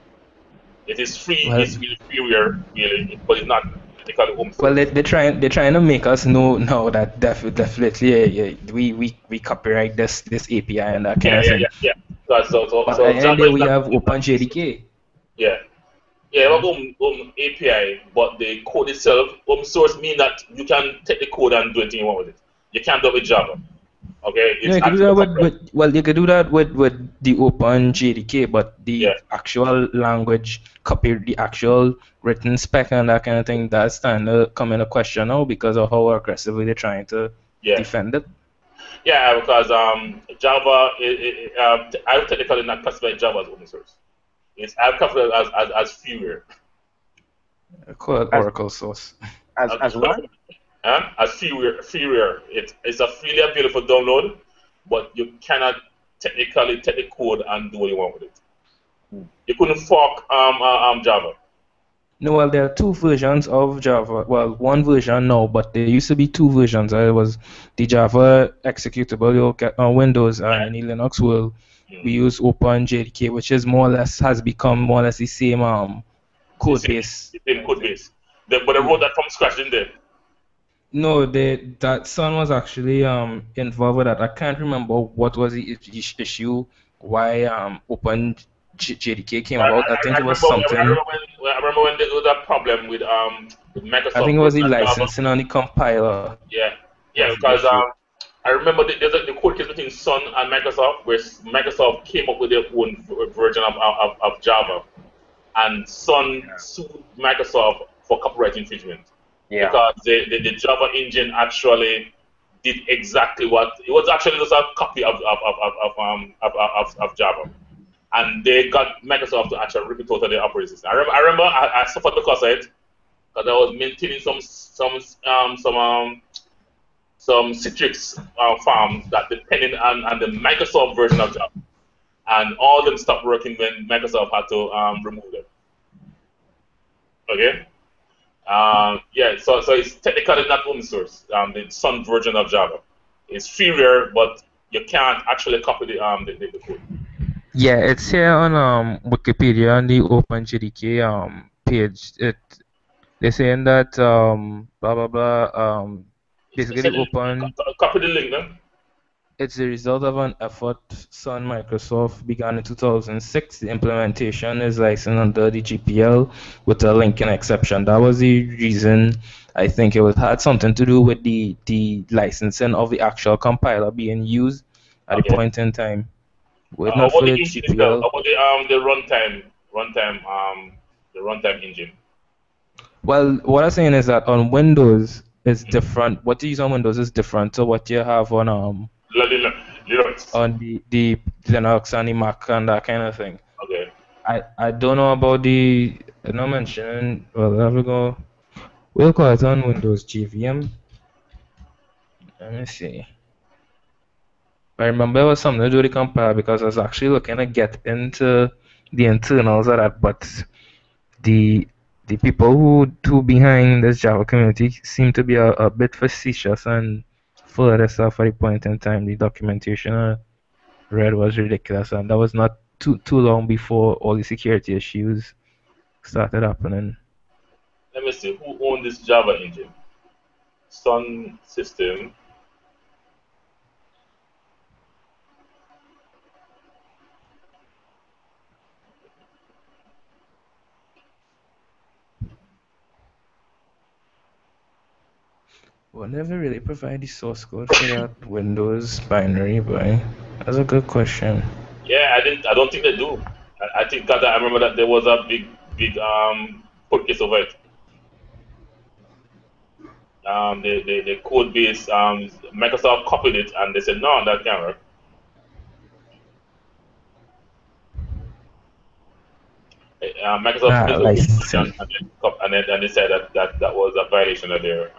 [SPEAKER 6] It is free. Well, it's really freeware, really, but it's not technically open source.
[SPEAKER 5] Well, they're trying to make us know now that definitely we copyright this API and that kind of thing.
[SPEAKER 6] Yeah. So
[SPEAKER 5] at the end of the day, we have OpenJDK.
[SPEAKER 6] Yeah, we have open API, but the code itself, open source means that you can take the code and do anything you want with it. You can't do it with Java. Okay?
[SPEAKER 5] You can do that you could do that with the OpenJDK, but the actual language, copy the actual written spec and that kind of thing, that's starting to come into question now because of how aggressively they're trying to defend it.
[SPEAKER 6] Yeah, because Java, I would technically not classify Java as open source. I would classify it as freeware.
[SPEAKER 5] Call it Oracle source.
[SPEAKER 7] As what?
[SPEAKER 6] As freeware. It's a freely available download, but you cannot technically take the code and do what you want with it. You couldn't fork Java.
[SPEAKER 5] No, well, there are 2 versions of Java. Well, 1 version now, but there used to be 2 versions. There was the Java executable you'll get on Windows, and in the Linux world, we use OpenJDK, which is has become more or less the same code base.
[SPEAKER 6] The same code base. But they wrote that from scratch, didn't they?
[SPEAKER 5] No, that Sun was actually involved with that. I can't remember what was the issue, why OpenJDK came about. I think it was something.
[SPEAKER 6] I remember when there was that problem with Microsoft.
[SPEAKER 5] I think it was the licensing on the compiler.
[SPEAKER 6] Yeah, because I remember there's the court case between Sun and Microsoft, where Microsoft came up with their own version of Java, and Sun sued Microsoft for copyright infringement
[SPEAKER 7] Yeah.
[SPEAKER 6] because the Java engine actually did exactly what it was actually just a copy of Java, and they got Microsoft to actually rip it out of the operating system. I remember I suffered because of it because I was maintaining some Citrix farms that depended on the Microsoft version of Java, and all of them stopped working when Microsoft had to remove them. Okay. Yeah, so it's technically not open source. The Sun version of Java, it's freeware, but you can't actually copy the code.
[SPEAKER 5] Yeah, it's here on Wikipedia on the OpenJDK page. They're saying that blah blah blah basically
[SPEAKER 6] Send it,
[SPEAKER 5] open.
[SPEAKER 6] copy the link, then.
[SPEAKER 5] It's the result of an effort Sun Microsoft began in 2006. The implementation is licensed under the GPL with a linking exception. That was the reason. I think had something to do with the licensing of the actual compiler being used at the
[SPEAKER 6] Okay.
[SPEAKER 5] point in time. Were it
[SPEAKER 6] How
[SPEAKER 5] not
[SPEAKER 6] about
[SPEAKER 5] for
[SPEAKER 6] the
[SPEAKER 5] the
[SPEAKER 6] engine itself?
[SPEAKER 5] GPL,
[SPEAKER 6] How about the runtime engine?
[SPEAKER 5] well, what I'm saying is that on Windows it's different. What you use on Windows is different to what you have
[SPEAKER 6] Linux.
[SPEAKER 5] on the Linux and the Mac and that kind of thing.
[SPEAKER 6] Okay.
[SPEAKER 5] I don't know about the not mentioning. Well, there we go. We'll call it on Windows GVM. Let me see. I remember it was something to do with the compiler because I was actually looking to get into the internals of that, but the the people who behind this Java community seem to be a bit facetious and full of stuff at the point in time. The documentation I read was ridiculous, and that was not too long before all the security issues started happening.
[SPEAKER 6] Let me see who owned this Java engine. Sun System.
[SPEAKER 5] We'll never really provide the source code for that Windows binary, but that's a good question.
[SPEAKER 6] Yeah, I don't think they do. I think that I remember that there was a big court case over it. The code base Microsoft copied it and they said no, that can't work. Microsoft made the
[SPEAKER 5] Licensing.
[SPEAKER 6] and they said that was a violation of their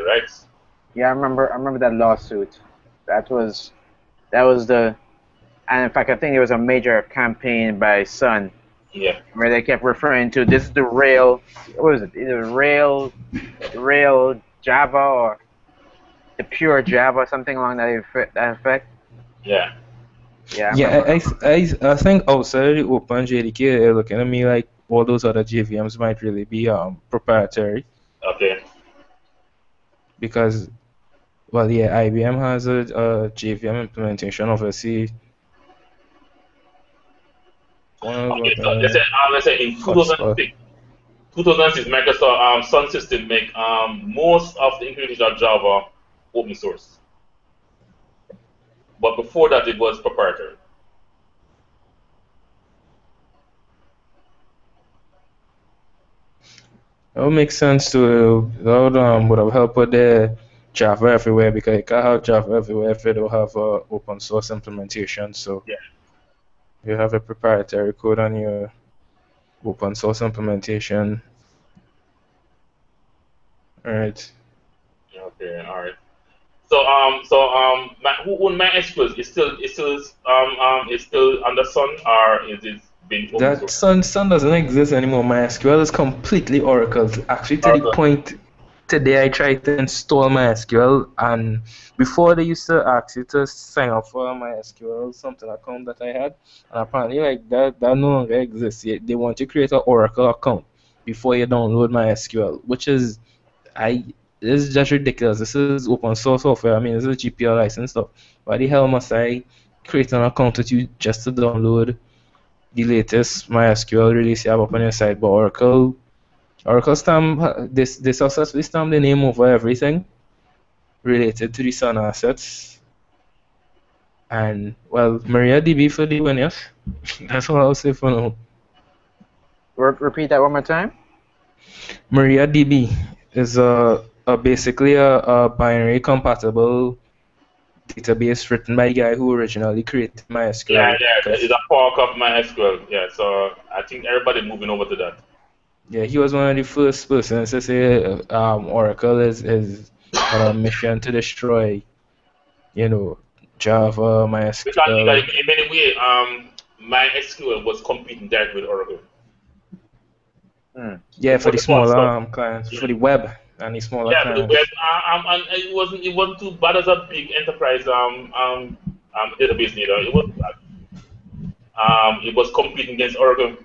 [SPEAKER 6] rights.
[SPEAKER 7] Yeah, I remember that lawsuit. That was the, and in fact I think it was a major campaign by Sun
[SPEAKER 6] Yeah.
[SPEAKER 7] where they kept referring to this is the real, what was it? Either real Java or the pure Java, something along that effect.
[SPEAKER 6] Yeah.
[SPEAKER 7] Yeah, I
[SPEAKER 5] Yeah,
[SPEAKER 7] remember.
[SPEAKER 5] I think outside the Open JDK, they're looking at me like all those other JVMs might really be proprietary
[SPEAKER 6] Okay.
[SPEAKER 5] because, well, yeah, IBM has a JVM implementation, obviously. One of
[SPEAKER 6] Okay. So
[SPEAKER 5] the
[SPEAKER 6] let's say in
[SPEAKER 5] hotspot.
[SPEAKER 6] 2006 Microsoft Sun System make most of the implementation of Java open source. But before that it was proprietary.
[SPEAKER 5] That would make sense to would have helped with the Java everywhere because you can't have Java everywhere if you don't have a open source implementation. So
[SPEAKER 6] Yeah.
[SPEAKER 5] you have a proprietary code on your open source implementation. All right.
[SPEAKER 6] Okay, all right. Who own MySQL? Is still under Sun or is it being open
[SPEAKER 5] That
[SPEAKER 6] source?
[SPEAKER 5] Sun doesn't exist anymore. MySQL is completely Oracle. Actually, to the
[SPEAKER 6] Oracle.
[SPEAKER 5] point today I tried to install MySQL, and before they used to ask you to sign up for a MySQL something account that I had, and apparently like that no longer exists. They want you to create an Oracle account before you download MySQL, which is I this is just ridiculous. This is open source software. I mean, this is GPL license stuff. Why the hell must I create an account with you just to download the latest MySQL release you have up on your site? But Oracle stamp they successfully stamp the name over everything related to the Sun assets. And well, MariaDB for the win, yes. That's all I'll say for now.
[SPEAKER 7] Repeat that one more time.
[SPEAKER 5] MariaDB is basically a binary compatible database written by the guy who originally created
[SPEAKER 6] Yeah,
[SPEAKER 5] MySQL.
[SPEAKER 6] yeah, it's
[SPEAKER 5] 'Cause,
[SPEAKER 6] a fork of MySQL. Yeah, so I think everybody moving over to that.
[SPEAKER 5] yeah, he was one of the first persons to say Oracle is on a mission to destroy, you know, Java,
[SPEAKER 6] Because
[SPEAKER 5] MySQL.
[SPEAKER 6] in many ways, MySQL was competing directly with Oracle.
[SPEAKER 7] Hmm.
[SPEAKER 5] Yeah, for
[SPEAKER 6] Before
[SPEAKER 5] the
[SPEAKER 6] the fork
[SPEAKER 5] smaller
[SPEAKER 6] stuff.
[SPEAKER 5] clients,
[SPEAKER 6] Yeah.
[SPEAKER 5] for the web and the smaller
[SPEAKER 6] Yeah, for the web,
[SPEAKER 5] clients.
[SPEAKER 6] and it wasn't too bad as a big enterprise database neither. It wasn't bad. It was competing against Oracle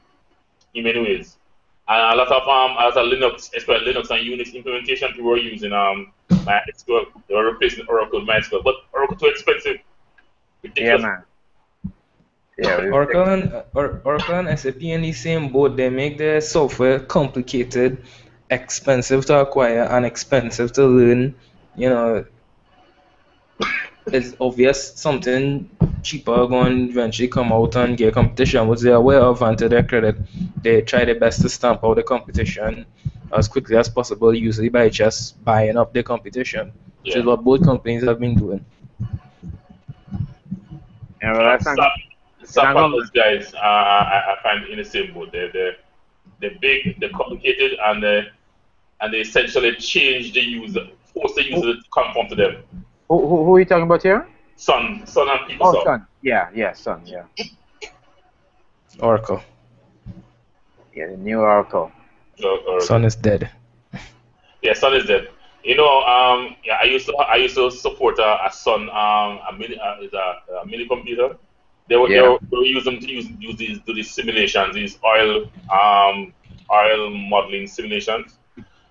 [SPEAKER 6] in many ways. And a lot of as a Linux, especially Linux and Unix implementation, people were using MySQL. They were replacing Oracle with MySQL, but Oracle too expensive,
[SPEAKER 7] Yeah,
[SPEAKER 6] ridiculous.
[SPEAKER 7] man. Yeah,
[SPEAKER 5] Oracle and SAP in the same boat. They make their software complicated, expensive to acquire, and expensive to learn. You know, it's obvious something cheaper going to eventually come out and get competition, which they're aware of, and to their credit, they try their best to stamp out the competition as quickly as possible, usually by just buying up the competition, which is
[SPEAKER 6] Yeah.
[SPEAKER 5] what both companies have been doing.
[SPEAKER 7] yeah. Well, that's not good. It's not
[SPEAKER 6] SAP and
[SPEAKER 7] good.
[SPEAKER 6] those guys, I find in the same boat. They're big, they're complicated, and they essentially change the user, force the user to conform to them.
[SPEAKER 7] Who are you talking about here?
[SPEAKER 6] Sun and
[SPEAKER 7] Oh,
[SPEAKER 6] PeopleSoft.
[SPEAKER 7] Sun. Yeah, Sun. Yeah,
[SPEAKER 5] Oracle.
[SPEAKER 7] yeah. The new Oracle.
[SPEAKER 5] Sun is dead.
[SPEAKER 6] Yeah, Sun is dead. Yeah, I used to support a Sun a mini computer. They were, they
[SPEAKER 7] Yeah.
[SPEAKER 6] were, they were using them to use these do these simulations, these oil modeling simulations,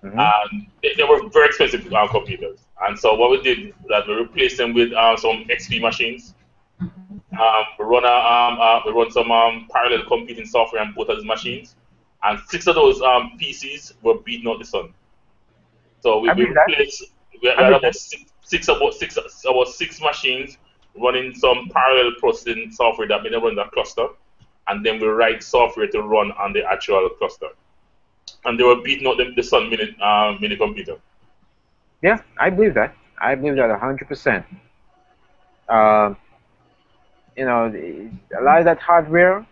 [SPEAKER 7] Hmm.
[SPEAKER 6] and they were very expensive computers. And so what we did was that we replaced them with some XP machines. We run some parallel computing software on both of these machines, and six of those PCs were beating out the Sun. So we,
[SPEAKER 7] I
[SPEAKER 6] we
[SPEAKER 7] believe that.
[SPEAKER 6] replaced we
[SPEAKER 7] I
[SPEAKER 6] had
[SPEAKER 7] believe
[SPEAKER 6] about
[SPEAKER 7] that.
[SPEAKER 6] six machines running some parallel processing software that made them run that cluster, and then we write software to run on the actual cluster. And they were beating out the Sun mini computer.
[SPEAKER 7] Yeah, I believe that. I believe that 100%. Um, a lot of that hardware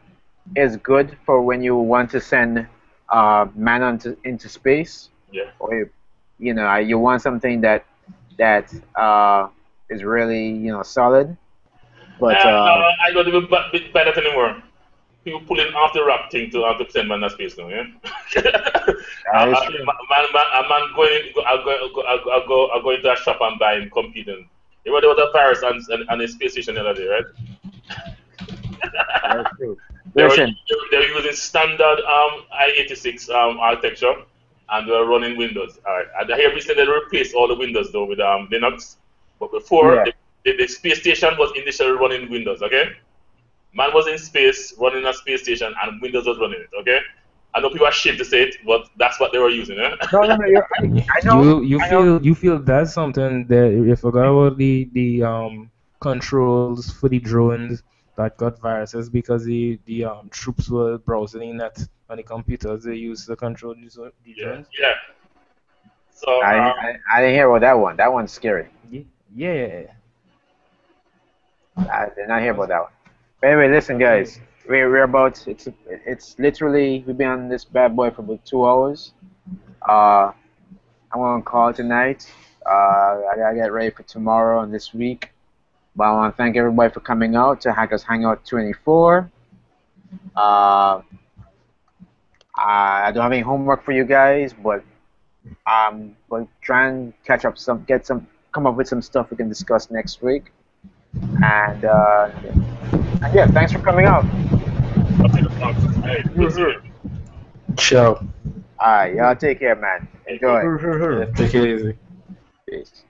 [SPEAKER 7] is good for when you want to send man into space,
[SPEAKER 6] Yeah.
[SPEAKER 7] or you want something that is really solid. But
[SPEAKER 6] I don't even bit better anymore. People pulling off the wrap thing to send man to space now, yeah.
[SPEAKER 7] that is true.
[SPEAKER 6] Man going, I'll go into a shop and buy computing. You know there was a virus on a space station the other day, right?
[SPEAKER 7] That is true.
[SPEAKER 6] They were
[SPEAKER 7] Listen,
[SPEAKER 6] they were using standard i86 architecture, and they were running Windows. All right, and here recently they replaced all the Windows though with Linux, but before
[SPEAKER 7] yeah.
[SPEAKER 6] the space station was initially running Windows. Okay, man was in space running a space station, and Windows was running it. Okay, I know people are ashamed to say it, but that's what they were using. Eh?
[SPEAKER 7] No. I know.
[SPEAKER 5] You
[SPEAKER 7] I know.
[SPEAKER 5] feel that's something that you forgot about the controls for the drones that got viruses because the troops were browsing the net on the computers they use to control the
[SPEAKER 6] Yeah,
[SPEAKER 5] drones.
[SPEAKER 6] yeah. So
[SPEAKER 7] I didn't hear about that one. That one's scary.
[SPEAKER 5] Yeah, yeah,
[SPEAKER 7] I did not hear about that one. But anyway, listen, guys.
[SPEAKER 5] absolutely.
[SPEAKER 7] We're about it's literally we've been on this bad boy for about 2 hours. Uh, I'm gonna call it tonight. I gotta get ready for tomorrow and this week. But I want to thank everybody for coming out to Hackers Hangout 24. Uh, I don't have any homework for you guys, but try and catch up come up with some stuff we can discuss next week. And yeah, thanks for coming out.
[SPEAKER 6] okay, hey, good seeing you.
[SPEAKER 5] Ciao.
[SPEAKER 7] All right, y'all take care, man.
[SPEAKER 6] Hey, good.
[SPEAKER 7] Enjoy.
[SPEAKER 5] Yeah, take it easy.
[SPEAKER 7] Peace.